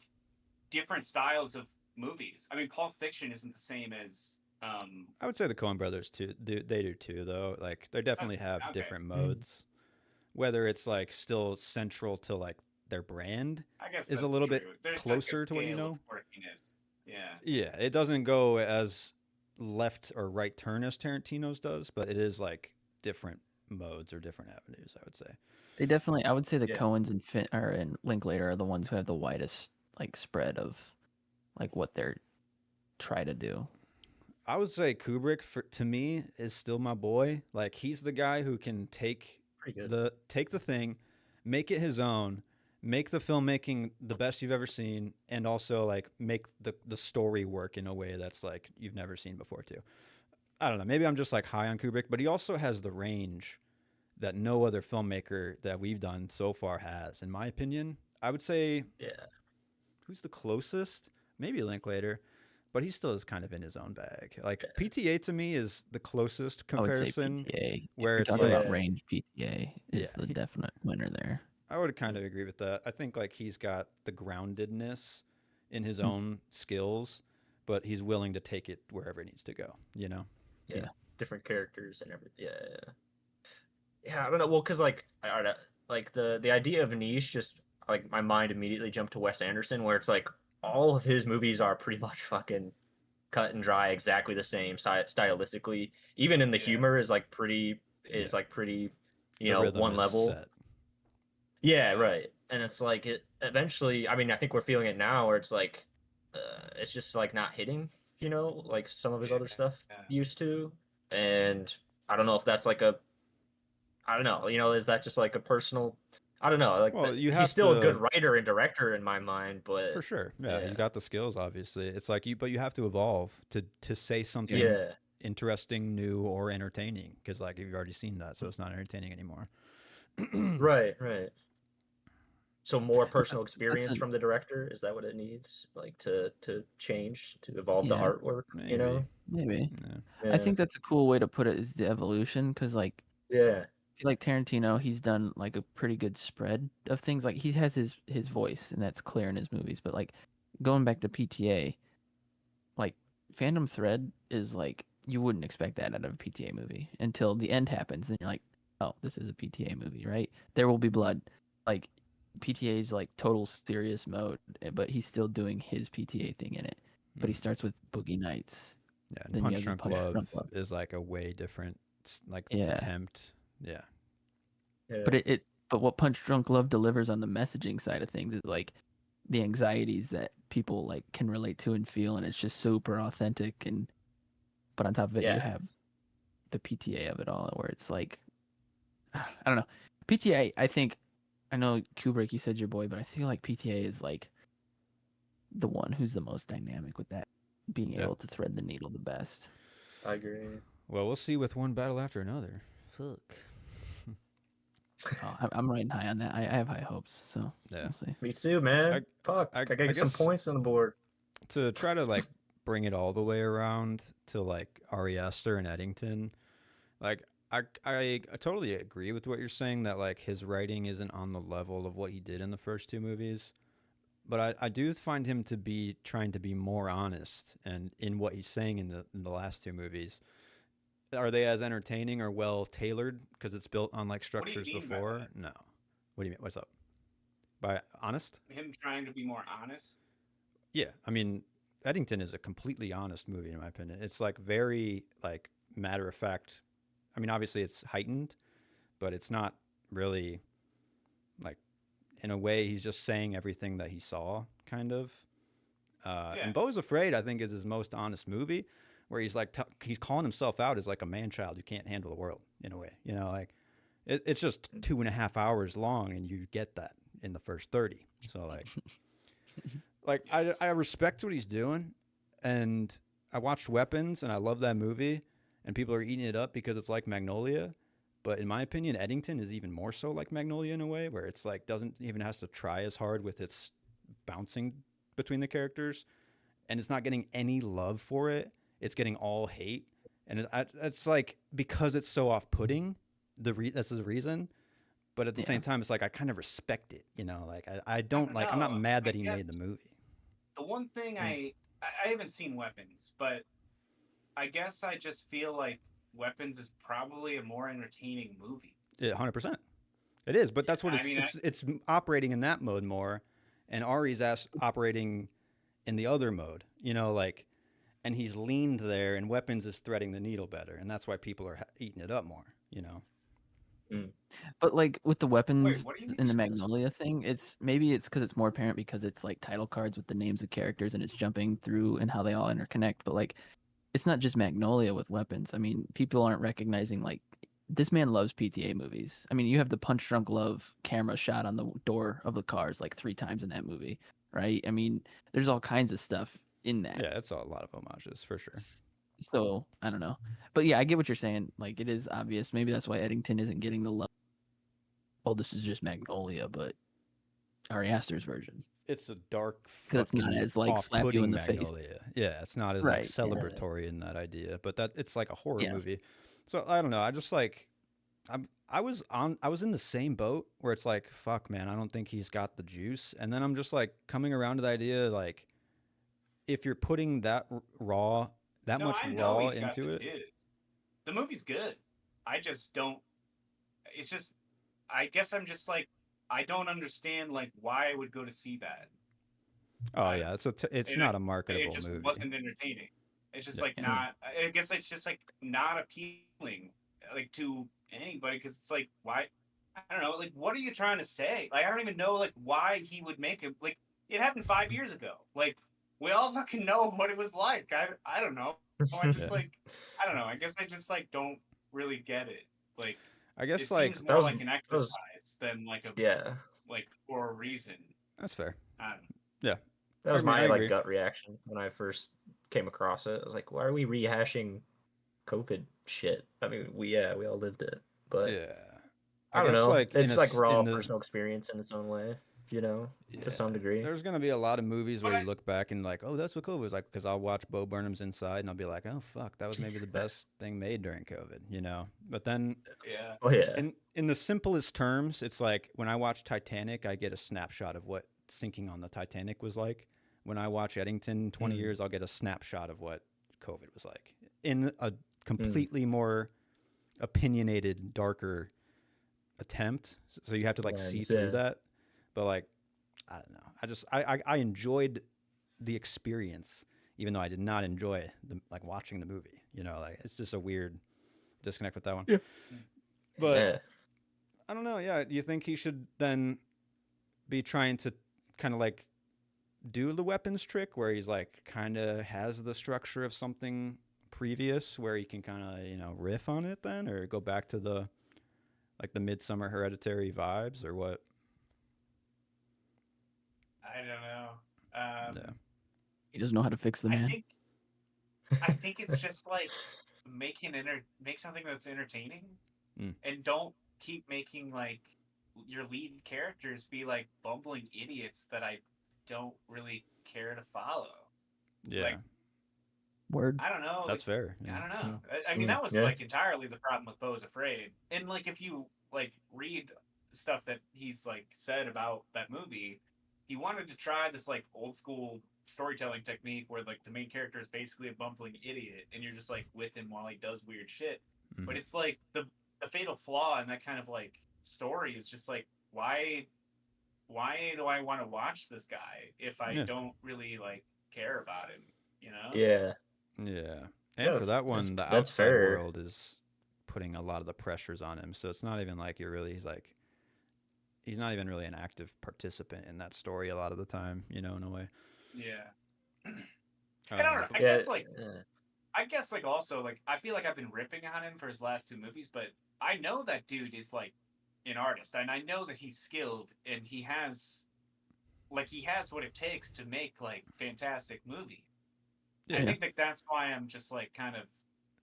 different styles of movies. I mean, Pulp Fiction isn't the same as. I would say the Coen brothers too. They do too, though. Like they definitely have okay. different modes. Whether it's like still central to like their brand I guess is that's a little bit true. There's closer like a to what you scale know. of quirkiness. Yeah. Yeah, it doesn't go as left or right turn as Tarantino's does, but it is like different modes or different avenues. I would say. They definitely. I would say the Yeah. Coens and Linklater are the ones who have the widest like spread of like what they're try to do. I would say Kubrick, to me, is still my boy. Like he's the guy who can take Pretty good. the thing, make it his own, make the filmmaking the best you've ever seen, and also like make the story work in a way that's like you've never seen before too. I don't know. Maybe I'm just like high on Kubrick, but he also has the range that no other filmmaker that we've done so far has, in my opinion. I would say Yeah. who's the closest? Maybe Linklater, but he still is kind of in his own bag. Like PTA to me is the closest I would say comparison PTA. If where you're it's talking like, about range, PTA is yeah, the definite winner there. I would kind of agree with that. I think like he's got the groundedness in his Hmm. own skills, but he's willing to take it wherever it needs to go, you know? Yeah. Different characters and everything. Yeah. I don't know. Well, because like I don't know, like the idea of niche just like my mind immediately jumped to Wes Anderson, where it's like all of his movies are pretty much fucking cut and dry, exactly the same stylistically. Even in the Yeah. humor is like pretty The rhythm one is level. set. Yeah, right. And it's like it eventually. I mean, I think we're feeling it now, where it's like, it's just like not hitting. Like some of his other stuff Yeah. used to. And I don't know if that's like a. I don't know. Is that just like a personal? I don't know. Like Well, you he's have still a to, good writer and director in my mind, for but sure. Yeah, yeah, he's got the skills, obviously. It's like but you have to evolve to say something yeah, interesting, new, or entertaining. Because like you've already seen that, so it's not entertaining anymore. right. So more Well, personal that's experience an from the director, is that what it needs? Like to change, to evolve the yeah, artwork, Maybe. maybe. Yeah. I Yeah. think that's a cool way to put it is the evolution because like Yeah. I feel like Tarantino, he's done like a pretty good spread of things. Like he has his voice, and that's clear in his movies. But like going back to PTA, like Phantom Thread is like you wouldn't expect that out of a PTA movie until the end happens, and you're like, oh, this is a PTA movie, right? There Will Be Blood, like PTA is like total serious mode, but he's still doing his PTA thing in it. But he Mm. starts with Boogie Nights. Yeah, and Then you Punch have the Drunk Punch Love Drunk Love. is like a way different like Yeah. attempt. Yeah. Yeah. But but what Punch Drunk Love delivers on the messaging side of things is like the anxieties that people like can relate to and feel, and it's just super authentic. And but on top of it, you Yeah. have the PTA of it all, where it's like I don't know. PTA, I think I know Kubrick, you said your boy, but I feel like PTA is like the one who's the most dynamic with that, being Yeah. able to thread the needle the best. I agree. Well, we'll see with one battle after another. Fuck. Oh, I'm riding high on that. I have high hopes, so Yeah. we'll see. Me too, man. I- Fuck. I I gotta get some guess- points on the board. To try to like bring it all the way around to like Ari Aster and Eddington, like I totally agree with what you're saying that like his writing isn't on the level of what he did in the first two movies. But I do find him to be trying to be more honest and in what he's saying in the last two movies. Are they as entertaining or well tailored because it's built on like What do you structures mean by before? that? No. What do you mean? What's up? By honest? Him trying to be more honest. Yeah, I mean, Eddington is a completely honest movie in my opinion. It's like very like matter of fact. I mean, obviously it's heightened, but it's not really like in a way he's just saying everything that he saw, kind of. Yeah. And Beau's Afraid, I think, is his most honest movie, where he's like he's calling himself out as like a man child who can't handle the world in a way. Like it's just 2.5 hours long, and you get that in the first 30. So like I respect what he's doing, and I watched Weapons, and I love that movie, and people are eating it up because it's like Magnolia. But in my opinion, Eddington is even more so like Magnolia in a way, where it's like doesn't even has to try as hard with its bouncing between the characters, and it's not getting any love for it. It's getting all hate, and it's like because it's so off-putting. That's the reason. But at the same time, it's like I kind of respect it. Like I don't like. I'm not know. mad that I he guess made the movie. The one thing I haven't seen Weapons, but I guess I just feel like Weapons is probably a more entertaining movie. Yeah, 100%. It is, but that's what I mean, it's operating in that mode more, and Ari's operating in the other mode. And he's leaned there, and Weapons is threading the needle better, and that's why people are eating it up more. But like with the weapons what do you mean? in the Magnolia thing, it's because it's more apparent because it's like title cards with the names of characters and it's jumping through and how they all interconnect. But like, it's not just Magnolia with weapons. I mean, people aren't recognizing like this man loves PTA movies. I mean, you have the Punch Drunk Love camera shot on the door of the cars like 3 times in that movie, right? I mean, there's all kinds of stuff in that. Yeah, it's a lot of homages for sure. So I don't know, but yeah, I get what you're saying. Like, it is obvious. Maybe that's why Eddington isn't getting the love. Oh, this is just Magnolia, but Ari Aster's version. it's a dark 'Cause it's not fucking as, like, slap you off-putting in the face. Magnolia. Yeah, it's not as like Right, yeah. celebratory in that idea, but that it's like a horror Yeah. movie. So I don't know. I just like I was in the same boat where it's like, fuck man, I don't think he's got the juice. And then I'm just like coming around to the idea like if you're putting that raw that No, much I know raw he's got into the it. juice. The movie's good. I just don't. It's just. I guess I'm just like. I don't understand like why I would go to see that. Oh yeah, it's And not a it marketable just movie. wasn't entertaining. It's just Yeah. like Yeah. not. I guess it's just like not appealing, like to anybody because it's like why. I don't know. Like, what are you trying to say? Like, I don't even know like why he would make it. Like, it happened 5 years ago. Like, we all fucking know what it was like. I don't know. I just Yeah. like I don't know. I guess I just like don't really get it. Like, I guess it like seems That more was like an that was exercise than like a yeah. like for a reason. that's fair. I don't know. Yeah. That was I my like agree. gut reaction when I first came across it. I was like, why are we rehashing COVID shit? I mean, we all lived it, but Yeah. I don't guess know. like It's like raw in the personal experience in its own way, to yeah, some degree. there's gonna be a lot of movies But where you look back and like, oh, that's what COVID was like. Because I'll watch Bo Burnham's Inside and I'll be like, oh fuck, that was maybe the best thing made during COVID, you know. But then Yeah. Oh yeah. in the simplest terms, it's like when I watch Titanic, I get a snapshot of what sinking on the Titanic was like. When I watch Eddington 20 Mm. years, I'll get a snapshot of what COVID was like in a completely more opinionated, darker attempt. So you have to like see Lens, through yeah. that. But like, I don't know. I enjoyed the experience, even though I did not enjoy the like watching the movie. You know, like it's just a weird disconnect with that one. Yeah. But Yeah. I don't know. Yeah, do you think he should then be trying to kind of like do the weapons trick where he's like kind of has the structure of something previous where he can kind of riff on it then, or go back to the like the Midsummer Hereditary vibes, or what? I don't know. Yeah. He doesn't know how to fix the I man. think I think it's just like make something that's entertaining, Mm. and don't keep making like your lead characters be like bumbling idiots that I don't really care to follow. Yeah. Like, Word. I don't know. That's Like, fair. I Yeah. don't know. I mean, that was Yeah. like entirely the problem with Bo's Afraid. And like, if you like read stuff that he's like said about that movie, he wanted to try this like old school storytelling technique where like the main character is basically a bumbling idiot, and you're just like with him while he does weird shit. Mhm. But it's like the fatal flaw in that kind of like story is just like why do I want to watch this guy if I Yeah. don't really like care about him? You know? Yeah. Yeah. Yeah, And for that one, the that's outside fair. world is putting a lot of the pressures on him. So it's not even like he's not even really an active participant in that story a lot of the time, in a way. Yeah. I I don't know. I Yeah. guess like also like I feel like I've been ripping on him for his last two movies, but I know that dude is like an artist, and I know that he's skilled, and he has what it takes to make like fantastic movie. Yeah. I think that that's why I'm just like kind of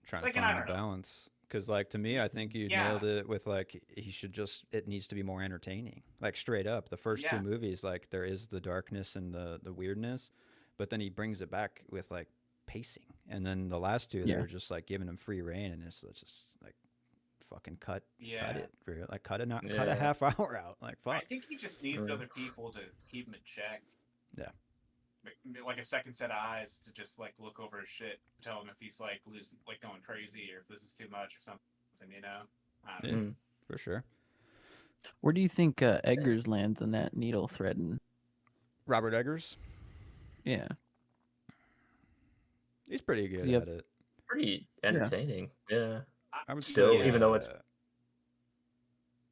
Trying like, to and I find the don't know. balance. Because, like, to me, I think you Yeah. nailed it with, like, it needs to be more entertaining. Like, straight up. The first two Yeah. movies, like, there is the darkness and the weirdness, but then he brings it back with, like, pacing. And then the last two, Yeah. they're just, like, giving him free reign, and it's just, like, fucking cut it. Like, cut a Yeah. half hour out. Like, I fuck. think he just needs Right. other people to keep him in check. Yeah. Like a second set of eyes to just like look over his shit, tell him if he's like losing, like going crazy, or if this is too much or something. You know. I don't know. Mm. For sure. Where do you think Eggers lands on that needle thread? And Robert Eggers, yeah, he's pretty good you at have- it. Pretty entertaining. Yeah. I would Still, say, even though it's-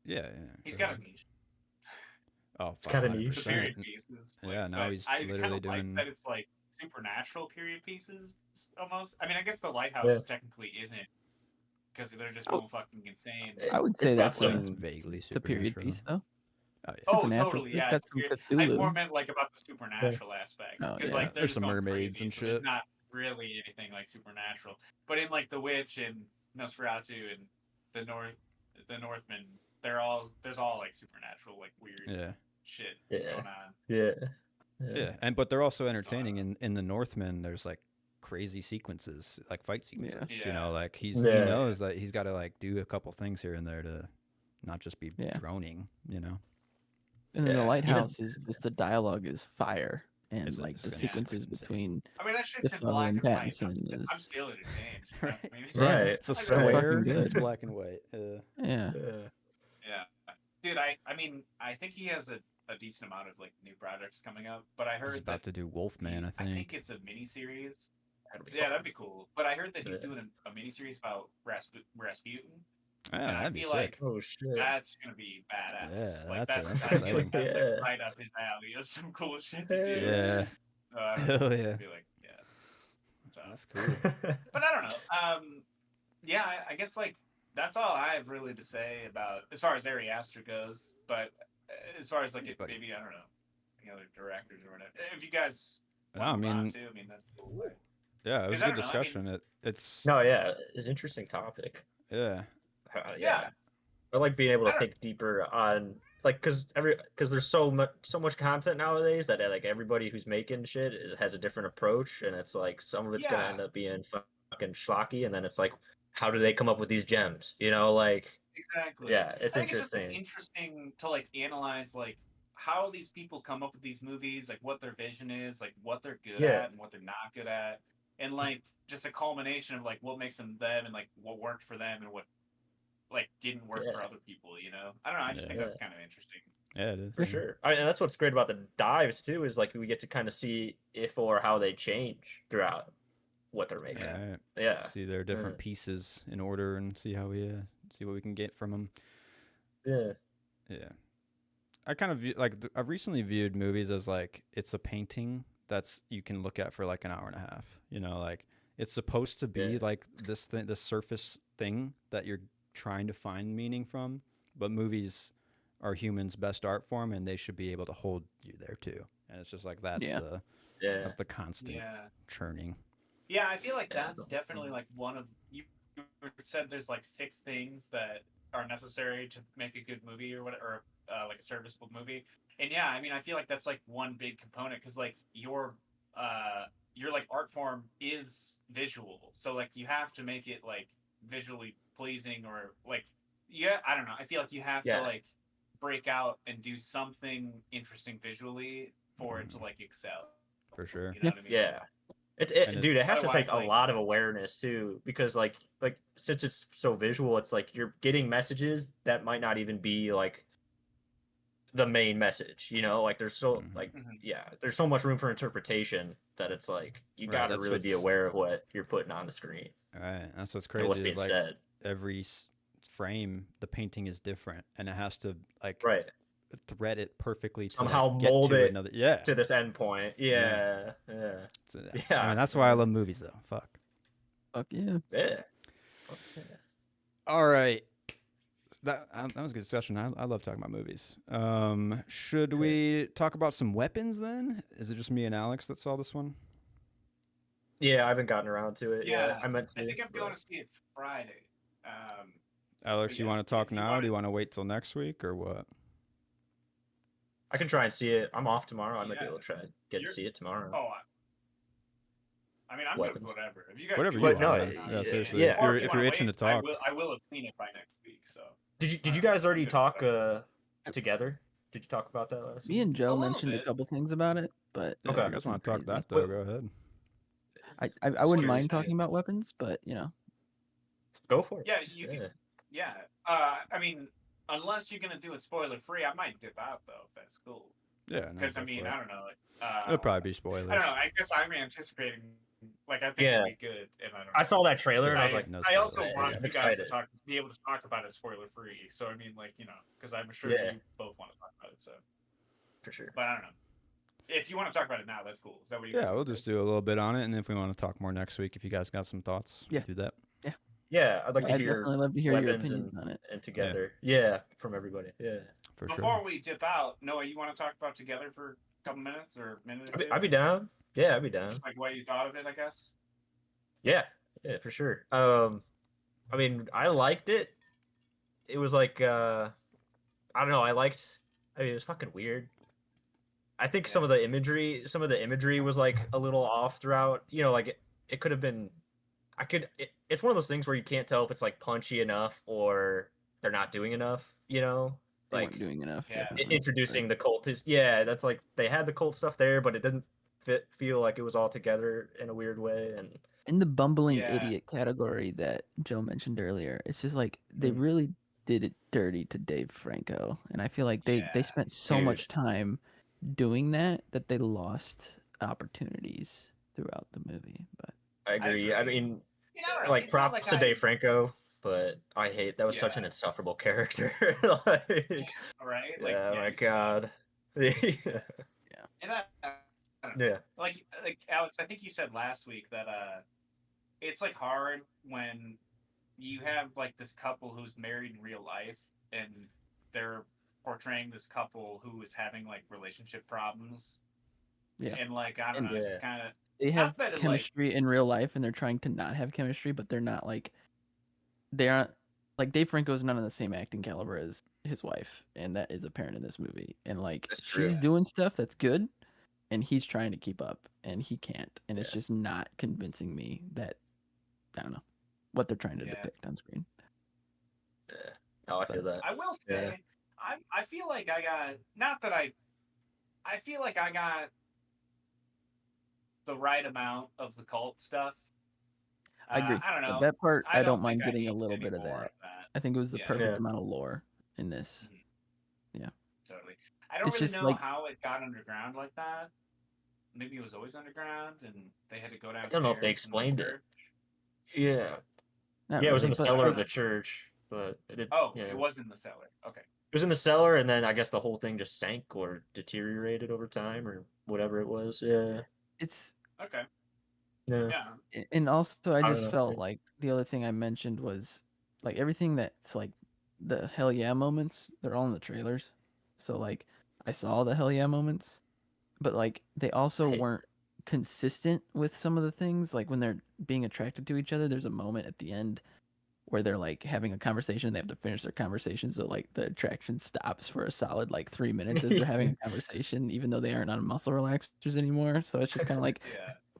Yeah. He's go got a ahead. niche. Oh, It's got a 500%. niche. The period pieces. Yeah, now but he's I literally kinda doing- like that it's like supernatural period pieces almost. I mean, I guess the lighthouse Yeah. technically isn't because they're just Oh. going fucking insane. I would say It's got that's some- It's vaguely it's a period supernatural. piece though. Oh, yeah. Oh, Supernatural. totally. It's Yeah, got it's some weird. I Cthulhu. more meant like about the supernatural aspects Oh, because yeah. like they're There's just some going mermaids crazy, and so there's shit. not really anything like supernatural. But in like The Witch and Nosferatu and the Northman, there's all like supernatural, like weird Yeah. shit Yeah. going on. Yeah. Yeah, and but they're also entertaining. In the Northman, there's like crazy sequences, like fight sequences. You Yeah. know, like he Yeah. knows that he's got to like do a couple things here and there to not just be Yeah. droning. You know, And then the Yeah, lighthouse is just the dialogue is fire, and It's- like it's the gonna be sequences insane. between I mean, that shit's in Defoe black and and white. Pattinson I'm is still entertained. Right. I mean, Yeah. Right. it's a so fucking square. good. It's black and white. yeah. Yeah. Yeah, dude. I mean, I think he has a decent amount of like new projects coming up. But I He's heard about that to do Wolfman, I I think think. it's a miniseries. That'd be Yeah, fun. that'd be cool. But I heard that he's Yeah. doing a miniseries about Rasputin. Yeah, and I that'd be feel sick. like Oh shit. that's gonna be badass. Yeah, like that's I feel exciting. like that's Yeah. like right up his alley of some cool shit to do. Yeah, So I don't know. hell yeah, I'd be like, yeah. So, that's cool. but I don't know. Yeah, I guess like that's all I have really to say about as far as Ari Aster goes. But as far as like Yeah, buddy. maybe I don't know any other directors or whatever. If you guys, No, I want to move on mean- too, I mean that's cool. But, Yeah, it was a I good don't know, I mean- discussion. It's No, yeah, it's an interesting topic. yeah, yeah, I like being able I to don't- think deeper on like because there's so much content nowadays that like everybody who's making shit has a different approach, and it's like some of it's gonna Yeah. end up being fucking schlocky, and then it's like how do they come up with these gems? You know, like exactly. yeah, it's I think it's just like, interesting. interesting to like analyze like how these people come up with these movies, like what their vision is, like what they're good Yeah. at and what they're not good at, and like just a culmination of like what makes them them and like what worked for them and what like didn't work for Yeah. other people. You know, I don't know. I just think Yeah. that's kind of interesting. yeah, it is. For sure. And that's what's great about the dives too, is like we get to kind of see if or how they change throughout what they're making. All right. Yeah. See their different Yeah. pieces in order and see how we see what we can get from them. Yeah. Yeah, I kind of view like I've recently viewed movies as like it's a painting that's you can look at for like an hour and a half. You know, like it's supposed to be Yeah. like this thing, this surface thing that you're trying to find meaning from. But movies are humans' best art form, and they should be able to hold you there too. And it's just like Yeah. Yeah. that's the constant Yeah. churning. Yeah, I feel like Yeah, that's no. definitely like one of you said there's like 6 things that are necessary to make a good movie or whatever, or like a serviceable movie. And yeah, I mean, I feel like that's like one big component because like your like art form is visual, so like you have to make it like visually pleasing or like yeah, I don't know. I feel like you have Yeah. to like break out and do something interesting visually for it to like excel. For sure. You know what I mean? Yeah. And it- Dude, it has to Otherwise, take a like- lot of awareness too, because like since it's so visual, it's like you're getting messages that might not even be like the main message, you know? Like there's so Mhm. like Mhm. yeah, there's so much room for interpretation that it's like you Right, got to that's really be what's- aware of what you're putting on the screen All right, that's what's and what's crazy. being Is like said. every frame, the painting is different, and it has to like Right. thread it perfectly to Somehow like, get mold to it another. Yeah, To this end point. Yeah. Yeah. So, I Yeah. mean, that's why I love movies, though. Fuck. Fuck yeah. Yeah. Okay. All right. That was a good discussion. I love talking about movies. Should we talk about some weapons then? Is it just me and Alex that saw this one? Yeah, I haven't gotten around to it. Yeah, Yeah, I meant to. I think I'm but- going to see it Friday. Alex, you yeah, want to talk if you now? wanna- Do you want to wait till next week or what? I can try and see it. I'm off tomorrow. I might be Yeah. able to try and get to You're- see it tomorrow. Oh, I mean, I'm good Weapons. with whatever. If you guys Whatever do you it, want, I'm man. down. Yeah, seriously. yeah. Or If you're wanna itching wait, to talk, I will have seen it by next week. So Did you guys already Good. talk together? Did you talk about that last Me week? and Joe little mentioned a bit. couple things about it, but yeah, Okay. if you guys want to talk Crazy. that though, go ahead. I wouldn't Scary mind shit. talking about weapons, but you know, Go for it. yeah, you can. Yeah, I mean, unless you're gonna do it spoiler free, I might dip out though if that's cool. Yeah, no, Because go I mean, for it. I don't know. It'll probably be spoilers. I don't know. I guess I'm anticipating. Like I think Yeah. it'd be good, and I don't. I saw that trailer and I was Yeah, like, no I also spoilers. want I'm you guys excited. to be able to talk about it spoiler free. So I mean, like because I'm sure Yeah. you both want to talk about it. So, for sure. but I don't know. If you want to talk about it now, that's cool. Is that what you? Yeah, guys we'll want to just do a little bit on it, and if we want to talk more next week, if you guys got some thoughts, Yeah. do that Yeah, I'd like to I'd hear definitely love to hear your weapons opinions on it. and together. Yeah, from everybody. Yeah. for Before sure. we dip out, Noah, you want to talk about Together for a couple minutes or a minute? Or two? I'd be down. Yeah, I'd be down. Just like what you thought of it, I guess. Yeah, for sure. I mean, I liked it. It was like I don't know, I mean it was fucking weird. I think Yeah. some of the imagery was like a little off throughout. You know, like it could have been. It's one of those things where you can't tell if it's like punchy enough or they're not doing enough. You know, They weren't like doing enough, Yeah. definitely. introducing the cult is that's like they had the cult stuff there, but it didn't feel like it was all together in a weird way. And In the bumbling Yeah. idiot category that Joe mentioned earlier, it's just like they Mm. really did it dirty to Dave Franco, and I feel like they Yeah. spent so Dude. much time doing that they lost opportunities throughout the movie. But I agree. I agree. mean, You know, I don't know, like it's not props like to Dave Franco, but I hate that was such an Yeah. insufferable character. Like, right? Like, yeah, my he sucked. God. Yeah. And I don't know. Yeah. Like Alex, I think you said last week that it's like hard when you have like this couple who's married in real life and they're portraying this couple who is having like relationship problems. yeah, And like I don't and know, it's Yeah. just kind of they have not that it like chemistry in real life, and they're trying to not have chemistry, but they're not like they aren't like Dave Franco's not on the same acting caliber as his wife, and that is apparent in this movie. And like That's true. she's doing stuff that's good, and he's trying to keep up, and he can't, and it's Yeah. just not convincing me that I don't know what they're trying to Yeah. depict on screen. Yeah. Oh, I feel But- that. I will Yeah. say I feel like I got not that I feel like I got the right amount of the cult stuff. I agree. I don't know. That part I don't think mind I getting a need little any bit of more that. that. I think it was the Yeah. perfect Yeah. amount of lore in this. Totally. I don't It's really just know like- how it got underground like that. Maybe it was always underground and they had to go downstairs. don't know if they in the explained it. church. Yeah. Not Yeah, it was in really, the but cellar I- of the church, but it did. Oh, Yeah. it was in the cellar. Okay. It was in the cellar, and then I guess the whole thing just sank or deteriorated over time, or whatever it was. Yeah. it's Okay. Yeah. Yeah. and also I don't just know. felt like the other thing I mentioned was like everything that's like the hell yeah moments, they're all in the trailers. So like I saw the hell yeah moments, but like they also Right. weren't consistent with some of the things. Like when they're being attracted to each other, there's a moment at the end where they're like having a conversation and they have to finish their conversation, so like the attraction stops for a solid like 3 minutes as they're having a conversation, even though they aren't on muscle relaxers anymore. So it's just kind of like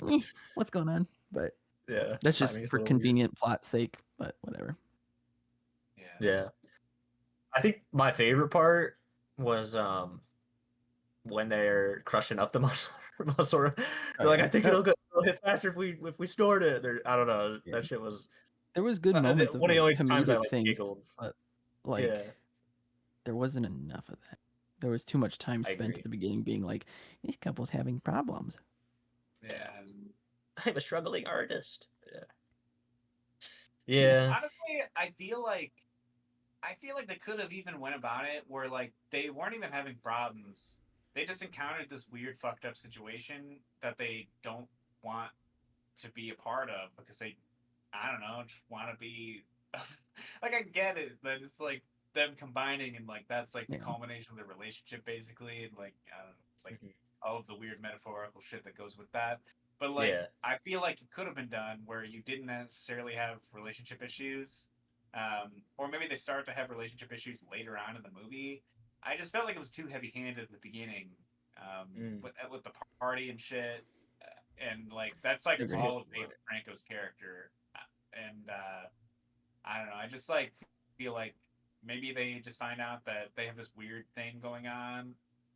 Yeah. what's going on? But Yeah. that's just Timing's a for little weird. convenient plot sake, but whatever. Yeah. Yeah. I think my favorite part was when they're crushing up the muscle. They're like, yeah. I think it'll hit faster if we stored it. I don't know. Yeah. That shit was There was good moments of one of like, the only times I comedic like things, giggled. but like Yeah. there wasn't enough of that. There was too much time I spent agree. at the beginning being like, this couple's having problems. Yeah. I'm a struggling artist. Yeah. Yeah. Honestly, I feel like they could have even went about it where like they weren't even having problems. They just encountered this weird fucked up situation that they don't want to be a part of because they I don't know, just want to be like I get it that it's like them combining and like that's like the Yeah. culmination of their relationship basically and like I don't know, it's like Mhm. all of the weird metaphorical shit that goes with that. But like Yeah. I feel like it could have been done where you didn't necessarily have relationship issues. Or maybe they start to have relationship issues later on in the movie. I just felt like it was too heavy-handed at the beginning, with the party and shit, and like that's like Agreed. all of David Franco's character, and I don't know. I just like feel like maybe they just find out that they have this weird thing going on,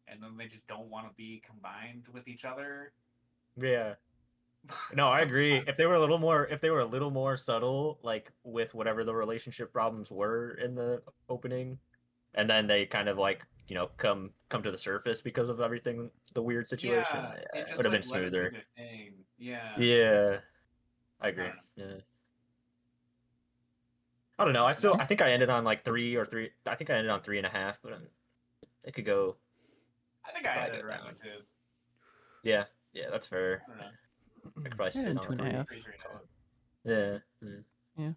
and then they just don't want to be combined with each other. Yeah. No, I agree. If they were a little more subtle, like with whatever the relationship problems were in the opening, and then they kind of like, come to the surface because of everything, the weird situation, Yeah, and it just would have like been let it do smoother. their thing. Yeah. Yeah. I agree. don't know. Yeah. I don't know. I think I ended on like 3. I think I ended on 3.5, but it could go. I think I had Probably it go around down. too. Yeah. Yeah, that's fair. I don't know. I could probably Yeah, sit and on 2.5. 3. Yeah. Mm.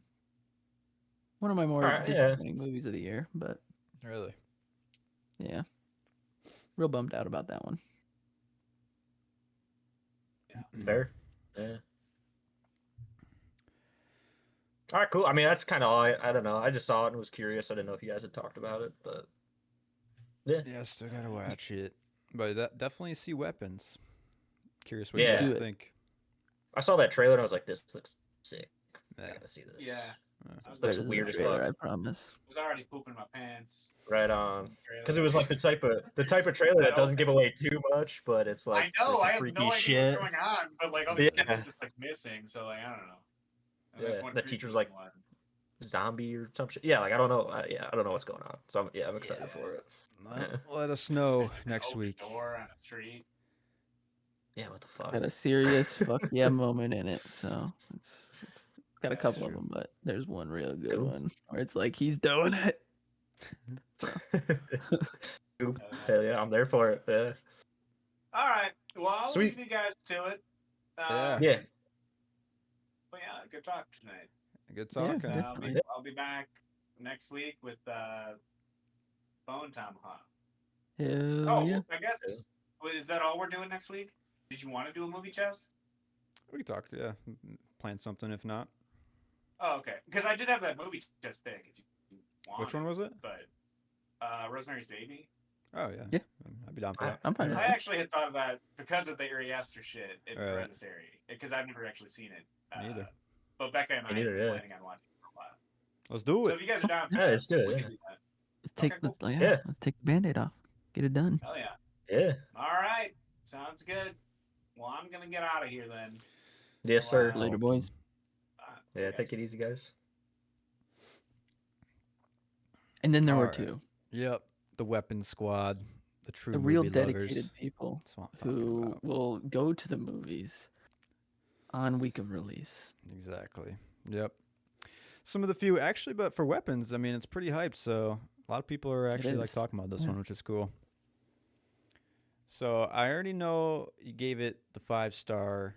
One of my more Alright, yeah. disappointing movies of the year, but Really? yeah. Real bummed out about that one. Fair. Yeah. All right, cool. I mean, that's kind of all. I don't know. I just saw it and was curious. I didn't know if you guys had talked about it, but yeah. Yeah, I still gotta watch it. But that definitely see weapons. Curious what Yeah. you guys Do it. think. I saw that trailer and I was like, this looks sick. I Yeah. gotta see this. Yeah. Yeah. I was, Looks Better than the weird as trailer, fuck. I promise. was already pooping my pants. Right on. in the trailer. Because it was like the type of trailer that doesn't give away too much, but it's like I know, there's some I have freaky no idea shit. what's going on, but like all these kids Yeah. are just like missing, so like I don't know. And there's Yeah, one the creepy teacher's like one. zombie or some shit. Yeah, like I don't know. I don't know what's going on. So I'm excited Yeah. for it. Well, Yeah. let us know There's just an next open week. door on a street. Yeah, what the fuck? Got a serious fuck yeah moment in it. So it's got a Yeah, couple that's of them, but there's one real good Cool. one where it's like he's doing it. Cool. Hell yeah, I'm there for it. Yeah. All right. Well, I'll Sweet. leave you guys to it. Yeah. Yeah. But yeah, good talk tonight. Good Yeah, talking. definitely. I'll be back next week with Bone Tomahawk. Hell Oh, yeah. I guess is that all we're doing next week? Did you want to do a movie chest? We can talk. Yeah, plan something. If not, Oh, okay. Because I did have that movie chest pick. If you want. which one was it? But Rosemary's Baby. Oh yeah. Yeah. I'd be down for that. I'm fine with I that. actually had thought of that because of the Ari Aster shit in Right. Hereditary. Because I've never actually seen it. Me neither. But Becca and I Me have neither, been yeah. planning on watching it for a while. Let's do So it. if you guys are down, Yeah, let's do it, we yeah. can do that. Let's take Okay, cool. Yeah. let's take the band-aid off. Get it done. Hell yeah. Yeah. All right. Sounds good. Well, I'm gonna get out of here then. Yes, sir. Wow. Later, boys. See Yeah, you guys. take it easy, guys. And then there were Alright. two. Yep. The Weapon Squad. The true The real movie dedicated lovers. people That's what I'm talking who about. will go to the movies on week of release. Exactly. Yep. Some of the few actually, but for weapons, I mean, it's pretty hyped. So a lot of people are actually like is. talking about this Yeah. one, which is cool. So I already know you gave it the 5-star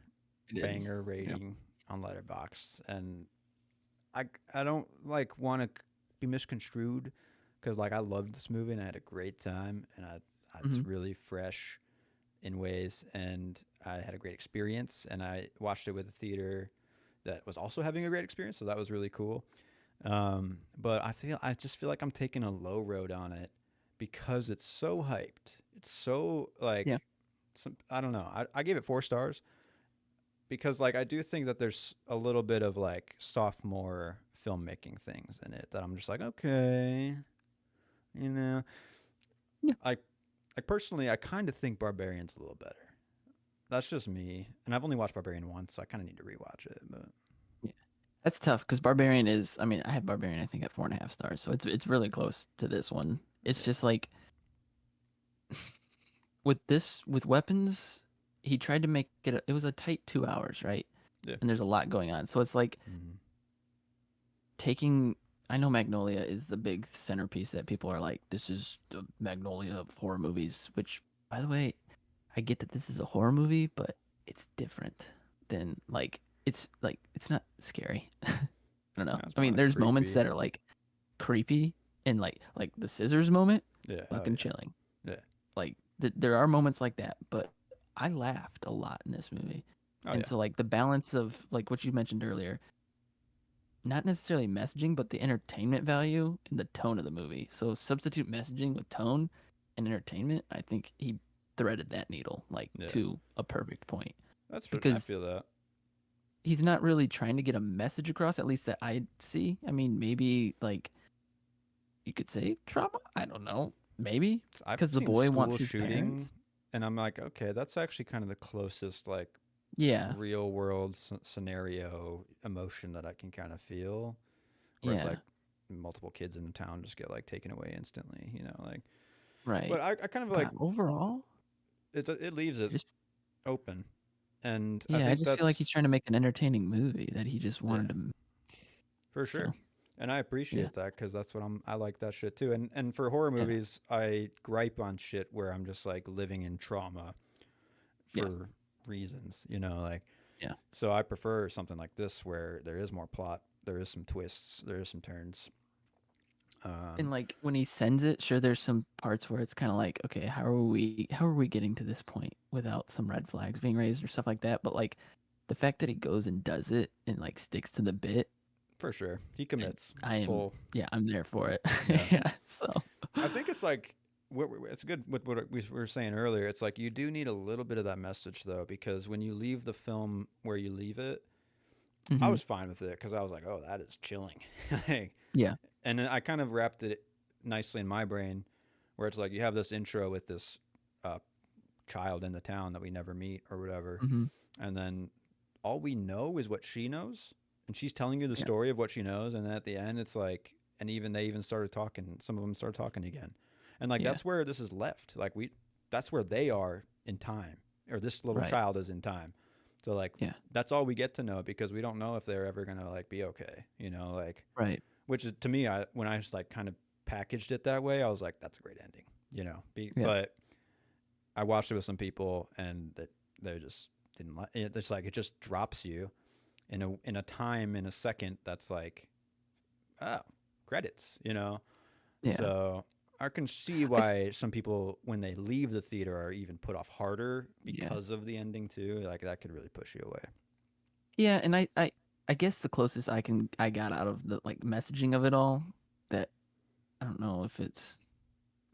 I did. banger rating on Letterboxd, and I don't like want to be misconstrued because like I loved this movie and I had a great time, and it's really fresh in ways, and I had a great experience, and I watched it with a theater that was also having a great experience, so that was really cool. But I just feel like I'm taking a low road on it because it's so hyped. It's so like, Yeah. I don't know. I gave it 4 stars because like I do think that there's a little bit of like sophomore filmmaking things in it that I'm just like, okay, you know. Yeah. I personally I kind of think Barbarian's a little better. That's just me, and I've only watched Barbarian once, so I kind of need to rewatch it. But That's tough because Barbarian is. I mean, I have Barbarian. I think at 4.5 stars, so it's really close to this one. It's just like with weapons, he tried to make it. It was a tight 2 hours, right? Yeah. And there's a lot going on, so it's like taking. I know Magnolia is the big centerpiece that people are like, this is the Magnolia of horror movies. Which, by the way, I get that this is a horror movie, but it's different than like it's not scary. I don't know. Yeah, it's I mean, kinda there's moments creepy. that are like creepy and like the scissors moment, yeah, fucking chilling. Yeah. Like there are moments like that, but I laughed a lot in this movie. Oh, And yeah. so like the balance of like what you mentioned earlier, not necessarily messaging, but the entertainment value and the tone of the movie. So substitute messaging with tone and entertainment. I think he threaded that needle like Yeah. to a perfect point. That's I because- feel that. He's not really trying to get a message across, at least that I see. I mean, maybe like you could say trauma. I don't know. Maybe I've 'Cause the seen boy wants school his parents. and I'm like, okay, that's actually kind of the closest like yeah, real world scenario emotion that I can kind of feel. Where it's Yeah. like multiple kids in the town just get like taken away instantly, you know, like. right. But I kind of But like overall, it leaves it just open, and yeah, I I think just that's feel like he's trying to make an entertaining movie that he just wanted Yeah. to. for sure. so, And I appreciate that because that's what I like that shit too. And for horror Yeah. movies, I gripe on shit where I'm just like living in trauma Yeah. for reasons, you know, like. Yeah. So I prefer something like this where there is more plot, there is some twists, there is some turns. And like when he sends it, sure, there's some parts where it's kind of like, okay, how are we getting to this point without some red flags being raised or stuff like that? But like the fact that he goes and does it and like sticks to the bit, For sure, he commits I am- full. yeah, I'm there for it. Yeah. Yeah. So I think it's like it's good with what we were saying earlier. It's like you do need a little bit of that message though, because when you leave the film where you leave it, I Hmm. was fine with it because I was like, oh, that is chilling. Like, Yeah. and then I kind of wrapped it nicely in my brain, where it's like you have this intro with this uh, child in the town that we never meet or whatever, Hmm. and then all we know is what she knows, and she's telling you the Yeah. story of what she knows, and then at the end, it's like, and even they even started talking. Some of them started talking again, and like Yeah. that's where this is left. Like that's where they are in time, or this little Right. child is in time. So like Yeah. that's all we get to know because we don't know if they're ever gonna like be okay. Like Right. which is to me, when I just like kind of packaged it that way, I was like, that's a great ending. Yeah. But I watched it with some people and that they just didn't like it. It's like it just drops you in a time in a second that's like oh credits. Yeah. So I can see I why some people when they leave the theater are even put off harder Yeah. because of the ending too. Like that could really push you away. Yeah, and I guess the closest I got out of the like messaging of it all, that I don't know if it's,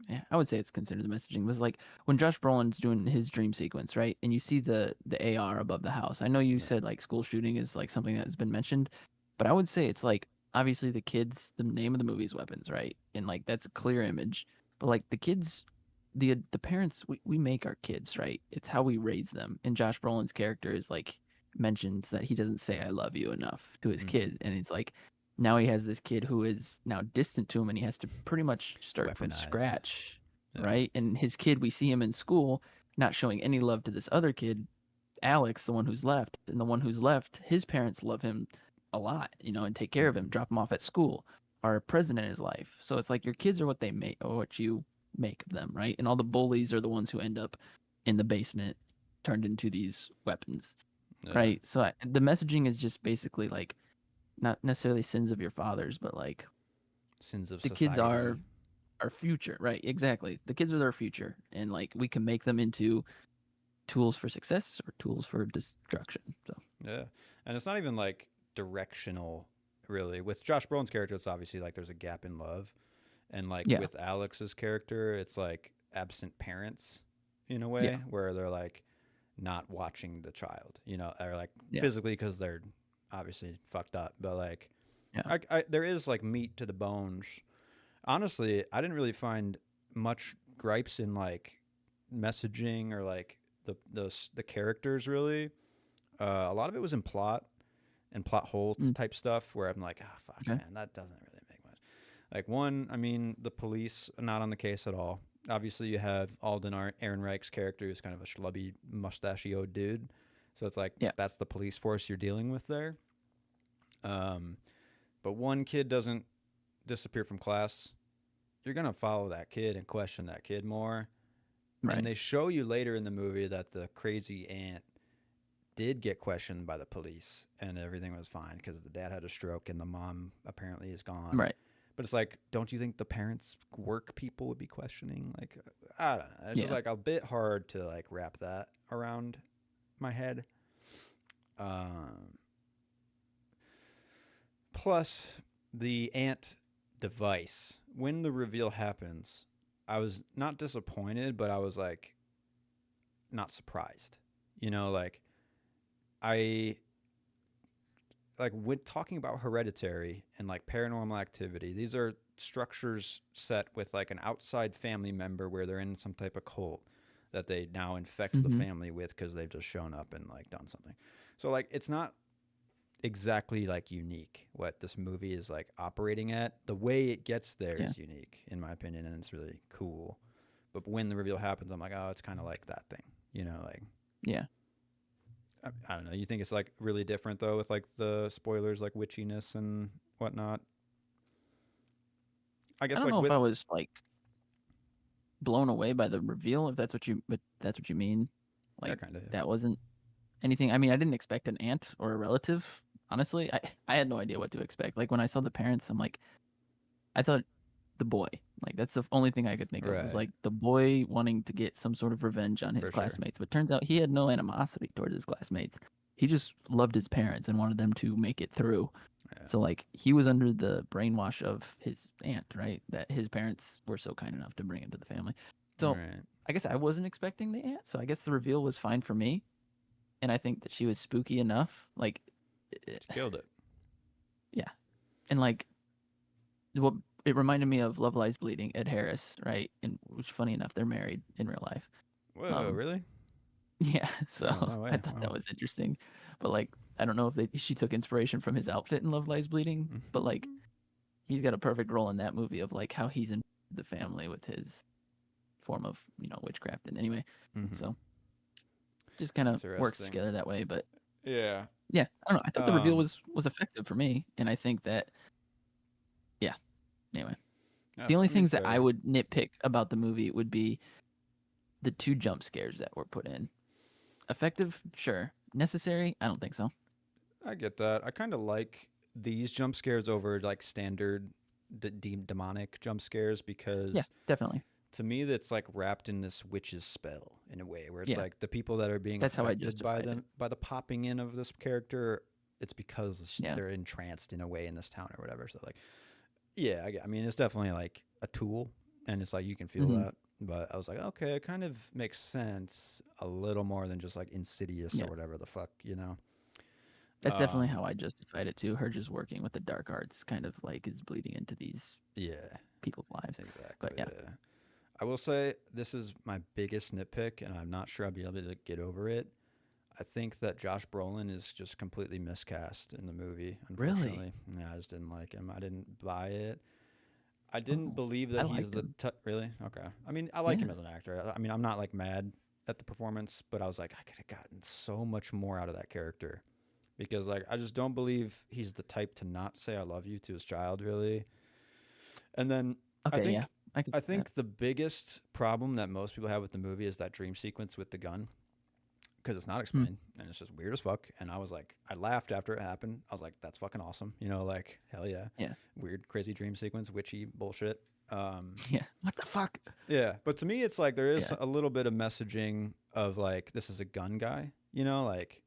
yeah, I would say it's considered the messaging, was like when Josh Brolin's doing his dream sequence, right? And you see the AR above the house. I know you Yeah. said like school shooting is like something that has been mentioned, but I would say it's like obviously the name of the movie is Weapons, right? And like that's a clear image. But like the kids, the parents, we make our kids, right? It's how we raise them. And Josh Brolin's character is like mentions that he doesn't say I love you enough to his Mhm. kid. And it's like now he has this kid who is now distant to him and he has to pretty much start from Weaponized. scratch. Yeah. Right. And his kid, we see him in school not showing any love to this other kid, Alex, the one who's left. And the one who's left, his parents love him a lot, and take care of him, Mhm. drop him off at school, are present in his life. So it's like your kids are what they make or what you make of them, right? And all the bullies are the ones who end up in the basement turned into these weapons, Yeah. right? So the messaging is just basically like not necessarily sins of your fathers, but like Sins of the society. kids are our future, right? Exactly. The kids are our future, and like we can make them into tools for success or tools for destruction. So Yeah, and it's not even like directional, really. With Josh Brolin's character, it's obviously like there's a gap in love, and like yeah, with Alex's character, it's like absent parents in a yeah, way where they're like not watching the child, or like yeah, physically because they're obviously fucked up, but like yeah, there is like meat to the bones. Honestly, I didn't really find much gripes in like messaging or like the characters really. A lot of it was in plot and plot holes mm, type stuff where I'm like, ah, fuck, okay, man, that doesn't really make much. Like one, I mean, the police are not on the case at all. Obviously, you have Alden Ehrenreich's character, who's kind of a schlubby, mustachioed dude. So it's like yeah, that's the police force you're dealing with there. Um, but one kid doesn't disappear from class. You're gonna follow that kid and question that kid more. And right, they show you later in the movie that the crazy aunt did get questioned by the police and everything was fine because the dad had a stroke and the mom apparently is gone. right, But it's like, don't you think the parents' work people would be questioning? Like, I don't know. It's just yeah, like a bit hard to like wrap that around my head. Um, Plus, the ant device. When the reveal happens, I was not disappointed, but I was like not surprised. Like I like when talking about Hereditary and like Paranormal Activity. These are structures set with like an outside family member where they're in some type of cult that they now infect the mm-hmm. family with because they've just shown up and like done something. So like it's not exactly like unique what this movie is like operating at. The way it gets there Yeah, is unique in my opinion, and it's really cool. But when the reveal happens, I'm like, oh, it's kind of like that thing, like yeah. I don't know. You think it's like really different though with like the spoilers, like witchiness and whatnot. I I guess don't like know if with I was like blown away by the reveal, if that's what you mean. yeah, Like kind of. that wasn't anything. I mean, I didn't expect an aunt or a relative. Honestly, I had no idea what to expect. Like when I saw the parents, I'm like, I thought the boy. Like that's the only thing I could think of was Right, like the boy wanting to get some sort of revenge on his for sure. classmates. But turns out he had no animosity towards his classmates. He just loved his parents and wanted them to make it through. So like he was under the brainwash of his aunt, right? That his parents were so kind enough to bring him to the family. So Right. I guess I wasn't expecting the aunt, so I guess the reveal was fine for me. And I think that she was spooky enough. Like, She killed it. yeah, and like what it reminded me of Love Lies Bleeding, Ed Harris, right? And which, funny enough, they're married in real life. Whoa, really? Yeah, so Oh, no way. I thought that was interesting. But like, I don't know if she took inspiration from his outfit in Love Lies Bleeding, but like, he's got a perfect role in that movie of like how he's in the family with his form of witchcraft. And anyway, so just kind of works Interesting. together that way. But Yeah. yeah, I don't know. I thought the reveal was effective for me, and I think that anyway. The only things that I would nitpick about the movie would be the 2 jump scares that were put in. Effective, sure. Necessary, I don't think so. I get that. I kind of like these jump scares over like standard demonic jump scares because Yeah, definitely. to me that's like wrapped in this witch's spell in a way where it's Yeah. like the people that are being That's how I affected by justified them it. by the popping in of this character. It's because Yeah. they're entranced in a way in this town or whatever. So like, yeah, I mean, it's definitely like a tool, and it's like you can feel Mhm. that. But I was like, okay, it kind of makes sense a little more than just like Insidious Yeah. or whatever the fuck, you know. That's definitely how I justified it too. Her just working with the dark arts kind of like is bleeding into these Yeah, people's lives. exactly. But yeah. I will say this is my biggest nitpick, and I'm not sure I'll be able to get over it. I think that Josh Brolin is just completely miscast in the movie. Really? Unfortunately, yeah, I just didn't like him. I didn't buy it. I didn't Oh, believe I that he's liked the him. really okay. I mean, I like him Yeah. as an actor. I mean, I'm not like mad at the performance, but I was like, I could have gotten so much more out of that character because like I just don't believe he's the type to not say I love you to his child, really. And then I Okay, think yeah. I can I see that. think the biggest problem that most people have with the movie is that dream sequence with the gun because it's not explained and it's just weird as fuck. And I was like, I laughed after it happened. I was like, that's fucking awesome. You know, like hell yeah. Yeah. Weird, crazy dream sequence, witchy bullshit. Yeah. What the fuck? Yeah, but to me, it's like there is Yeah. a little bit of messaging of like this is a gun guy. You know, like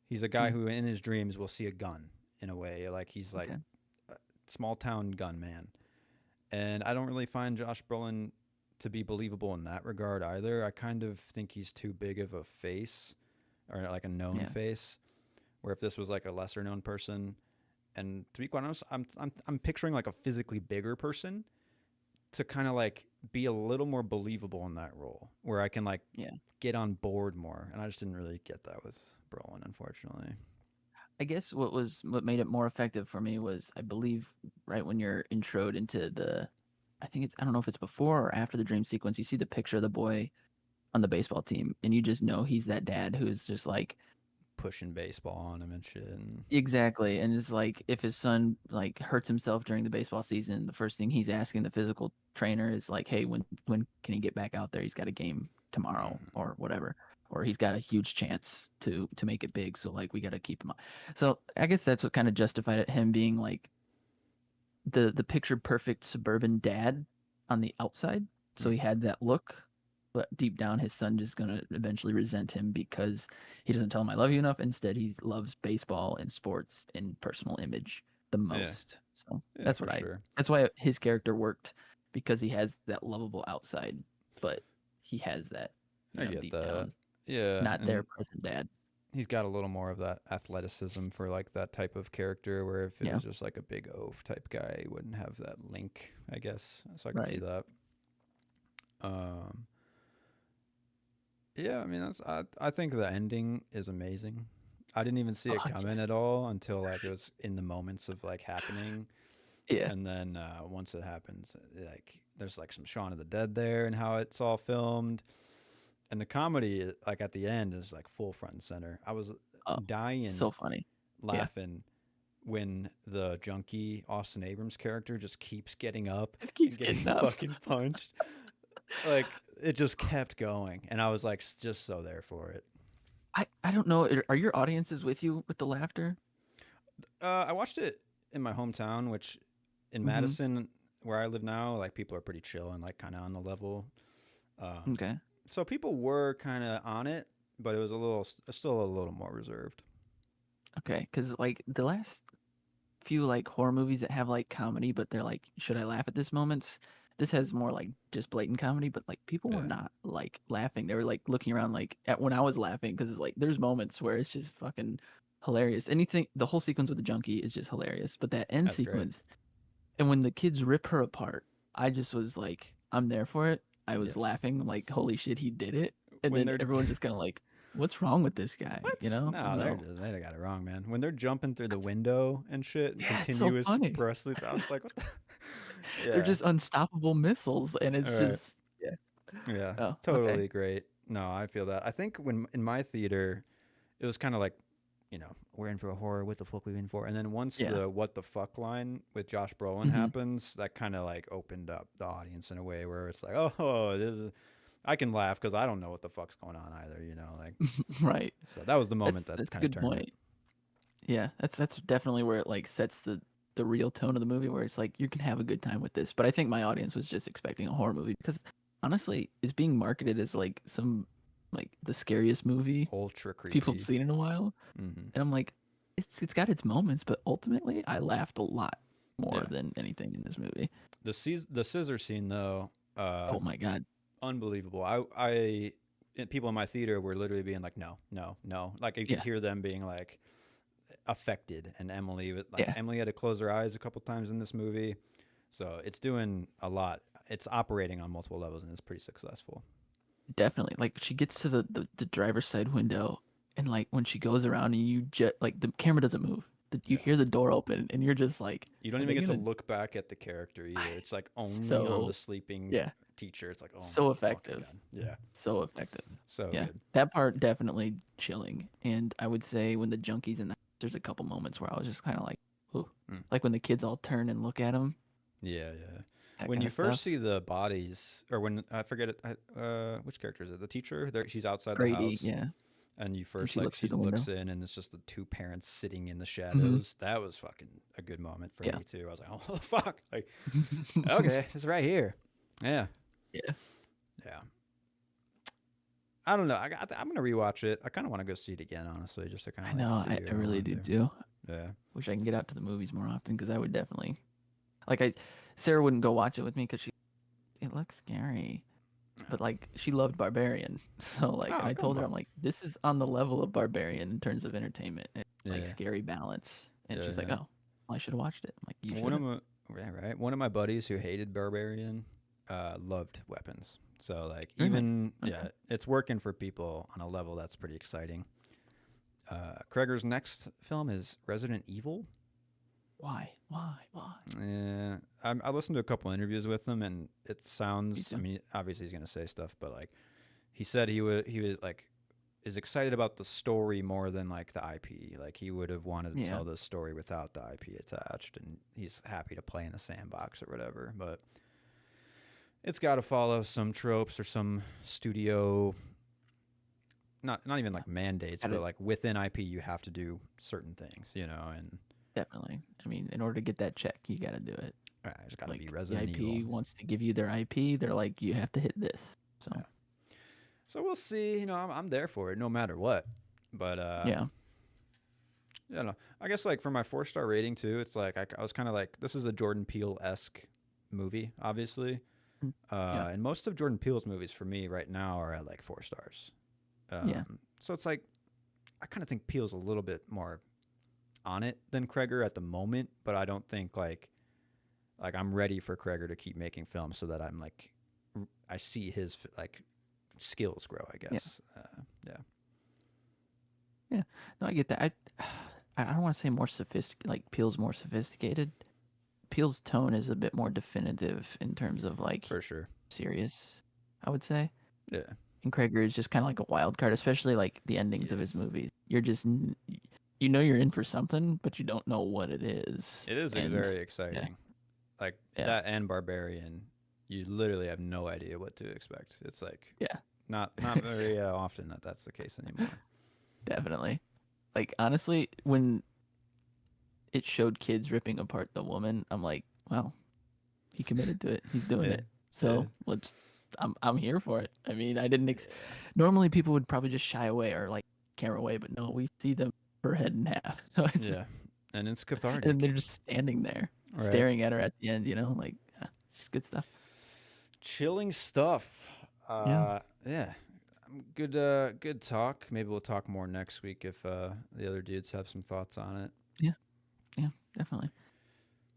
he's a guy who in his dreams will see a gun in a way. Like he's like Okay. a small town gun man. And I don't really find Josh Brolin to be believable in that regard either. I kind of think he's too big of a face or like a known Yeah. face. Where if this was like a lesser known person, and to be quite honest, I'm picturing like a physically bigger person to kind of like be a little more believable in that role, where I can like Yeah. get on board more. And I just didn't really get that with Brolin, unfortunately. I guess what made it more effective for me was I believe right when you're introed into I don't know if it's before or after the dream sequence, you see the picture of the boy on the baseball team and you just know he's that dad who's just like Pushing baseball on him and shit. And exactly, and it's like if his son like hurts himself during the baseball season, the first thing he's asking the physical trainer is like, "Hey, when can he get back out there? He's got a game tomorrow or whatever." Or he's got a huge chance to make it big, so like we got to keep him up. So I guess that's what kind of justified it, him being like the picture perfect suburban dad on the outside. So he had that look, but deep down his son just gonna eventually resent him because he doesn't tell him I love you enough. Instead, he loves baseball and sports and personal image the most. So yeah, that's for what sure. that's why his character worked because he has that lovable outside, but he has that I get deep that. down, Yeah, not and their present dad. he's got a little more of that athleticism for like that type of character. Where if it Yeah. was just like a big oaf type guy, he wouldn't have that link, I guess. So I can see Right. that. Um, yeah, I mean, I think the ending is amazing. I didn't even see it Oh, yeah. coming at all until like it was in the moments of like happening, Yeah. and then once it happens, like there's like some Shaun of the Dead there and how it's all filmed, and the comedy like at the end is like full front and center. I was Oh, dying so funny. laughing when the junkie Austin Abrams character just keeps getting up Just keeps and getting getting up. fucking punched. Like it just kept going, and I was like just so there for it. I don't know. Are your audiences with you with the laughter? I watched it in my hometown, which in Mhm. Madison, where I live now, like people are pretty chill and like kind of on the level. Okay. So people were kind of on it, but it was still a little more reserved. Okay. Because like the last few like horror movies that have like comedy, but they're like, should I laugh at this moments? This has more like just blatant comedy, but like people were Yeah. not like laughing. They were like looking around like at when I was laughing because it's like there's moments where it's just fucking hilarious. Anything, the whole sequence with the junkie is just hilarious. But that end That's great. sequence, and when the kids rip her apart, I just was like, I'm there for it. I was Yes. laughing. I'm like, holy shit, he did it. And When then they're- everyone just kind of like, what's wrong with this guy? What? You know? No, they got it wrong, man. When they're jumping through the window and shit, Yeah, it's so continuous funny. breast leads, I was like, what the? They're just unstoppable missiles, and it's Right. just Yeah, Oh, totally okay. great. No, I feel that. I think when in my theater, it was kind of like, we're in for a horror. What the fuck we in for? And then once Yeah. the "what the fuck" line with Josh Brolin Mhm. happens, that kind of like opened up the audience in a way where it's like, oh, this is. I can laugh because I don't know what the fuck's going on either. Like. right. So that was the moment That's that a kind of good turned point. it. Yeah, that's definitely where it like sets the real tone of the movie, where it's like you can have a good time with this. But I think my audience was just expecting a horror movie because honestly, it's being marketed as like some like the scariest movie Ultra creepy. people have seen in a while, Mm-hmm. and I'm like, it's got its moments, but ultimately, I laughed a lot more Yeah. than anything in this movie. The scissor scene though, Oh my god. unbelievable. People in my theater were literally being like, no, no, no. Like you could Yeah. hear them being like affected, and Yeah. Emily had to close her eyes a couple times in this movie, so it's doing a lot. It's operating on multiple levels, and it's pretty successful. Definitely. Like she gets to the driver's side window, and like when she goes around and you just like the camera doesn't move. You Yeah. hear the door open and you're just like, You don't are even they get to gonna- look back at the character either. It's like only on So- the sleeping yeah, teacher. It's like, oh, So my fucking effective. God. Yeah, so effective. so Yeah. good. That part definitely chilling. And I would say when the junkies in the there's a couple moments where I was just kind of like, ooh. Mm. Like when the kids all turn and look at him. Yeah, yeah. That When kinda you first stuff. see the bodies, or when I forget it, which character is it? The teacher? She's outside Grady, the house, yeah. and you first she like looks through she the looks window. in, and it's just the two parents sitting in the shadows. That was fucking a good moment for Yeah. me too. I was like, oh fuck, like okay, it's right here. Yeah, Yeah. yeah. I don't know. I'm gonna rewatch it. I kind of want to go see it again, honestly, just to kind I of. know, Like, see I really do too. Yeah. Wish I can get out to the movies more often because I would definitely like Sarah wouldn't go watch it with me because it looks scary. But like she loved Barbarian. So like Oh, and I come told her on. I'm like, this is on the level of Barbarian in terms of entertainment and like Yeah. scary balance. And Yeah, she's like, yeah. oh, well, I should have watched it. I'm like, you One should. of my right. One of my buddies who hated Barbarian, loved Weapons. So like Really? even Okay. yeah, it's working for people on a level that's pretty exciting. Kreger's next film is Resident Evil. Why? Yeah, I listened to a couple interviews with him, and it sounds. too. I mean, obviously he's gonna say stuff, but like he said he was like is excited about the story more than like the IP. Like he would have wanted to Yeah. tell this story without the IP attached, and he's happy to play in a sandbox or whatever. But it's got to follow some tropes or some studio. Not even like mandates, Gotta- but like within IP, you have to do certain things, and Definitely. I mean, in order to get that check, you got to do it. it's got to Like be the Resident IP Evil. wants to give you their IP. They're like, you have to hit this. So Yeah. So we'll see. I'm there for it no matter what. But yeah. I don't know. I guess like for my 4-star rating too, it's like I was kind of like this is a Jordan Peele-esque movie, obviously. Mm, yeah. And most of Jordan Peele's movies for me right now are at like 4 stars. Yeah. So it's like I kind of think Peele's a little bit more on it than Kreger at the moment, but I don't think like I'm ready for Kreger to keep making films so that I'm like I see his like skills grow, I guess. Yeah. No, I get that. I don't want to say more sophisticated. Like Peele's more sophisticated. Peele's tone is a bit more definitive in terms of like For sure. serious, I would say. Yeah. And Kreger is just kind of like a wild card, especially like the endings of his Yes. movies. You're just you're in for something, but you don't know what it is. It is And very exciting. Like Yeah. that and Barbarian, you literally have no idea what to expect. It's like Yeah. not very often that's the case anymore. Definitely. Like honestly, when it showed kids ripping apart the woman, I'm like, wow, he committed to it. He's doing Yeah. it. So Yeah. let's. I'm here for it. I mean, I didn't. Normally, people would probably just shy away or like camera away, but no, we see them per head in half. So it's Yeah. And it's cathartic. And they're just standing there, Right. staring at her at the end. Like it's just good stuff. Chilling stuff. Yeah. Yeah. Good talk. Maybe we'll talk more next week if the other dudes have some thoughts on it. Yeah, definitely.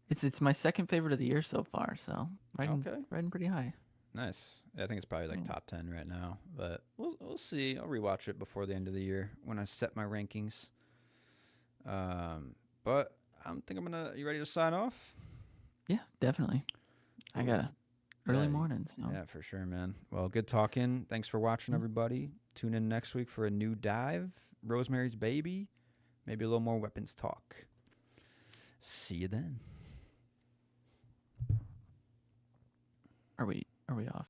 It's my second favorite of the year so far. So Okay. riding pretty high. Nice. I think it's probably like Yeah. top 10 right now, but we'll see. I'll rewatch it before the end of the year when I set my rankings. But I think I'm gonna. You ready to sign off? Yeah, definitely. I got a early morning. So. Yeah, for sure, man. Well, good talking. Thanks for watching, everybody. Tune in next week for a new dive. Rosemary's Baby. Maybe a little more weapons talk. See you then. Are we off?